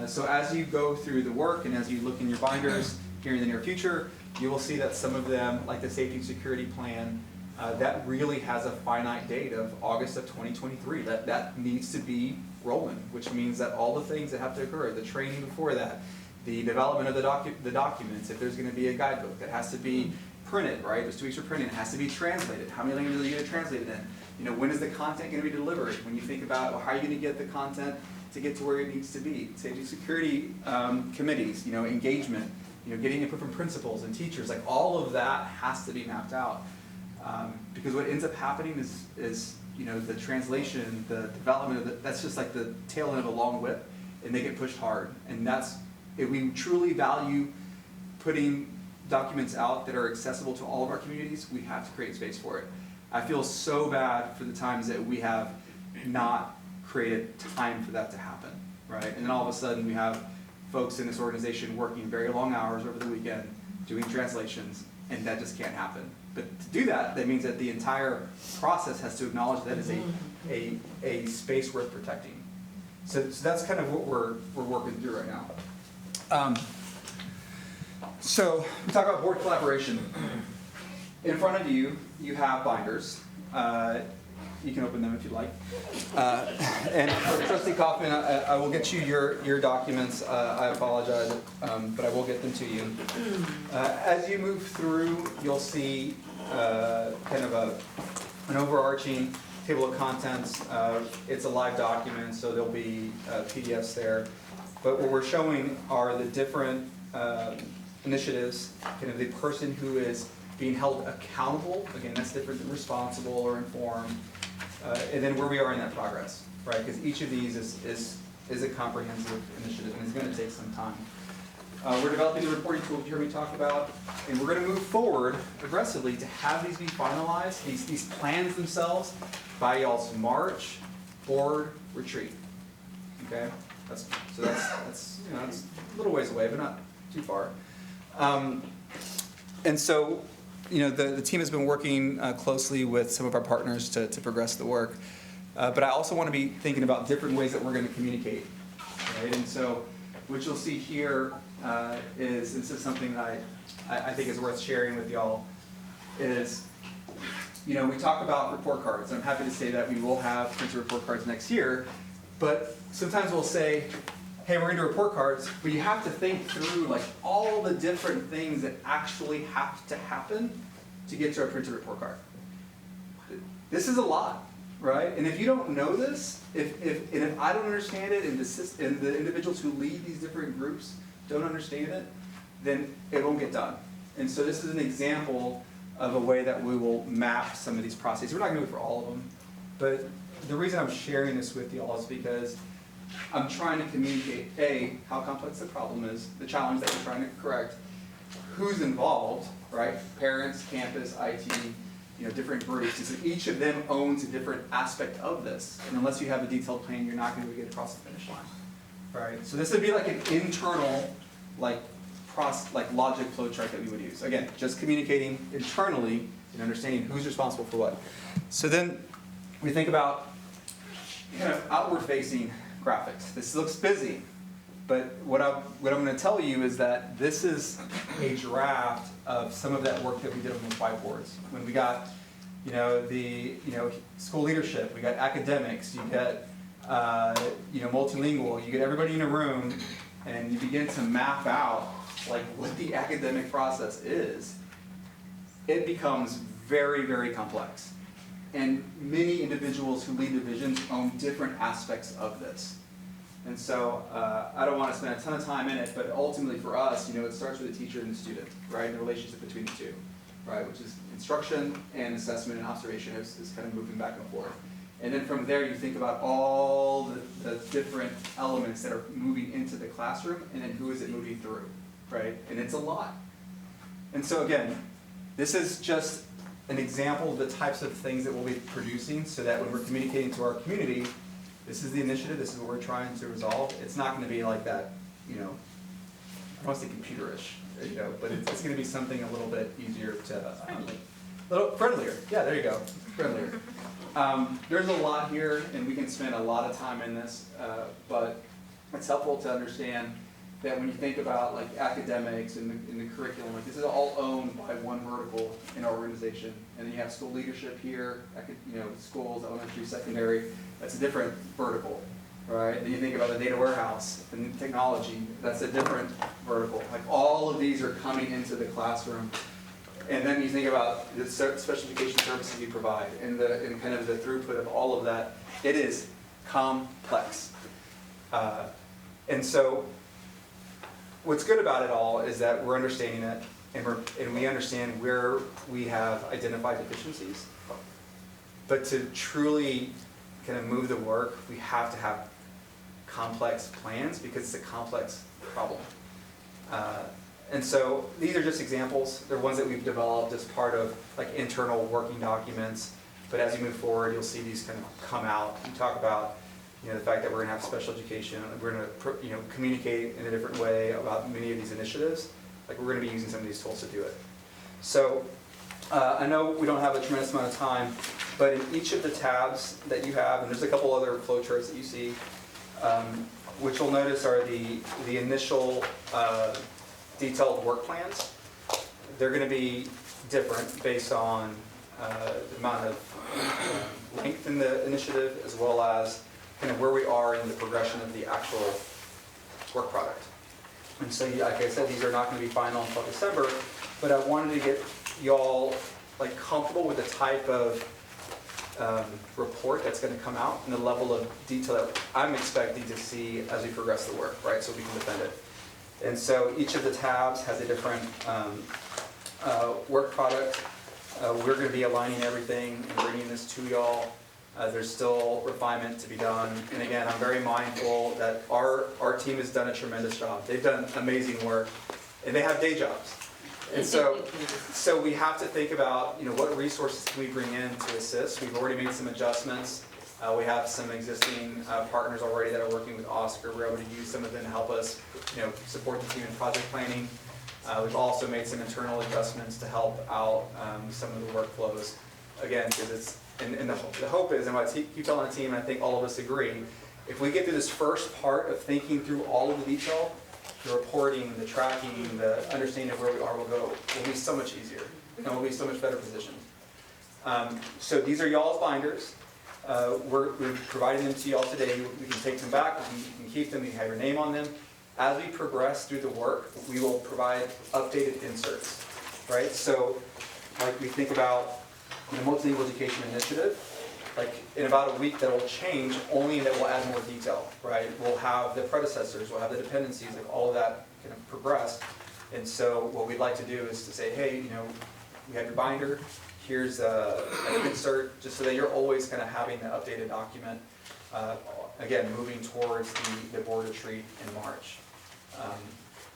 So as you go through the work and as you look in your binders here in the near future, you will see that some of them, like the safety and security plan, that really has a finite date of August of 2023. That needs to be rolling, which means that all the things that have to occur, the training before that, the development of the documents, if there's going to be a guidebook that has to be printed, right? There's 2 weeks for printing. It has to be translated. How many languages are you going to translate it in? When is the content going to be delivered? When you think about, well, how are you going to get the content to get to where it needs to be? Safety security committees, engagement, getting input from principals and teachers, like all of that has to be mapped out. Because what ends up happening is the translation, the development of that's just like the tail end of a long whip, and they get pushed hard. And if we truly value putting documents out that are accessible to all of our communities, we have to create space for it. I feel so bad for the times that we have not created time for that to happen, right? And then all of a sudden we have folks in this organization working very long hours over the weekend doing translations, and that just can't happen. But to do that, that means that the entire process has to acknowledge that is a space worth protecting. So that's kind of what we're working through right now. So we talk about board collaboration. In front of you, you have binders. You can open them if you like. And for Trustee Kaufman, I will get you your documents. I apologize, but I will get them to you. As you move through, you'll see kind of an overarching table of contents. It's a live document, so there'll be PDFs there. But what we're showing are the different initiatives, kind of the person who is being held accountable, again, that's different than responsible or informed, and then where we are in that progress, right? Because each of these is a comprehensive initiative, and it's going to take some time. We're developing the reporting tool you heard me talk about, and we're going to move forward aggressively to have these be finalized, these plans themselves, by y'all's March board retreat. Okay, that's you know, it's a little ways away, but not too far. And so, you know, the team has been working closely with some of our partners to progress the work. But I also want to be thinking about different ways that we're going to communicate. Right? And so what you'll see here is, this is something that I think is worth sharing with y'all, is, you know, we talk about report cards. I'm happy to say that we will have printed report cards next year. But sometimes we'll say, hey, we're going to do report cards, but you have to think through like all the different things that actually have to happen to get to a printed report card. This is a lot, right? And if you don't know this, if I don't understand it, and the individuals who lead these different groups don't understand it, then it won't get done. And so this is an example of a way that we will map some of these processes. We're not going to do it for all of them, but the reason I'm sharing this with y'all is because I'm trying to communicate, A, how complex the problem is, the challenge that we're trying to correct, who's involved, right? Parents, campus, IT, you know, different groups. And so each of them owns a different aspect of this. And unless you have a detailed plan, you're not going to get across the finish line, right? So this would be like an internal, like logic flow chart that we would use. Again, just communicating internally and understanding who's responsible for what. So then we think about kind of outward-facing graphics. This looks busy, but what I'm going to tell you is that this is a draft of some of that work that we did on those whiteboards. When we got, you know, school leadership, we got academics, you get, you know, multilingual, you get everybody in a room, and you begin to map out like what the academic process is. It becomes very, very complex. And many individuals who lead divisions own different aspects of this. And so I don't want to spend a ton of time in it, but ultimately for us, you know, it starts with the teacher and the student, right? And the relationship between the two, right? Which is instruction and assessment and observation is kind of moving back and forth. And then from there, you think about all the different elements that are moving into the classroom, and then who is it moving through, right? And it's a lot. And so again, this is just an example of the types of things that we'll be producing, so that when we're communicating to our community, this is the initiative, this is what we're trying to resolve. It's not going to be like that, you know, I don't want to say computerish, you know, but it's going to be something a little bit easier to, a little friendlier. Yeah, there you go, friendlier. There's a lot here, and we can spend a lot of time in this, but it's helpful to understand that when you think about like academics and the curriculum, like this is all owned by one vertical in our organization. And then you have school leadership here, you know, schools, elementary, secondary, that's a different vertical, right? Then you think about the data warehouse and technology, that's a different vertical. Like all of these are coming into the classroom. And then you think about the special education services you provide and kind of the throughput of all of that. It is complex. And so what's good about it all is that we're understanding it, and we understand where we have identified deficiencies. But to truly kind of move the work, we have to have complex plans because it's a complex problem. And so these are just examples. They're ones that we've developed as part of like internal working documents. But as you move forward, you'll see these kind of come out. We talk about, you know, the fact that we're going to have special education. We're going to, you know, communicate in a different way about many of these initiatives. Like we're going to be using some of these tools to do it. So I know we don't have a tremendous amount of time, but in each of the tabs that you have, and there's a couple other flowcharts that you see, which you'll notice are the initial detailed work plans. They're going to be different based on the amount of length in the initiative, as well as kind of where we are in the progression of the actual work product. And so, like I said, these are not going to be final until December, but I wanted to get y'all like comfortable with the type of report that's going to come out and the level of detail that I'm expecting to see as we progress the work, right? So we can defend it. And so each of the tabs has a different work product. We're going to be aligning everything and bringing this to y'all. There's still refinement to be done. And again, I'm very mindful that our team has done a tremendous job. They've done amazing work, and they have day jobs. And so we have to think about, what resources can we bring in to assist. We've already made some adjustments. We have some existing partners already that are working with Oscar. We're able to use some of them to help us, support the team in project planning. We've also made some internal adjustments to help out some of the workflows. Again, because and the hope is, and what I keep telling the team, and I think all of us agree, if we get through this first part of thinking through all of the detail, the reporting, the tracking, the understanding of where we are will be so much easier, and we'll be so much better positioned. So these are y'all's binders. We're providing them to y'all today. We can take them back, you can keep them, you can have your name on them. As we progress through the work, we will provide updated inserts, right? So, like we think about the Multilingual Education Initiative, like in about a week that will change, only that will add more detail, right? We'll have the predecessors, we'll have the dependencies, like all of that kind of progress. And so what we'd like to do is to say, hey, we have your binder, here's an insert, just so that you're always kind of having the updated document. Again, moving towards the board retreat in March.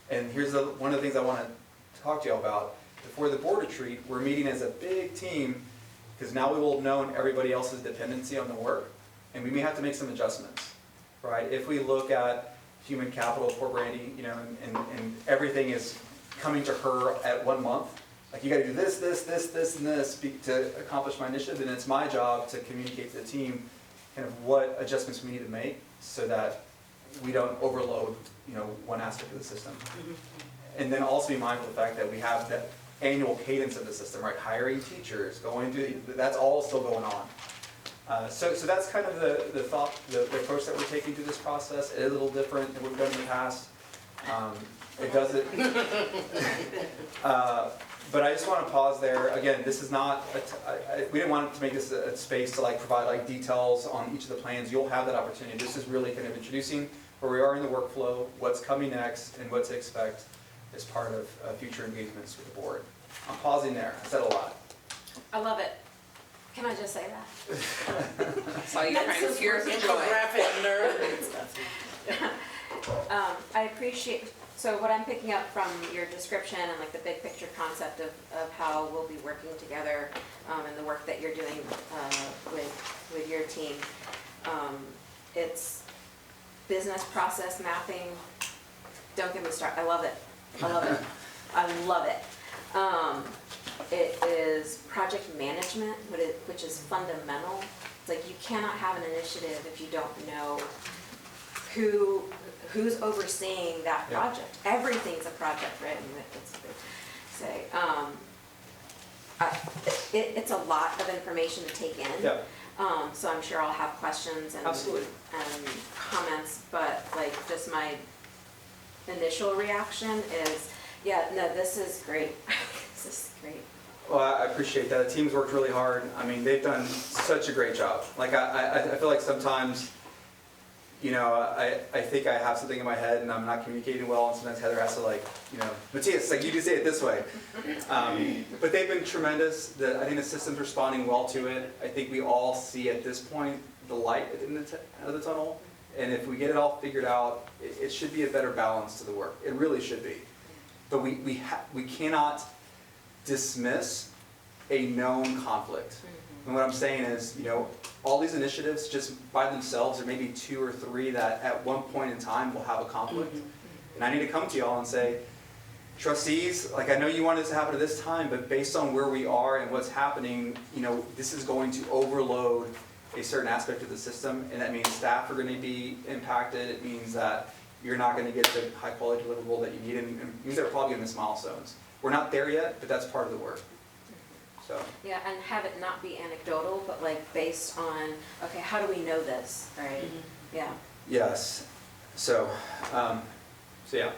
And here's one of the things I want to talk to you all about. Before the board retreat, we're meeting as a big team, because now we will have known everybody else's dependency on the work, and we may have to make some adjustments, right? If we look at human capital for Brandy, and everything is coming to her at 1 month, like you got to do this, and this to accomplish my initiative, then it's my job to communicate to the team kind of what adjustments we need to make so that we don't overload, one aspect of the system. And then also be mindful of the fact that we have that annual cadence of the system, right? Hiring teachers, going through, that's all still going on. So that's kind of the thought, the approach that we're taking through this process. It is a little different than what we've done in the past. It doesn't. But I just want to pause there. Again, this is not, we didn't want to make this a space to provide details on each of the plans. You'll have that opportunity. This is really kind of introducing where we are in the workflow, what's coming next, and what to expect as part of future engagements with the board. I'm pausing there. I said a lot. I love it. Can I just say that? Saw you trying to hear some joy. I appreciate, so what I'm picking up from your description and the big picture concept of how we'll be working together and the work that you're doing with your team. It's business process mapping. Don't get me started. I love it. I love it. I love it. It is project management, which is fundamental. It's like you cannot have an initiative if you don't know who's overseeing that project. Everything's a project, right? I mean, that's what they say. It's a lot of information to take in. Yeah. So I'm sure I'll have questions and comments, but just my initial reaction is, this is great. This is great. Well, I appreciate that. The team's worked really hard. I mean, they've done such a great job. I feel like sometimes, I think I have something in my head and I'm not communicating well, and sometimes Heather has to Matthias, you do say it this way. But they've been tremendous. I think the system's responding well to it. I think we all see at this point the light at the end of the tunnel. And if we get it all figured out, it should be a better balance to the work. It really should be. But we cannot dismiss a known conflict. And what I'm saying is, all these initiatives just by themselves, there may be 2 or 3 that at one point in time will have a conflict. And I need to come to y'all and say, trustees, I know you want this to happen at this time, but based on where we are and what's happening, this is going to overload a certain aspect of the system, and that means staff are going to be impacted. It means that you're not going to get the high quality deliverable that you need, and it means that we're probably going to miss milestones. We're not there yet, but that's part of the work. So. Yeah, and have it not be anecdotal, but based on, okay, how do we know this, right? Yeah. Yes. So yeah.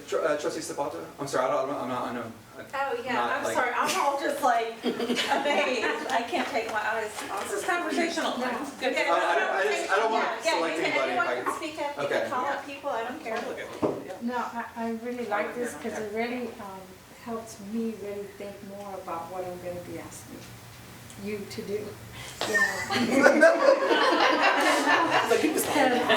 Trustee Sabato? I'm sorry, I know. Oh, yeah, I'm sorry, I'm all just amazed. I can't take my eyes off. This is conversational. I don't want to select anybody. Anyone can speak up, you can call up people. I really like this because it really helps me really think more about what I'm going to be asking you to do. You know. And I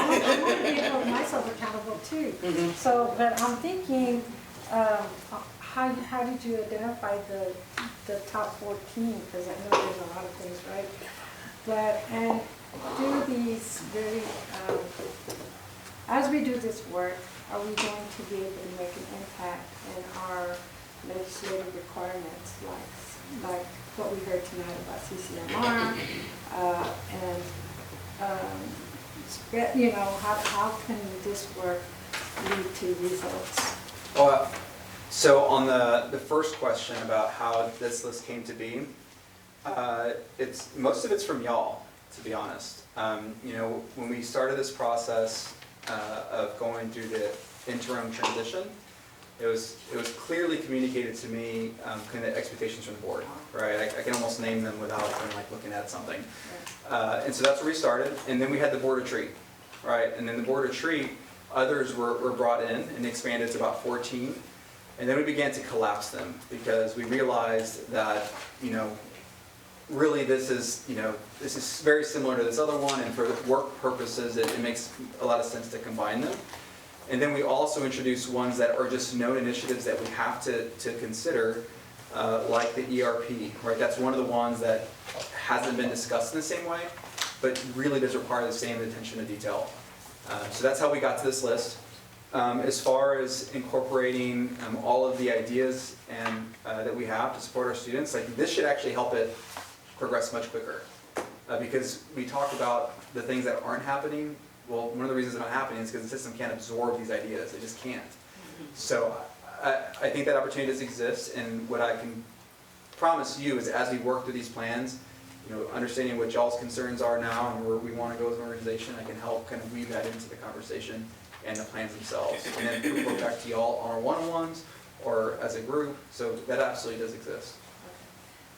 want to hold myself accountable too. So, but I'm thinking, how did you identify the top 14? Because I know there's a lot of things, right? But, and do these very, as we do this work, are we going to be able to make an impact in our legislative requirements, like what we heard tonight about CCMR, and you know, how can this work lead to results? So on the first question about how this list came to be, most of it's from y'all, to be honest. You know, when we started this process of going through the interim transition, it was clearly communicated to me kind of expectations from the board, right? I can almost name them without kind of like looking at something. And so that's where we started. And then we had the board retreat, right? And then the board retreat, others were brought in and expanded to about 14. And then we began to collapse them because we realized that, you know, really this is very similar to this other one, and for work purposes, it makes a lot of sense to combine them. And then we also introduce ones that are just known initiatives that we have to consider, like the ERP, right? That's one of the ones that hasn't been discussed in the same way, but really does require the same attention to detail. So that's how we got to this list. As far as incorporating all of the ideas and that we have to support our students, like this should actually help it progress much quicker. Because we talk about the things that aren't happening. Well, one of the reasons they're not happening is because the system can't absorb these ideas. It just can't. So I think that opportunity does exist, and what I can promise you is as we work through these plans, you know, understanding what y'all's concerns are now and where we want to go as an organization, I can help kind of weave that into the conversation and the plans themselves. And then report back to y'all on our one-on-ones or as a group. So that absolutely does exist.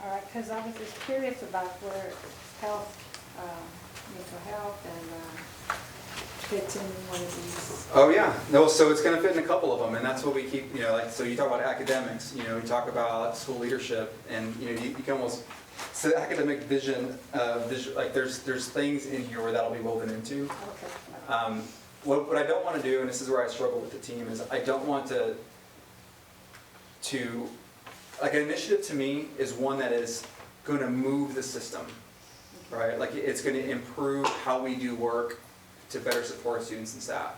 All right, because I was just curious about where health, mental health, and fits in one of these. Oh yeah, no. So it's going to fit in a couple of them, and that's what we keep. You know, like so you talk about academics. You know, we talk about school leadership, and you know, you can almost so the academic vision. Like there's things in here where that'll be woven into. Okay. What I don't want to do, and this is where I struggle with the team, is I don't want to like an initiative to me is one that is going to move the system, right? Like it's going to improve how we do work to better support students and staff.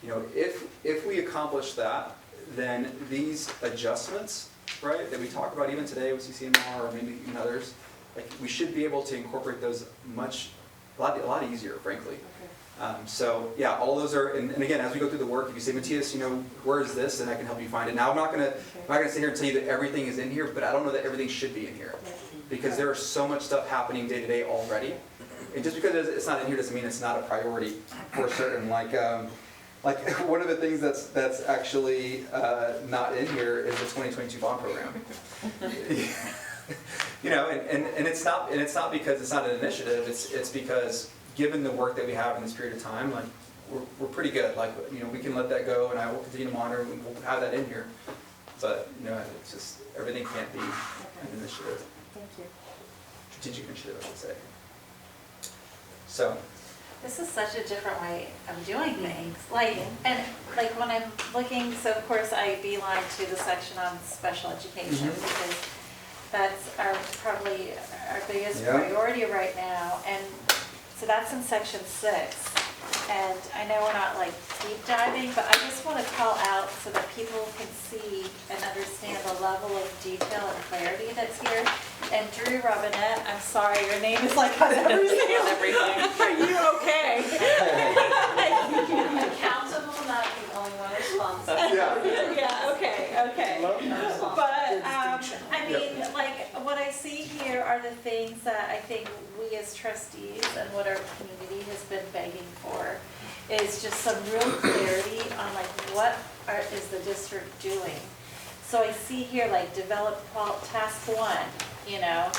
You know, if we accomplish that, then these adjustments, right, that we talk about even today with CCMR or maybe even others, like we should be able to incorporate those a lot easier, frankly. So yeah, all those are, and again, as we go through the work, if you say, Matthias, you know, where is this? And I can help you find it. Now, I'm not gonna sit here and tell you that everything is in here, but I don't know that everything should be in here. Because there is so much stuff happening day to day already. And just because it's not in here doesn't mean it's not a priority for certain. Like one of the things that's actually not in here is the 2022 bond program. You know, and it's not because it's not an initiative, it's because given the work that we have in this period of time, like we're pretty good. Like, you know, we can let that go, and I will continue to monitor, and we'll have that in here. But you know, it's just everything can't be an initiative. Thank you. Strategic initiative, I should say. So. This is such a different way of doing things. Like when I'm looking, so of course I beeline to the section on special education because that's probably our biggest priority right now. And so that's in section 6. And I know we're not like deep diving, but I just want to call out so that people can see and understand the level of detail and clarity that's here. And Drew Robinette, I'm sorry, your name is like on everything. Are you okay? Accountable, not the only one responsible. Yeah, okay. But, I mean, like, what I see here are the things that I think we as trustees and what our community has been begging for is just some real clarity on like what is the district doing. So I see here like develop task 1, you know,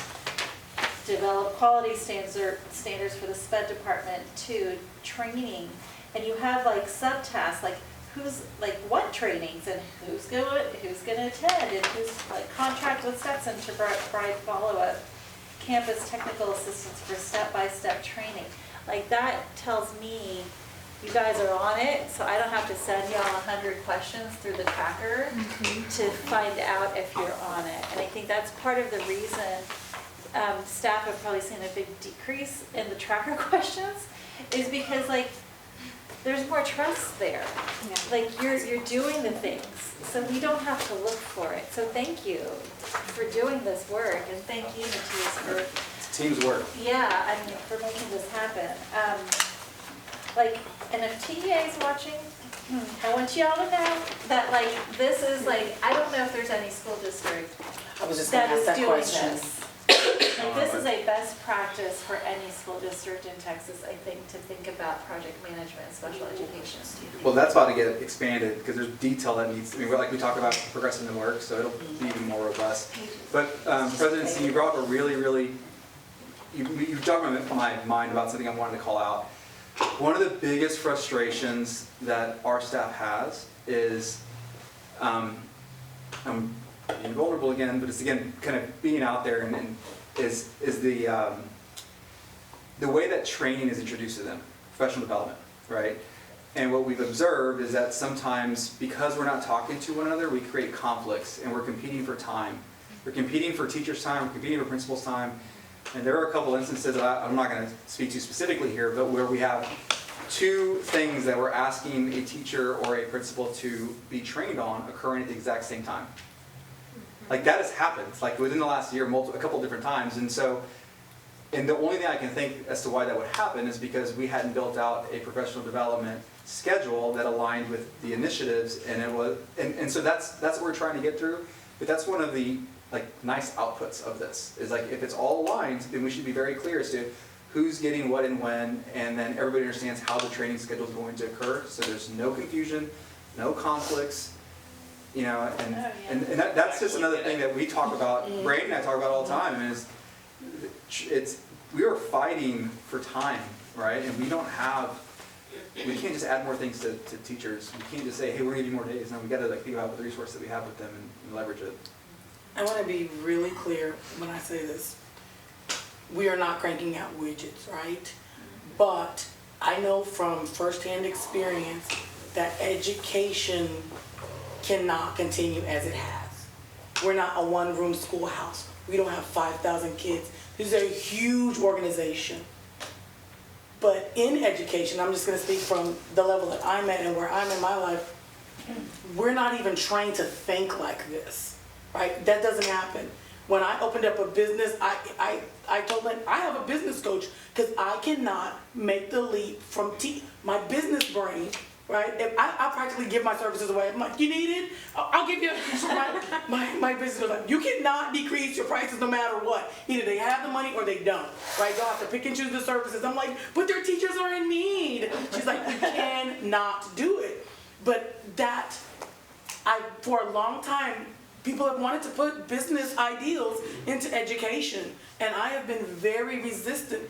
develop quality standards for the SPED department. 2, training, and you have like subtasks like who's, like, what trainings and who's gonna attend and who's, like, contract with Stetson to provide follow-up campus technical assistance for step-by-step training. Like, that tells me you guys are on it, so I don't have to send y'all 100 questions through the tracker to find out if you're on it. And I think that's part of the reason staff have probably seen a big decrease in the tracker questions, is because, like, there's more trust there. Like, you're doing the things, so we don't have to look for it. So thank you for doing this work, and thank you, Matthias, for Team's work. I mean, for making this happen. Like, and if TEA is watching, I want y'all to know that, like, this is like, I don't know if there's any school district I was just gonna that ask is that doing question. this. Like, this is a best practice for any school district in Texas, I think, to think about project management and special education. Well, that's about to get expanded, because there's detail that needs, I mean, like we talk about progressing the work, so it'll be even more robust. But President C, you brought up a really, you jogged my mind about something I wanted to call out. One of the biggest frustrations that our staff has is, I'm being vulnerable again, but it's again kind of being out there and is the way that training is introduced to them, professional development, right? And what we've observed is that sometimes, because we're not talking to one another, we create conflicts and we're competing for time. We're competing for teachers' time, we're competing for principals' time. And there are a couple instances that I'm not going to speak to specifically here, but where we have two things that we're asking a teacher or a principal to be trained on occurring at the exact same time. Like, that has happened, like within the last year, a couple different times. And so, and the only thing I can think as to why that would happen is because we hadn't built out a professional development schedule that aligned with the initiatives, and it was, and so that's what we're trying to get through. But that's one of the, like, nice outputs of this, is like, if it's all aligned, then we should be very clear as to who's getting what and when, and then everybody understands how the training schedule is going to occur, so there's no confusion, no conflicts, you know, and that's just another thing that we talk about, Brandon and I talk about all the time, is we are fighting for time, right? And we can't just add more things to teachers. We can't just say, hey, we're gonna give you more days. No, we gotta, like, think about the resource that we have with them and leverage it. I want to be really clear when I say this. We are not cranking out widgets, right? But I know from firsthand experience that education cannot continue as it has. We're not a one-room schoolhouse. We don't have 5,000 kids. This is a huge organization. But in education, I'm just going to speak from the level that I'm at and where I'm in my life, we're not even trained to think like this, right? That doesn't happen. When I opened up a business, I told them I have a business coach because I cannot make the leap from my business brain, right? If I practically give my services away. I'm like, you need it? I'll give you my business goes like, you cannot decrease your prices no matter what. Either they have the money or they don't, right? They'll have to pick and choose the services. I'm like, but their teachers are in need. She's like, you cannot do it. But for a long time, people have wanted to put business ideals into education, and I have been very resistant,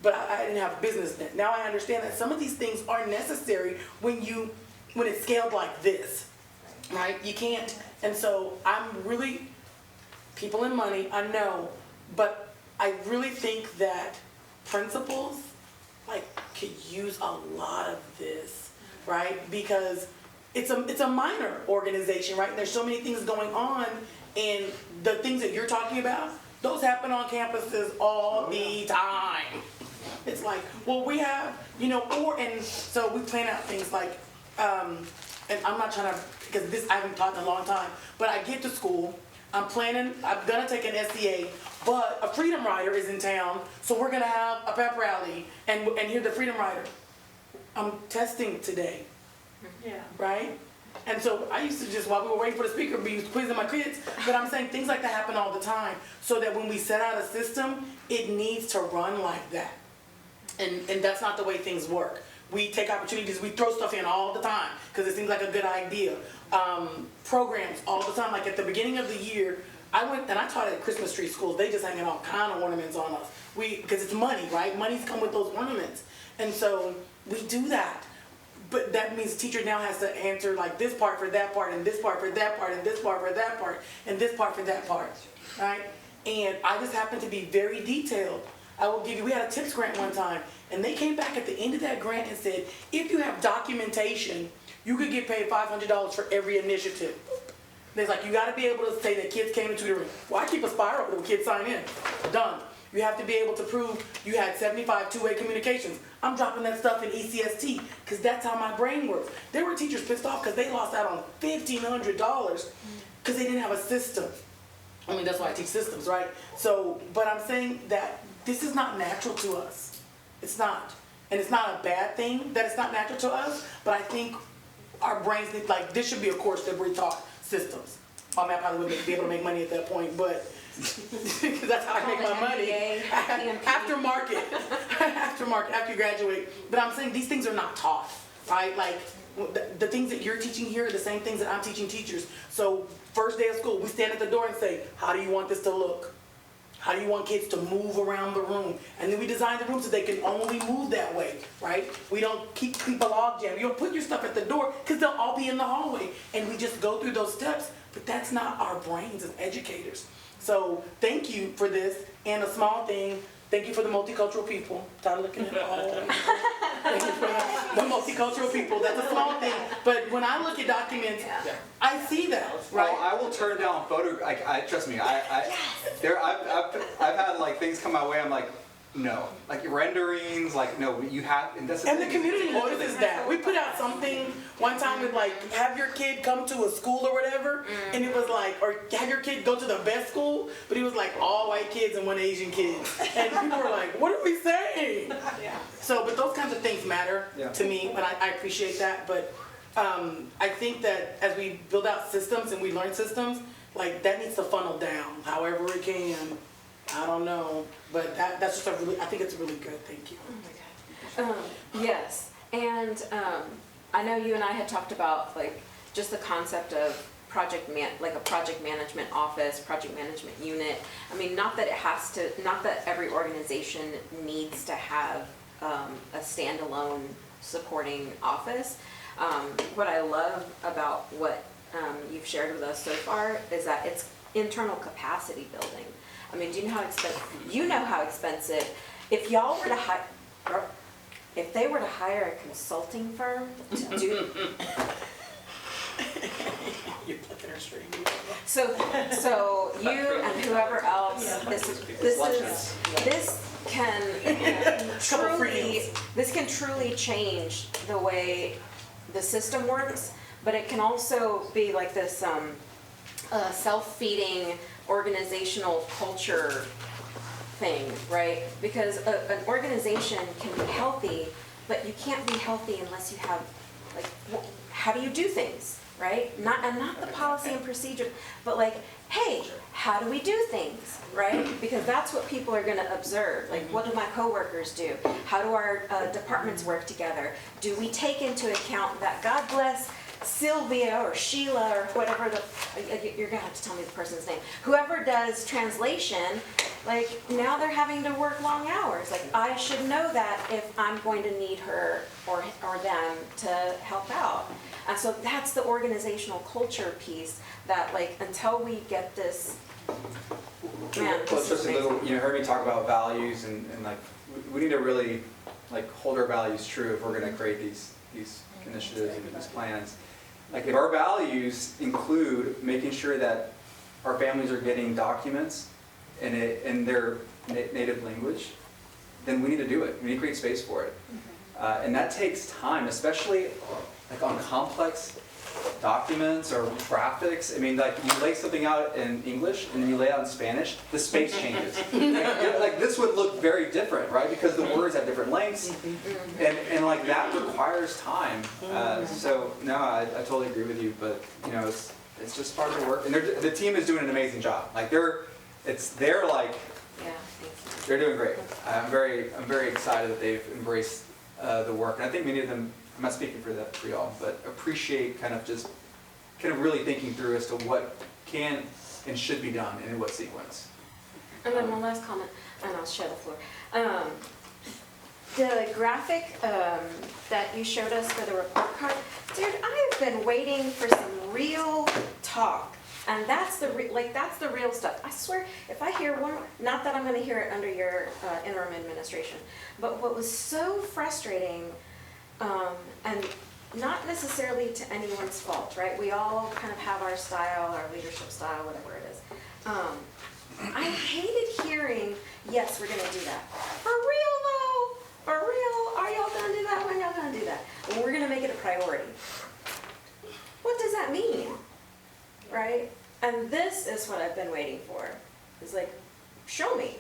but I didn't have a business then. Now I understand that some of these things are necessary when it's scaled like this, right? You can't, and so I'm really, people and money, I know, but I really think that principals, like, could use a lot of this, right? Because it's a minor organization, right? And there's so many things going on, and the things that you're talking about, those happen on campuses all the time. It's like, well, we have, and so we plan out things like, and I'm not trying to, because I haven't taught in a long time, but I get to school, I'm gonna take an SCA, but a Freedom Rider is in town, so we're gonna have a pep rally, and here's the Freedom Rider. I'm testing today. Yeah. Right? And so I used to just, while we were waiting for the speaker, be quizzing my kids, but I'm saying things like that happen all the time, so that when we set out a system, it needs to run like that. And that's not the way things work. We take opportunities, we throw stuff in all the time, because it seems like a good idea. Programs all the time, like at the beginning of the year, I went and I taught at Christmas tree schools. They just hanging all kind of ornaments on us. Because it's money, right? Money's come with those ornaments. And so we do that. but that means the teacher now has to answer like this part for that part, and this part for that part, and this part for that part, and this part for that part, right? And I just happen to be very detailed. I will give you, we had a TIPS grant one time, and they came back at the end of that grant and said, if you have documentation, you could get paid $500 for every initiative. There's like, you gotta be able to say that kids came into the room. Well, I keep a spiral when kids sign in. Done. You have to be able to prove you had 75 two-way communications. I'm dropping that stuff in ECST because that's how my brain works. There were teachers pissed off because they lost out on $1,500 because they didn't have a system. I mean, that's why I teach systems, right? So, but I'm saying that this is not natural to us. It's not. And it's not a bad thing that it's not natural to us, but I think our brains need, like, this should be a course that we're taught systems. I mean, I probably wouldn't be able to make money at that point, but because that's how I make my money. Aftermarket, after you graduate. But I'm saying these things are not taught, right? Like the things that you're teaching here are the same things that I'm teaching teachers. So first day of school, we stand at the door and say, how do you want this to look? How do you want kids to move around the room? And then we design the room so they can only move that way, right? We don't keep people log jam. You don't put your stuff at the door because they'll all be in the hallway. And we just go through those steps, but that's not our brains as educators. So thank you for this, and a small thing, thank you for the multicultural people. Start looking at all. Thank you for the multicultural people. That's a small thing, but when I look at documents, I see that, right? Well, I will turn down photo. Trust me. I've had like things come my way. I'm like, no, like renderings, like no, you have. And that's the community notices that. We put out something one time with like, have your kid come to a school or whatever, and it was like, or have your kid go to the best school, but it was like all white kids and one Asian kid, and people were like, what are we saying? So, but those kinds of things matter to me, and I appreciate that. But I think that as we build out systems and we learn systems, like that needs to funnel down, however it can. I don't know, but that's just I think it's really good. Thank you. Oh my God. Yes, and I know you and I had talked about like just the concept of like a project management office, project management unit. I mean, not that every organization needs to have a standalone supporting office. What I love about what you've shared with us so far is that it's internal capacity building. I mean, do you know how expensive? You know how expensive. If y'all were to if they were to hire a consulting firm to do. You're looking her straight. So you and whoever else, this can truly change the way the system works, but it can also be like this self-feeding organizational culture thing, right? Because an organization can be healthy, but you can't be healthy unless you have, like, how do you do things, right? Not the policy and procedure, but like, hey, how do we do things, right? Because that's what people are going to observe. Like, what do my coworkers do? How do our departments work together? Do we take into account that, God bless Sylvia or Sheila or whatever you're gonna have to tell me the person's name. Whoever does translation, like now they're having to work long hours. Like I should know that if I'm going to need her or them to help out. And so that's the organizational culture piece that like until we get this, man, Well, it's just a little, you heard me talk about values and like we need to really like hold our values true if we're gonna create these initiatives and these plans. Like if our values include making sure that our families are getting documents in their native language, then we need to do it. We need to create space for it. And that takes time, especially like on complex documents or graphics. I mean, like you lay something out in English and then you lay it out in Spanish, the space changes. Like this would look very different, right? Because the words have different lengths, and like that requires time. So no, I totally agree with you. But you know, it's just part of the work, and the team is doing an amazing job. Like they're doing great. I'm very excited that they've embraced the work, and I think many of them. I'm not speaking for y'all, but appreciate kind of really thinking through as to what can and should be done and in what sequence. And then one last comment, and I'll share the floor. the graphic that you showed us for the report card, dude, I've been waiting for some real talk. And that's the that's the real stuff. I swear, if I hear one, not that I'm going to hear it under your interim administration, but what was so frustrating, and not necessarily to anyone's fault, right? We all kind of have our style, our leadership style, whatever it is. I hated hearing, yes, we're going to do that. For real though, for real, are y'all going to do that? When y'all going to do that? Well, we're going to make it a priority. What does that mean? Right? And this is what I've been waiting for. It's like, show me.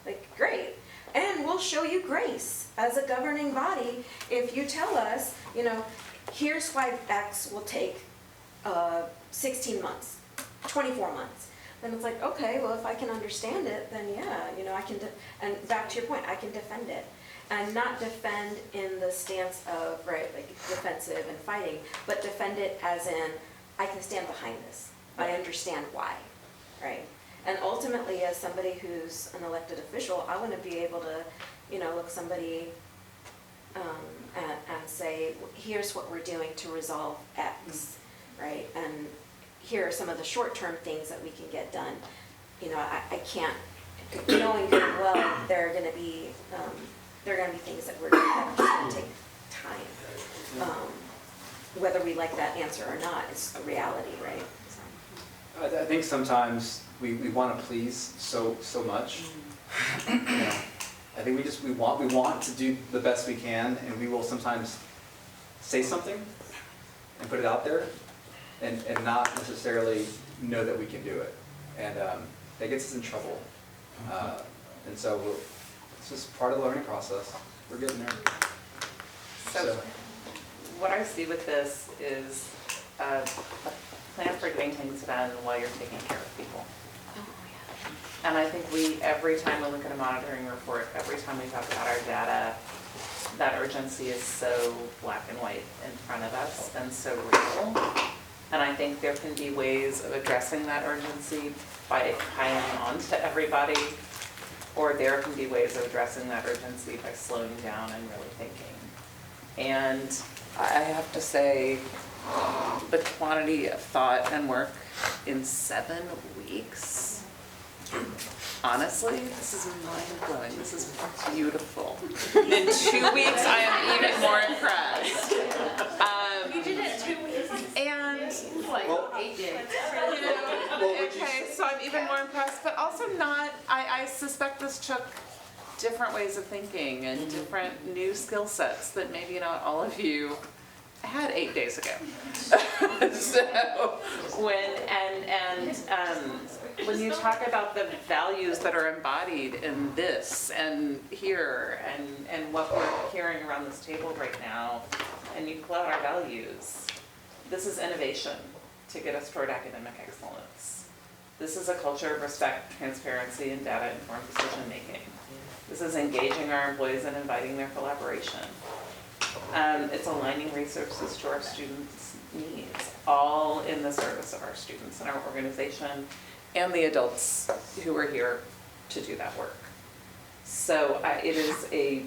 Like, great. And we'll show you grace as a governing body if you tell us, you know, here's why X will take 16 months, 24 months. Then it's like, okay, well, if I can understand it, then yeah, you know, I can, and back to your point, I can defend it. And not defend in the stance of, right, like defensive and fighting, but defend it as in, I can stand behind this. I understand why, right? And ultimately, as somebody who's an elected official, I want to be able to, you know, look somebody and say, here's what we're doing to resolve X, right? And here are some of the short-term things that we can get done. You know, I can't, knowing good and well, there are going to be things that we're going to take time. Whether we like that answer or not, it's a reality, right? I think sometimes we want to please so much. You know, I think we want to do the best we can, and we will sometimes say something and put it out there, and not necessarily know that we can do it, and that gets us in trouble. And so it's just part of the learning process. We're getting there. So what I see with this is a plan for getting things done while you're taking care of people. And I think every time we look at a monitoring report, every time we talk about our data, that urgency is so black and white in front of us and so real. And I think there can be ways of addressing that urgency by piling on to everybody, or there can be ways of addressing that urgency by slowing down and really thinking. And I have to say, the quantity of thought and work in 7 weeks, honestly, this is mind-blowing. This is beautiful. In 2 weeks, I am even more impressed. You did it 2 weeks. And like 8 days. You know, okay, so I'm even more impressed, but also not, I suspect this took different ways of thinking and different new skill sets that maybe not all of you had 8 days ago. So when you talk about the values that are embodied in this and here and what we're hearing around this table right now, and you pull out our values, this is innovation to get us toward academic excellence. This is a culture of respect, transparency, and data-informed decision-making. This is engaging our employees and inviting their collaboration. It's aligning resources to our students' needs, all in the service of our students and our organization and the adults who are here to do that work. So it is a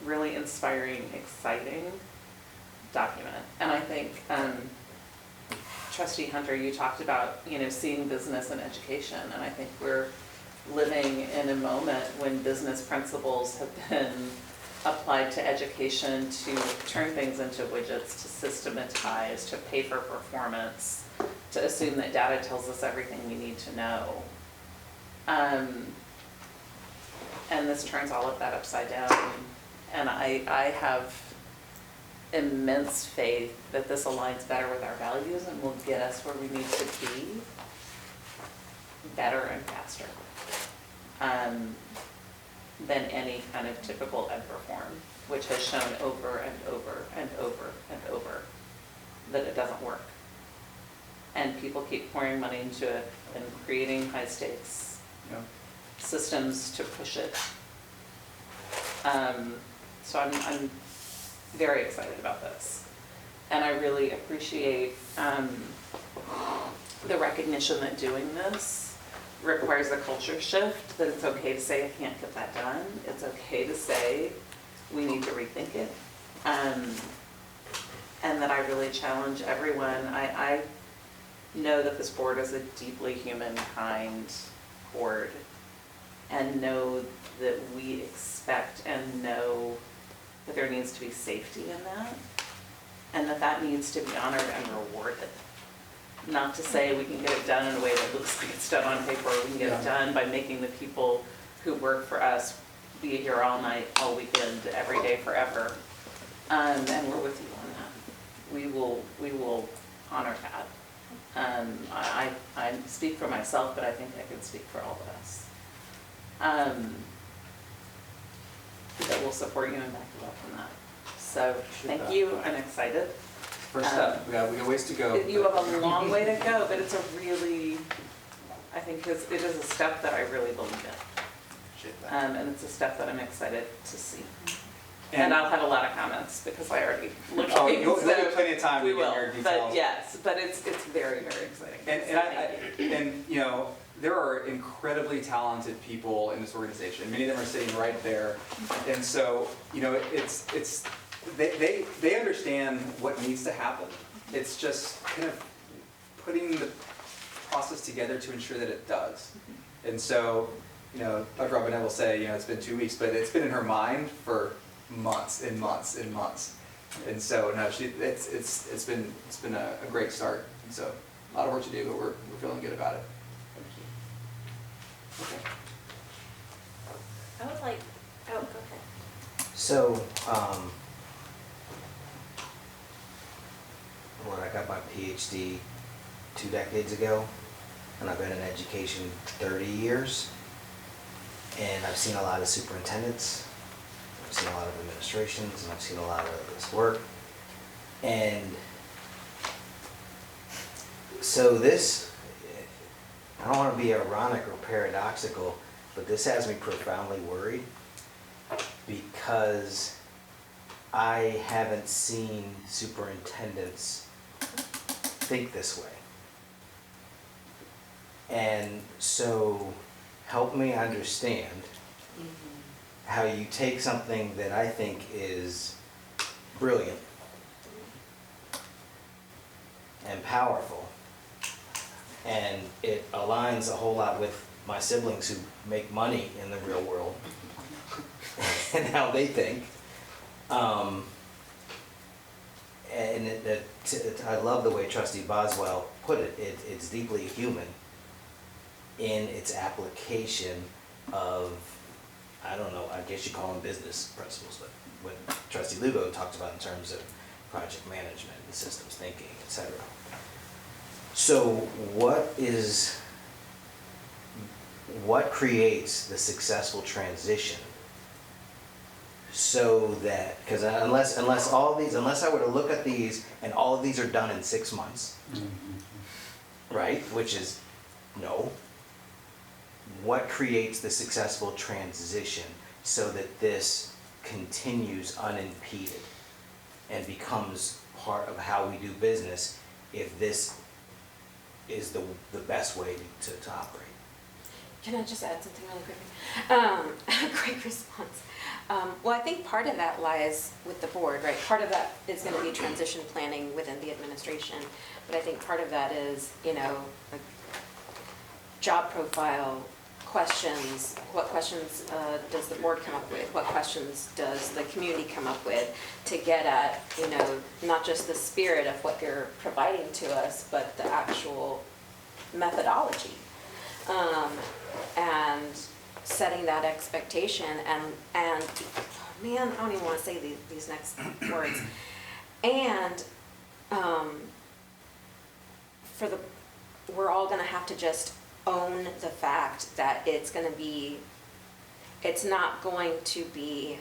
really inspiring, exciting document. And I think, Trustee Hunter, you talked about, you know, seeing business and education, and I think we're living in a moment when business principles have been applied to education to turn things into widgets, to systematize, to pay for performance, to assume that data tells us everything we need to know. And this turns all of that upside down. And I have immense faith that this aligns better with our values and will get us where we need to be better and faster than any kind of typical ed reform, which has shown over and over and over and over that it doesn't work. And people keep pouring money into it and creating high stakes systems to push it. So I'm very excited about this. And I really appreciate the recognition that doing this requires a culture shift, that it's okay to say I can't get that done. It's okay to say we need to rethink it. And that I really challenge everyone. I know that this board is a deeply human-kind board, and know that we expect and know that there needs to be safety in that, and that needs to be honored and rewarded. Not to say we can get it done in a way that looks like it's done on paper, we can get it done by making the people who work for us be here all night, all weekend, every day, forever. And we're with you on that. We will honor that. I speak for myself, but I think I can speak for all of us. That will support you and back you up on that. So thank you, I'm excited. First step, we got ways to go. You have a long way to go, but it's a really, I think it is a step that I really believe in. And it's a step that I'm excited to see. And I'll have a lot of comments because I already looked. Oh, you'll have plenty of time to We get will, your details. but yes, but it's very, very exciting. And you know, there are incredibly talented people in this organization. Many of them are sitting right there. And so, you know, they understand what needs to happen. It's just kind of putting the process together to ensure that it does. And so, you know, Dr. Robinette will say, you know, it's been 2 weeks, but it's been in her mind for months and months and months. And so, no, it's been a great start. And so, a lot of work to do, but we're feeling good about it. Thank you. Okay. I would like, oh, go ahead. So, I got my PhD 2 decades ago, and I've been in education 30 years. And I've seen a lot of superintendents, I've seen a lot of administrations, and I've seen a lot of this work. And so this, I don't want to be ironic or paradoxical, but this has me profoundly worried because I haven't seen superintendents think this way. And so help me understand how you take something that I think is brilliant and powerful, and it aligns a whole lot with my siblings who make money in the real world and how they think. I love the way Trustee Boswell put it. It's deeply human in its application of, I don't know, I guess you call them business principles, but what Trustee Lugo talked about in terms of project management and systems thinking, et cetera. So what creates the successful transition so that, because unless I were to look at these and all of these are done in 6 months, right, which is no, what creates the successful transition so that this continues unimpeded and becomes part of how we do business if this is the best way to operate? Can I just add something really quickly? Great response. Well, I think part of that lies with the board, right? Part of that is going to be transition planning within the administration, but I think part of that is, you know, like job profile questions. What questions does the board come up with? What questions does the community come up with to get at, you know, not just the spirit of what they're providing to us, but the actual methodology. And setting that expectation and man, I don't even want to say these next words. And we're all going to have to just own the fact that it's not going to be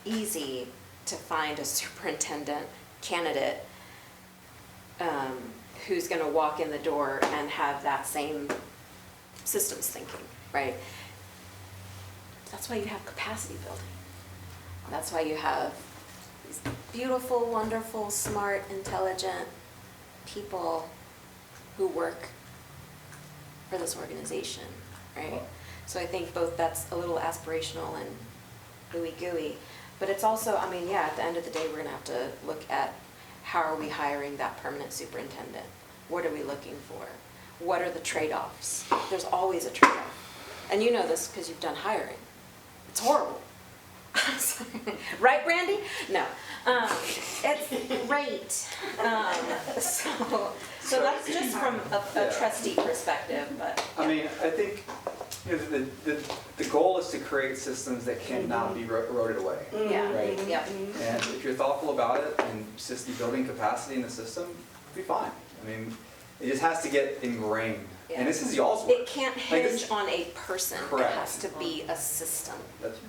easy to find a superintendent candidate who's going to walk in the door and have that same systems thinking, right? That's why you have capacity building. That's why you have these beautiful, wonderful, smart, intelligent people who work for this organization, right? So I think both that's a little aspirational and ooey gooey. But it's also, I mean, yeah, at the end of the day, we're gonna have to look at how are we hiring that permanent superintendent? What are we looking for? What are the trade-offs? There's always a trade-off. And you know this because you've done hiring. It's horrible. Right, Brandy? No. It's great. So that's just from a trustee perspective, but. I mean, I think the goal is to create systems that cannot be eroded away. Yeah. Right? Yeah. And if you're thoughtful about it and just building capacity in the system, it'll be fine. I mean, it just has to get ingrained. Yeah. And this is y'all's work. It can't Like hinge this- on a person. Correct. It has to be a system.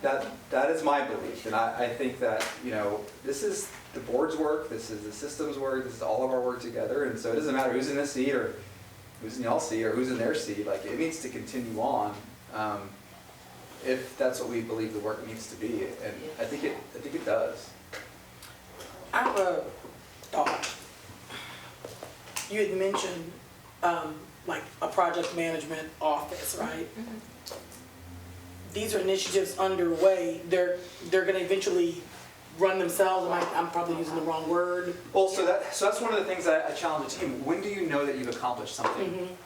That is my belief, and I think that, this is the board's work, this is the system's work, this is all of our work together, and so it doesn't matter who's in this seat, or who's in y'all's seat, or who's in their seat, like, it needs to continue on, if that's what we believe the work needs to be, and I think it does. I have a thought. You had mentioned, like a project management office, right? These are initiatives underway. They're gonna eventually run themselves. I'm probably using the wrong word. Well, so that's one of the things that I challenge the team. When do you know that you've accomplished something?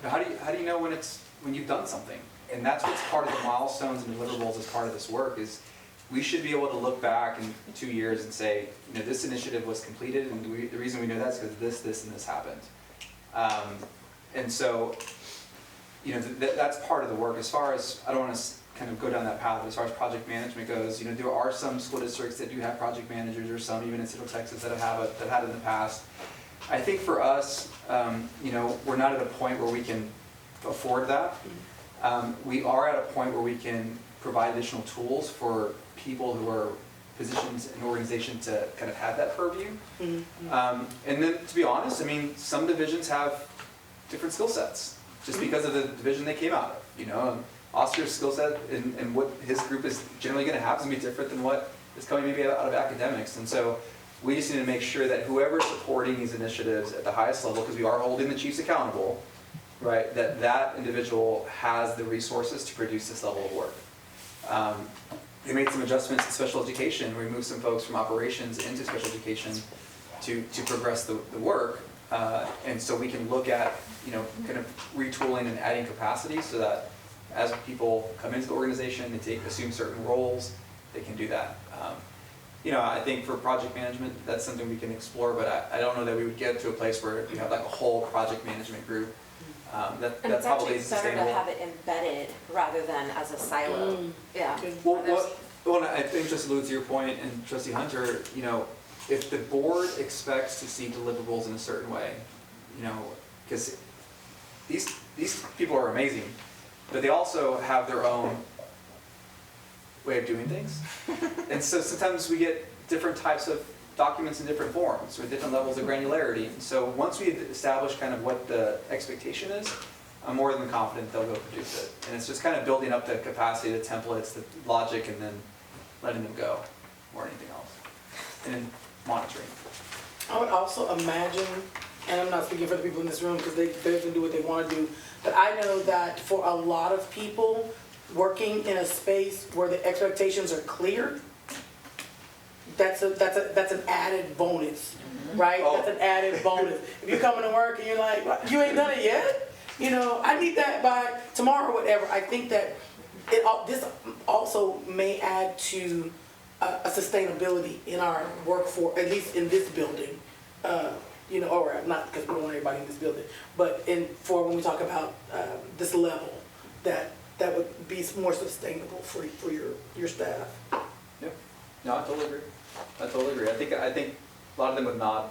How do you know when you've done something? And that's what's part of the milestones and deliverables as part of this work is we should be able to look back in 2 years and say, this initiative was completed, and the reason we know that is because this, and this happened. And so, that's part of the work. As far as, I don't want to kind of go down that path, but as far as project management goes, there are some school districts that do have project managers, or some even in Central Texas that have had it in the past. I think for us, we're not at a point where we can afford that. We are at a point where we can provide additional tools for people who are positions in organization to kind of have that purview. And then, to be honest, I mean, some divisions have different skill sets just because of the division they came out of. Oscar's skill set and what his group is generally going to have is going to be different than what is coming maybe out of academics. And so we just need to make sure that whoever's supporting these initiatives at the highest level, because we are holding the chiefs accountable, right, that individual has the resources to produce this level of work. We made some adjustments in special education. We moved some folks from operations into special education to progress the work. And so we can look at, kind of retooling and adding capacity so that as people come into the organization and assume certain roles, they can do that. I think for project management, that's something we can explore, but I don't know that we would get to a place where we have like a whole project management group. And That it's probably actually is better to sustainable. have it embedded rather than as a silo. Yeah. Well, I think just allude to your point, and Trustee Hunter, if the board expects to see deliverables in a certain way, because these people are amazing, but they also have their own way of doing things. And so sometimes we get different types of documents in different forms with different levels of granularity. And so once we establish kind of what the expectation is, I'm more than confident they'll go produce it. And it's just kind of building up the capacity, the templates, the logic, and then letting them go, or anything else. And then monitoring. I would also imagine, and I'm not speaking for the people in this room because they can do what they want to do, but I know that for a lot of people working in a space where the expectations are clear, that's an added bonus, right? That's an added bonus. If you come into work and you're like, "What? You ain't done it yet? I need that by tomorrow," or whatever. I think that this also may add to a sustainability in our workforce, at least in this building. Or not because we don't want everybody in this building, but for when we talk about this level, that would be more sustainable for your staff. Yep. No, I totally agree. I think a lot of them would nod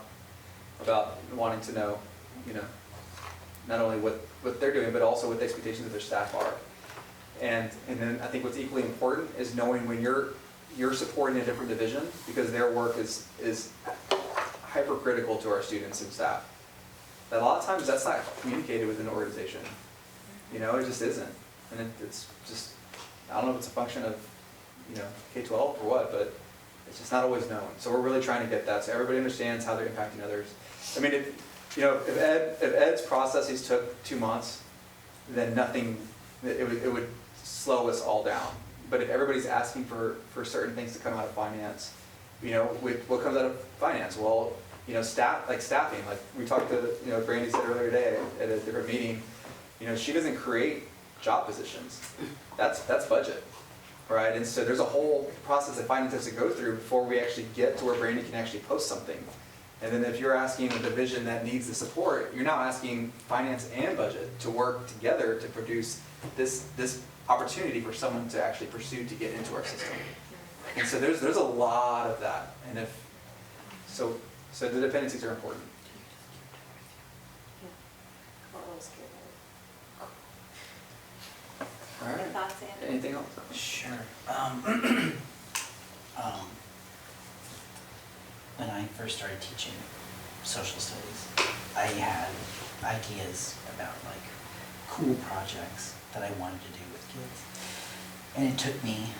about wanting to know, not only what they're doing, but also what the expectations of their staff are. And then I think what's equally important is knowing when you're supporting a different division, because their work is hypercritical to our students and staff. That a lot of times that's not communicated within an organization. It just isn't. And it's just, I don't know if it's a function of, K-12 or what, but it's just not always known. So we're really trying to get that so everybody understands how they're impacting others. I mean, if Ed's processes took 2 months, then it would slow us all down. But if everybody's asking for certain things to come out of finance, what comes out of finance? Well, staffing, like we talked to, Brandy said earlier today at a different meeting, she doesn't create job positions. That's budget, right? And so there's a whole process that finance has to go through before we actually get to where Brandy can actually post something. And then if you're asking a division that needs the support, you're now asking finance and budget to work together to produce this opportunity for someone to actually pursue to get into our system. And so there's a lot of that. And so the dependencies are important. All right. Thoughts, Andrew? Anything else? Sure. When I first started teaching social studies, I had ideas about like cool projects that I wanted to do with kids. And it took me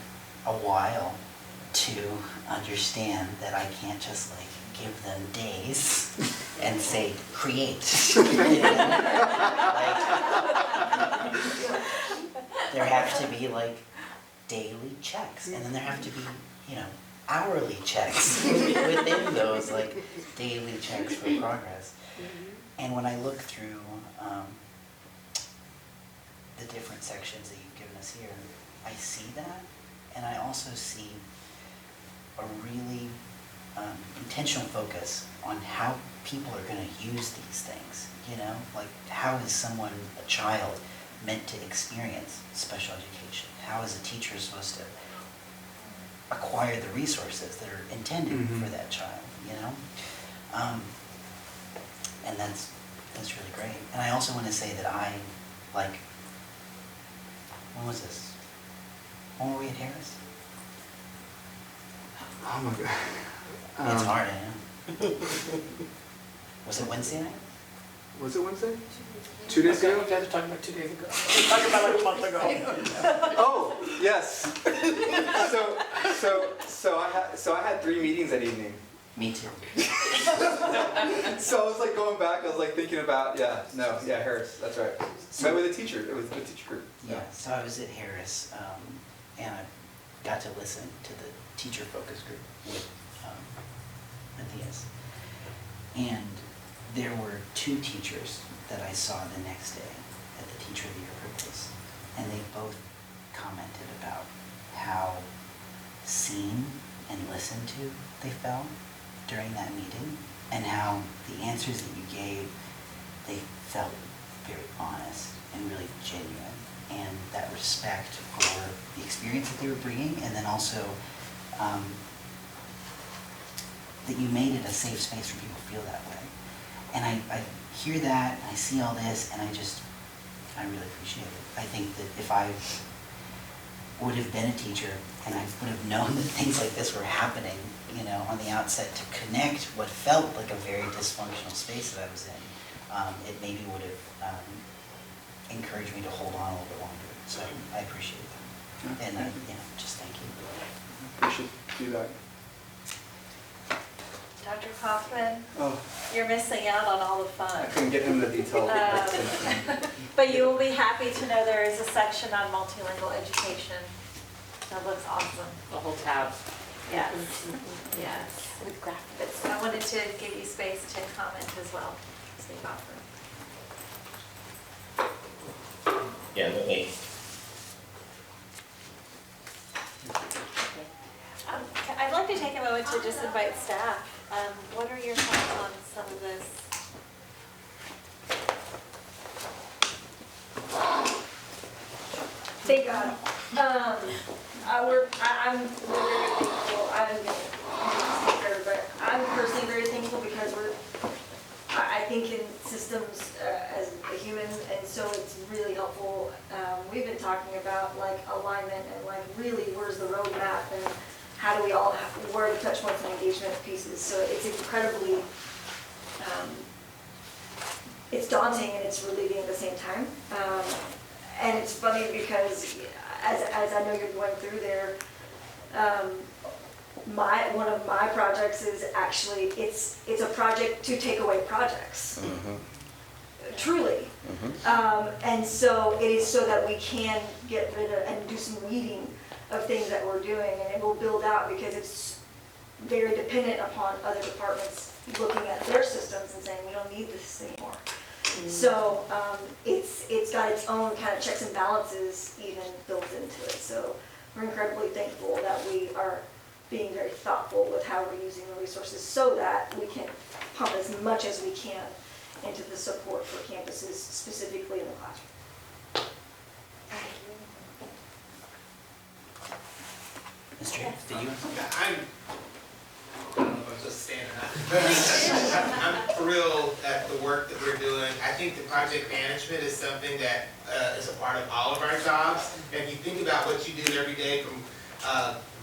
a while to understand that I can't just like give them days and say, create. There have to be like daily checks, and then there have to be, hourly checks within those like daily checks for progress. And when I look through the different sections that you've given us here, I see that, and I also see a really intentional focus on how people are going to use these things, like how is someone, a child, meant to experience special education? How is a teacher supposed to acquire the resources that are intended for that child, and that's really great. And I also want to say that I, when was this? When were we at Harris? Oh my God. It's hard, I know. Was it Wednesday night? Was it Wednesday? 2 days ago? You guys are talking about 2 days ago. We're talking about like a month ago. Oh, yes. So I had 3 meetings that evening. Me too. So I was like going back, I was like thinking about, Harris, that's right. Met with a teacher, it was the teacher group. Yeah, so I was at Harris, and I got to listen to the teacher focus group with Matthias. And there were 2 teachers that I saw the next day at the Teacher of the Year purpose, and they both commented about how seen and listened to they felt during that meeting, and how the answers that you gave, they felt very honest and really genuine, and that respect for the experience that they were bringing, and then also that you made it a safe space for people to feel that way. And I hear that, and I see all this, and I really appreciate it. I think that if I would have been a teacher and I would have known that things like this were happening, on the outset, to connect what felt like a very dysfunctional space that I was in, it maybe would have encouraged me to hold on a little bit longer. So I appreciate that. And just thank you. Appreciate feedback. Dr. Kaufman, Oh, you're missing out on all the fun. I couldn't get into the detail. But you will be happy to know there is a section on multilingual education. That looks awesome. The whole tab. Yes, yes. With graphics. I wanted to give you space to comment as well, Steve Offer. Yeah, let me. I'd like to take a moment to just invite staff. What are your thoughts on some of this? Thank God. I'm very thankful. I don't get it, but I'm personally very thankful because I think in systems as a human, and so it's really helpful. We've been talking about like alignment and like really where's the roadmap and how do we all have, where are the touch points and engagement pieces. So it's incredibly, it's daunting and it's relieving at the same time. And it's funny because as I know you're going through there, one of my projects is actually, it's a project to take away projects. truly. And so it is so that we can get rid of and do some weeding of things that we're doing, and it will build out because it's very dependent upon other departments looking at their systems and saying, we don't need this anymore. So it's got its own kind of checks and balances even built into it. So we're incredibly thankful that we are being very thoughtful with how we're using the resources so that we can pump as much as we can into the support for campuses, specifically in the classroom. Mr. Did you? I don't know if I'm just standing up. I'm thrilled at the work that we're doing. I think the project management is something that is a part of all of our jobs. And if you think about what you do every day, from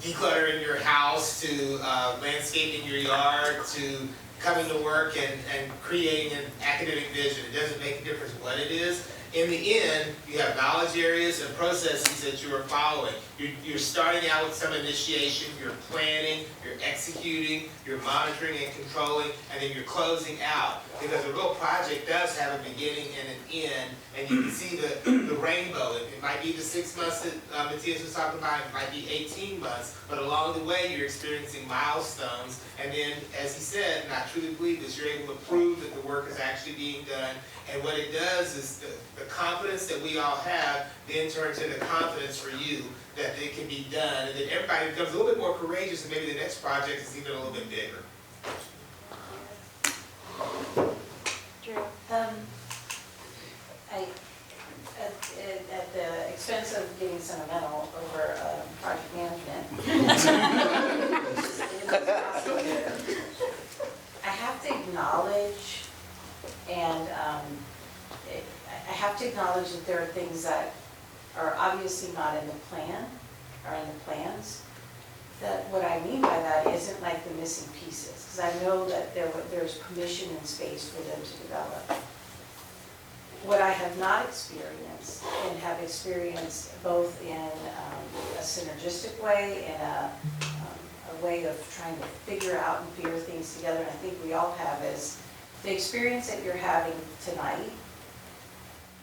decluttering your house to landscaping your yard to coming to work and creating an academic vision, it doesn't make a difference what it is. In the end, you have knowledge areas and processes that you are following. You're starting out with some initiation, you're planning, you're executing, you're monitoring and controlling, and then you're closing out. Because a real project does have a beginning and an end, and you can see the rainbow. It might be the 6 months that Matthias was talking about, it might be 18 months, but along the way you're experiencing milestones, and then, as he said, and I truly believe this, you're able to prove that the work is actually being done. And what it does is the confidence that we all have then turns into confidence for you that it can be done, and then everybody becomes a little bit more courageous, and maybe the next project is even a little bit bigger. Drew, at the expense of getting sentimental over project management, I have to acknowledge, and I have to acknowledge that there are things that are obviously not in the plan, or in the plans. That what I mean by that isn't like the missing pieces, because I know that there's permission and space for them to develop. What I have not experienced, and have experienced both in a synergistic way and a way of trying to figure out and figure things together, and I think we all have, is the experience that you're having tonight.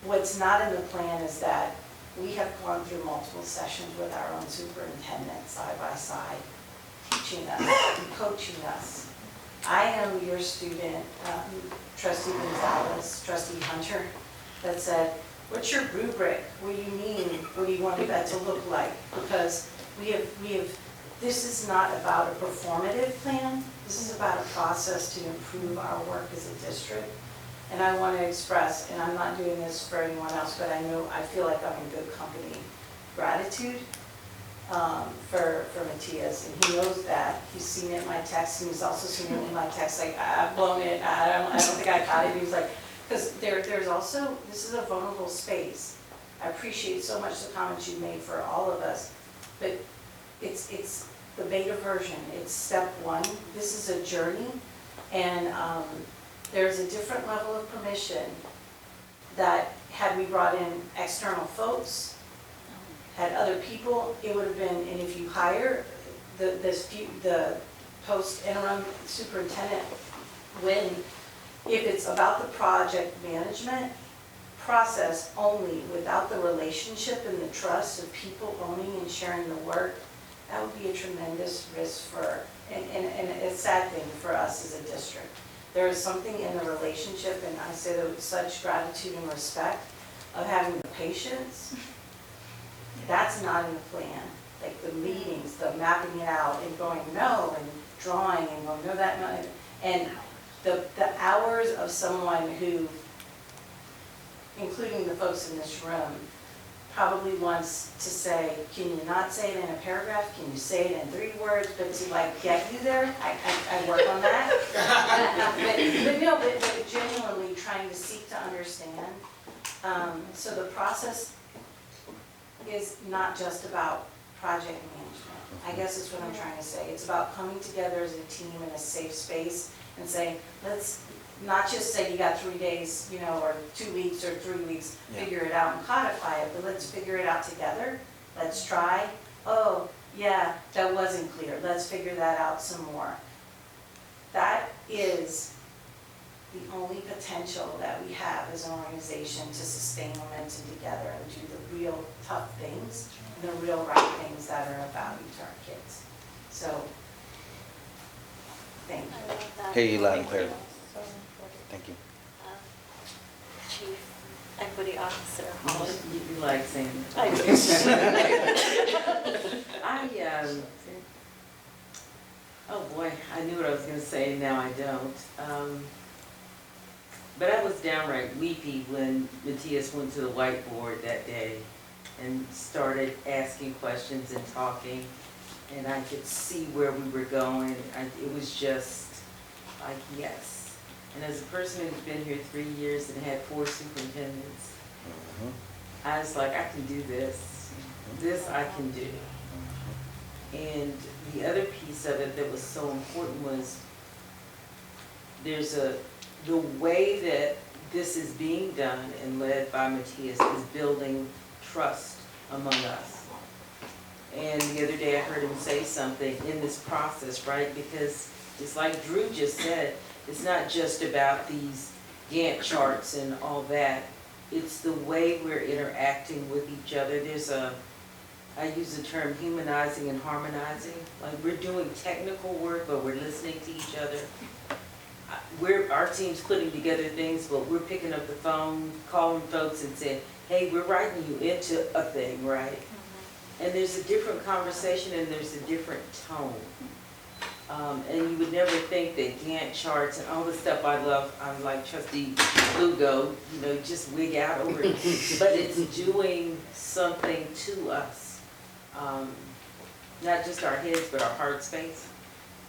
What's not in the plan is that we have gone through multiple sessions with our own superintendent side by side, teaching us and coaching us. I am your student, Trustee Gonzalez, Trustee Hunter, that said, what's your rubric? What do you mean? What do you want that to look like? Because we have, this is not about a performative plan. This is about a process to improve our work as a district. And I want to express, and I'm not doing this for anyone else, but I feel like I'm in good company, gratitude for Matthias, and he knows that. He's seen it in my text, and he's also seen it in my text, like, I've blown it, I don't think I caught it. He was like, because there's also, this is a vulnerable space. I appreciate so much the comments you made for all of us, but it's the beta version. It's step one. This is a journey, and there's a different level of permission that had we brought in external folks, had other people, it would have been, and if you hire the post interim superintendent, if it's about the project management process only, without the relationship and the trust of people owning and sharing the work, that would be a tremendous risk for, and a sad thing for us as a district. There is something in the relationship, and I say that with such gratitude and respect, of having the patience. That's not in the plan. Like the meetings, the mapping it out and going no, and drawing and going no, that, no. And the hours of someone who, including the folks in this room, probably wants to say, can you not say it in a paragraph? Can you say it in 3 words? But to like get you there, I work on that. but genuinely trying to seek to understand. So the process is not just about project management. I guess is what I'm trying to say. It's about coming together as a team in a safe space and saying, let's not just say you got 3 days, or 2 weeks or 3 weeks, figure it out and codify it, but let's figure it out together. Let's try. Oh, yeah, that wasn't clear. Let's figure that out some more. That is the only potential that we have as an organization to sustain momentum together and do the real tough things, and the real right things that are of value to our kids. So, thank you. Hear you loud and clear. Thank you. Chief Equity Officer Holly. You like saying it. I do. Oh boy, I knew what I was gonna say, now I don't. But I was downright weepy when Matthias went to the whiteboard that day and started asking questions and talking, and I could see where we were going. It was just like, yes. And as a person who's been here 3 years and had 4 superintendents, I was like, I can do this. This I can do. And the other piece of it that was so important was the way that this is being done and led by Matthias is building trust among us. And the other day I heard him say something in this process, right? Because it's like Drew just said, it's not just about these Gantt charts and all that. It's the way we're interacting with each other. I use the term humanizing and harmonizing. Like, we're doing technical work, but we're listening to each other. Our team's putting together things, but we're picking up the phone, calling folks and saying, hey, we're writing you into a thing, right? And there's a different conversation and there's a different tone. And you would never think that Gantt charts and all the stuff I love, I'm like Trustee Lugo, just wig out over it. But it's doing something to us. Not just our heads, but our heart space.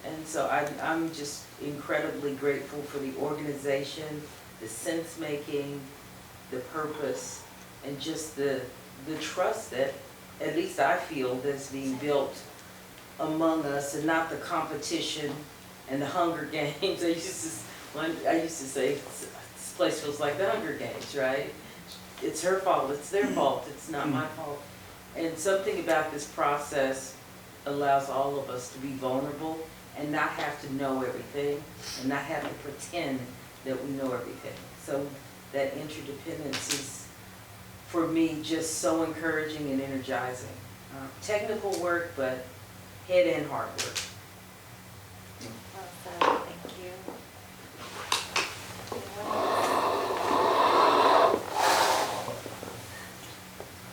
And so I'm just incredibly grateful for the organization, the sense-making, the purpose, and just the trust that, at least I feel, that's being built among us, and not the competition and the Hunger Games. I used to say, this place feels like the Hunger Games, right? It's her fault, it's their fault, it's not my fault. And something about this process allows all of us to be vulnerable and not have to know everything and not have to pretend that we know everything. So that interdependence is, for me, just so encouraging and energizing. Technical work, but head and heart work. Awesome, thank you.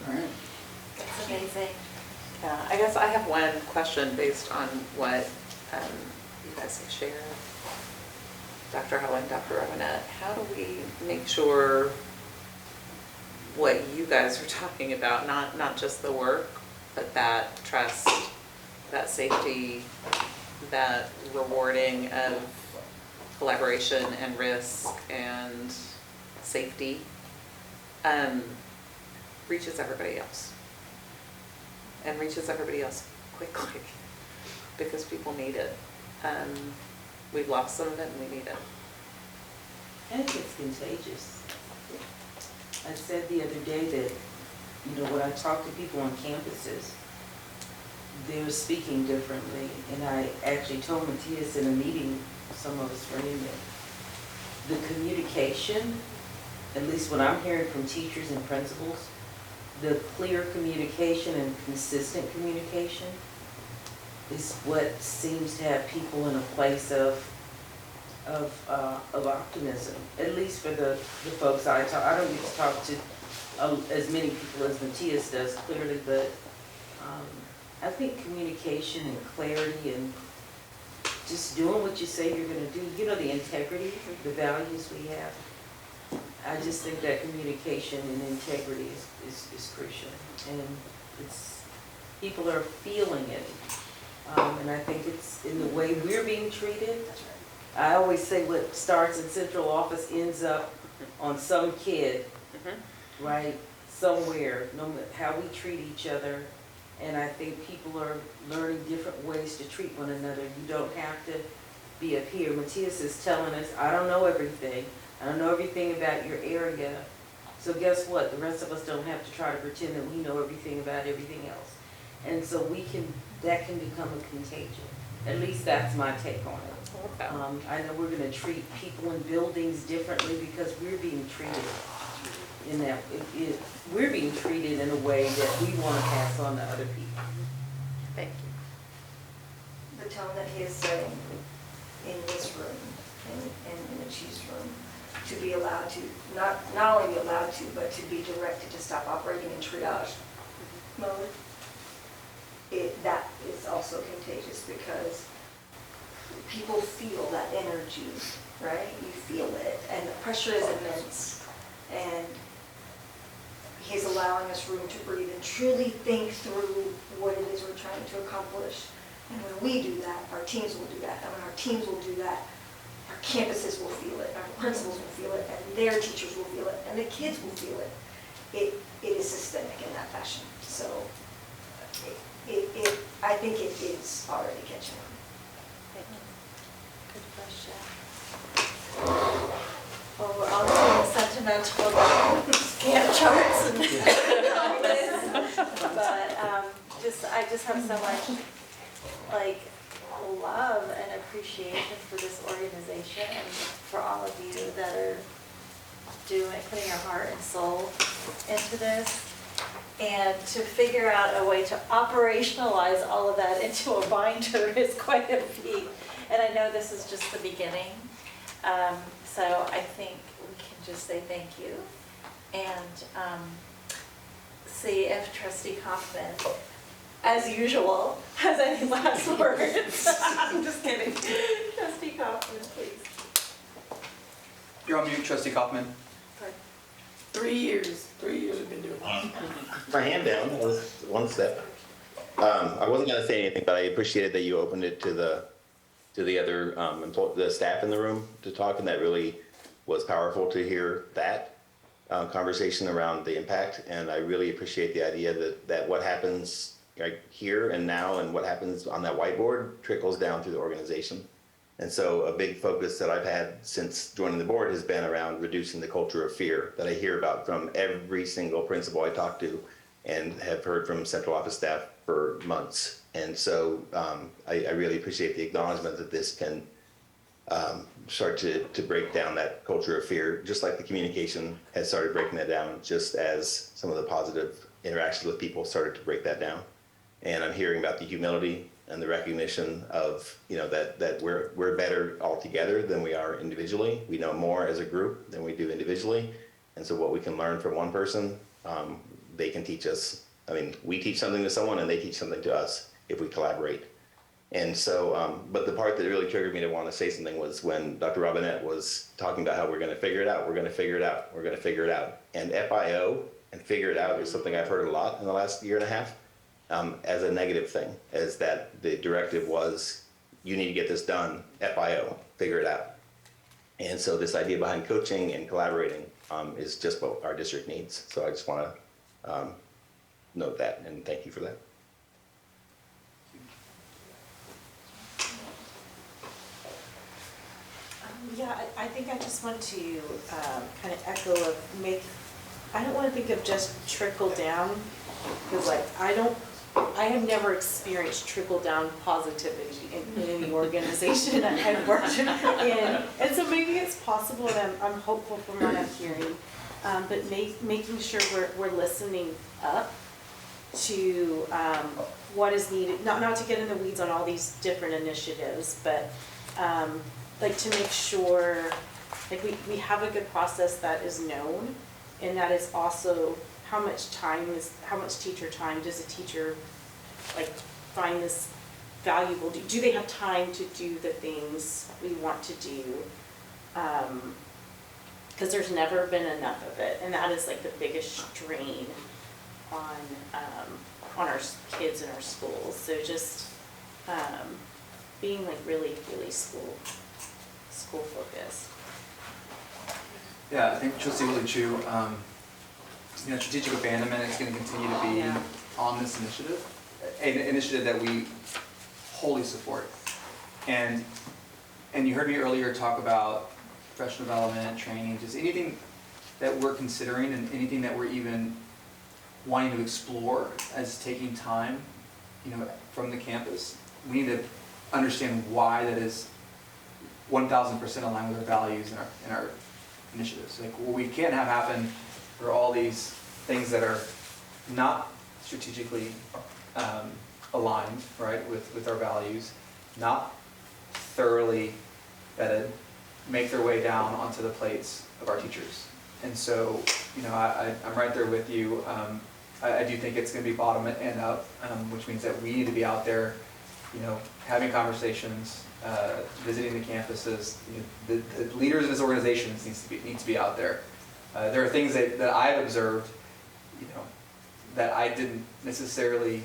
All right. That's amazing. I guess I have one question based on what you guys have shared. Dr. Helen, Dr. Robinette, how do we make sure what you guys are talking about, not just the work, but that trust, that safety, that rewarding of collaboration and risk and safety, reaches everybody else. And reaches everybody else quickly, because people need it. We've lost some of it and we need it. And it's contagious. I said the other day that, when I talk to people on campuses, they're speaking differently. And I actually told Matthias in a meeting, some of us were in it, the communication, at least what I'm hearing from teachers and principals, the clear communication and consistent communication is what seems to have people in a place of optimism, at least for the folks I talk. I don't get to talk to as many people as Matthias does, clearly, but I think communication and clarity and just doing what you say you're going to do, the integrity, the values we have. I just think that communication and integrity is crucial, and people are feeling it, and I think it's in the way we're being treated. I always say what starts in central office ends up on some kid, right, somewhere, no matter how we treat each other, and I think people are learning different ways to treat one another. You don't have to be up here. Matthias is telling us, I don't know everything. I don't know everything about your area. So guess what? The rest of us don't have to try to pretend that we know everything about everything else. And so that can become a contagion. At least that's my take on it. I know we're gonna treat people in buildings differently because we're being treated in that, we're being treated in a way that we wanna pass on to other people. Thank you. The tone that he is setting in this room and in the chief's room, to be allowed to, not only be allowed to, but to be directed to stop operating in triage mode, that is also contagious because people feel that energy, right? You feel it, and the pressure is immense. And he's allowing us room to breathe and truly think through what it is we're trying to accomplish. And when we do that, our teams will do that. And when our teams will do that, our campuses will feel it, our principals will feel it, and their teachers will feel it, and the kids will feel it. It is systemic in that fashion. So I think it is already catching on. Good question. Well, we're all feeling sentimental about Gantt charts and all this, but I just have so much like love and appreciation for this organization and for all of you that are putting your heart and soul into this. And to figure out a way to operationalize all of that into a binder is quite a feat. And I know this is just the beginning. So I think we can just say thank you and see if Trustee Kaufman, as usual, has any last words. I'm just kidding. Trustee Kaufman, please. You're on mute, Trustee Kaufman. 3 years we've been doing it. My hand down, that was one step. I wasn't gonna say anything, but I appreciated that you opened it to the other, the staff in the room to talk, and that really was powerful to hear that conversation around the impact. And I really appreciate the idea that what happens right here and now and what happens on that whiteboard trickles down through the organization. And so a big focus that I've had since joining the board has been around reducing the culture of fear that I hear about from every single principal I talk to and have heard from central office staff for months. And so I really appreciate the acknowledgement that this can start to break down that culture of fear, just like the communication has started breaking that down, just as some of the positive interactions with people started to break that down. And I'm hearing about the humility and the recognition of, that we're better all together than we are individually. We know more as a group than we do individually. And so what we can learn from one person, they can teach us. I mean, we teach something to someone and they teach something to us if we collaborate. And so, but the part that really triggered me to want to say something was when Dr. Robinette was talking about how we're going to figure it out, we're going to figure it out, we're going to figure it out. And FIO and figure it out is something I've heard a lot in the last year and a half. As a negative thing, is that the directive was, you need to get this done, FIO, figure it out. And so this idea behind coaching and collaborating is just what our district needs. So I just want to note that and thank you for that. Yeah, I think I just want to kind of echo I don't want to think of just trickle down, because I have never experienced trickle-down positivity in any organization that I've worked in. And so maybe it's possible, and I'm hopeful from what I'm hearing, but making sure we're listening up to what is needed, not to get in the weeds on all these different initiatives, but to make sure we have a good process that is known, and that is also how much teacher time does a teacher find this valuable? Do they have time to do the things we want to do? Because there's never been enough of it, and that is the biggest strain on our kids in our schools. So just being really school focused. Yeah, I think Trustee Willie Chu, strategic abandonment is going to continue to be on this initiative, an initiative that we wholly support. And you heard me earlier talk about professional development, training, just anything that we're considering and anything that we're even wanting to explore as taking time, from the campus. We need to understand why that is 1,000% aligned with our values and our initiatives. Like, what we can't have happen are all these things that are not strategically aligned, right, with our values, not thoroughly vetted, make their way down onto the plates of our teachers. And so, you know, I'm right there with you. I do think it's going to be bottom and up, which means that we need to be out there, you know, having conversations, visiting the campuses. You know, the leaders of this organization need to be out there. There are things that I've observed, you know, that I didn't necessarily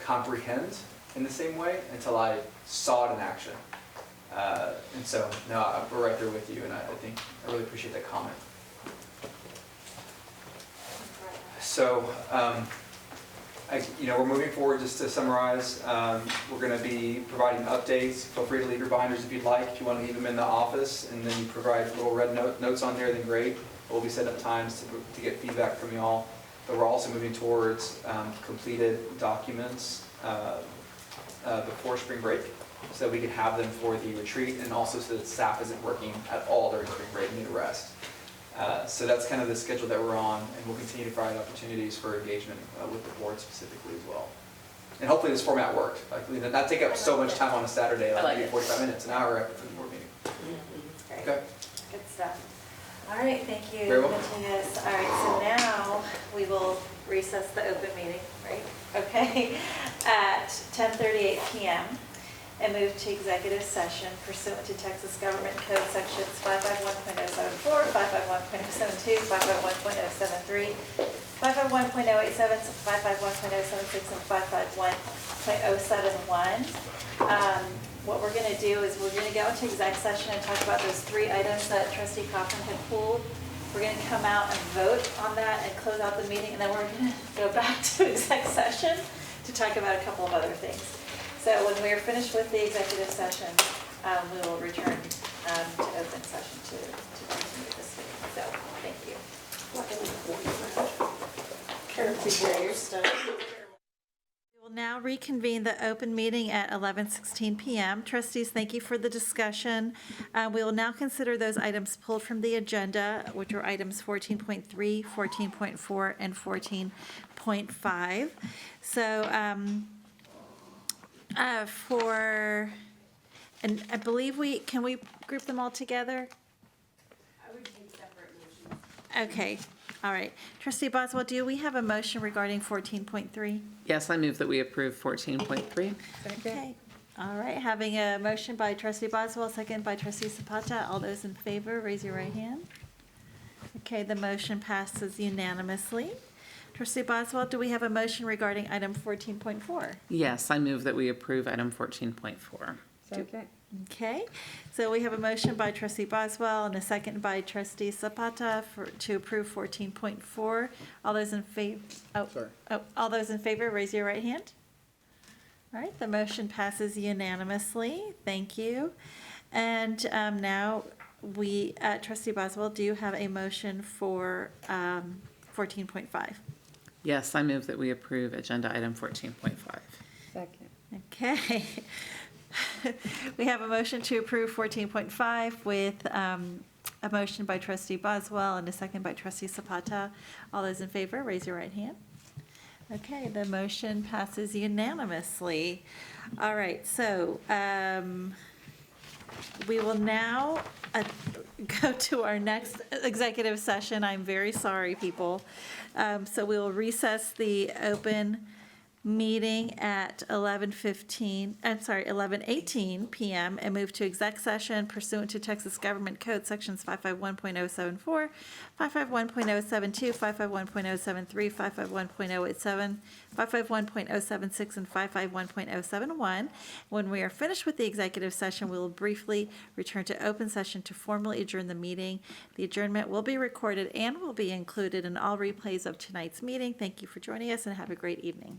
comprehend in the same way until I saw it in action. And so, no, we're right there with you, and I think I really appreciate that comment. So, you know, we're moving forward. Just to summarize, we're going to be providing updates. Feel free to leave your binders if you'd like. If you want to leave them in the office, and then you provide little red notes on there, then great. We'll be setting up times to get feedback from y'all. But we're also moving towards completed documents before spring break, so that we can have them for the retreat, and also so that staff isn't working at all during spring break and need a rest. So that's kind of the schedule that we're on, and we'll continue to provide opportunities for engagement with the board specifically as well. And hopefully this format worked. Like, not take up so much time on a Saturday, like maybe 45 minutes, an hour after the board meeting. Great. Okay. Good stuff. All right, thank you, Very welcome. Matthias. All right, so now we will recess the open meeting, right? Okay, at 10:38 p.m. and move to executive session pursuant to Texas Government Code Sections 551.074, 551.072, 551.073, 551.087, 551.076, and 551.071. What we're going to do is we're going to go into exec session and talk about those 3 items that Trustee Kaufman had pulled. We're going to come out and vote on that and close out the meeting, and then we're going to go back to exec session to talk about a couple of other things. So when we are finished with the executive session, we will return to open session to continue this meeting. So, thank you. We will now reconvene the open meeting at 11:16 p.m. Trustees, thank you for the discussion. We will now consider those items pulled from the agenda, which are items 14.3, 14.4, and 14.5. So, and I believe can we group them all together? I would take separate motions. Okay, all right. Trustee Boswell, do we have a motion regarding 14.3? Yes, I move that we approve 14.3. Okay, all right. Having a motion by Trustee Boswell, second by Trustee Zapata. All those in favor, raise your right hand. Okay, the motion passes unanimously. Trustee Boswell, do we have a motion regarding item 14.4? Yes, I move that we approve item 14.4. Second. Okay, so we have a motion by Trustee Boswell and a second by Trustee Zapata to approve 14.4. All those in favor? All those in favor, raise your right hand. All right, the motion passes unanimously. Thank you. And now we, Trustee Boswell, do you have a motion for 14.5? Yes, I move that we approve agenda item 14.5. Second. Okay. We have a motion to approve 14.5 with a motion by Trustee Boswell and a second by Trustee Zapata. All those in favor, raise your right hand. Okay, the motion passes unanimously. All right, so we will now go to our next executive session. I'm very sorry, people. So we will recess the open meeting at 11:18 p.m. and move to exec session pursuant to Texas Government Code Sections 551.074, 551.072, 551.073, 551.087, 551.076, and 551.071. When we are finished with the executive session, we will briefly return to open session to formally adjourn the meeting. The adjournment will be recorded and will be included in all replays of tonight's meeting. Thank you for joining us and have a great evening.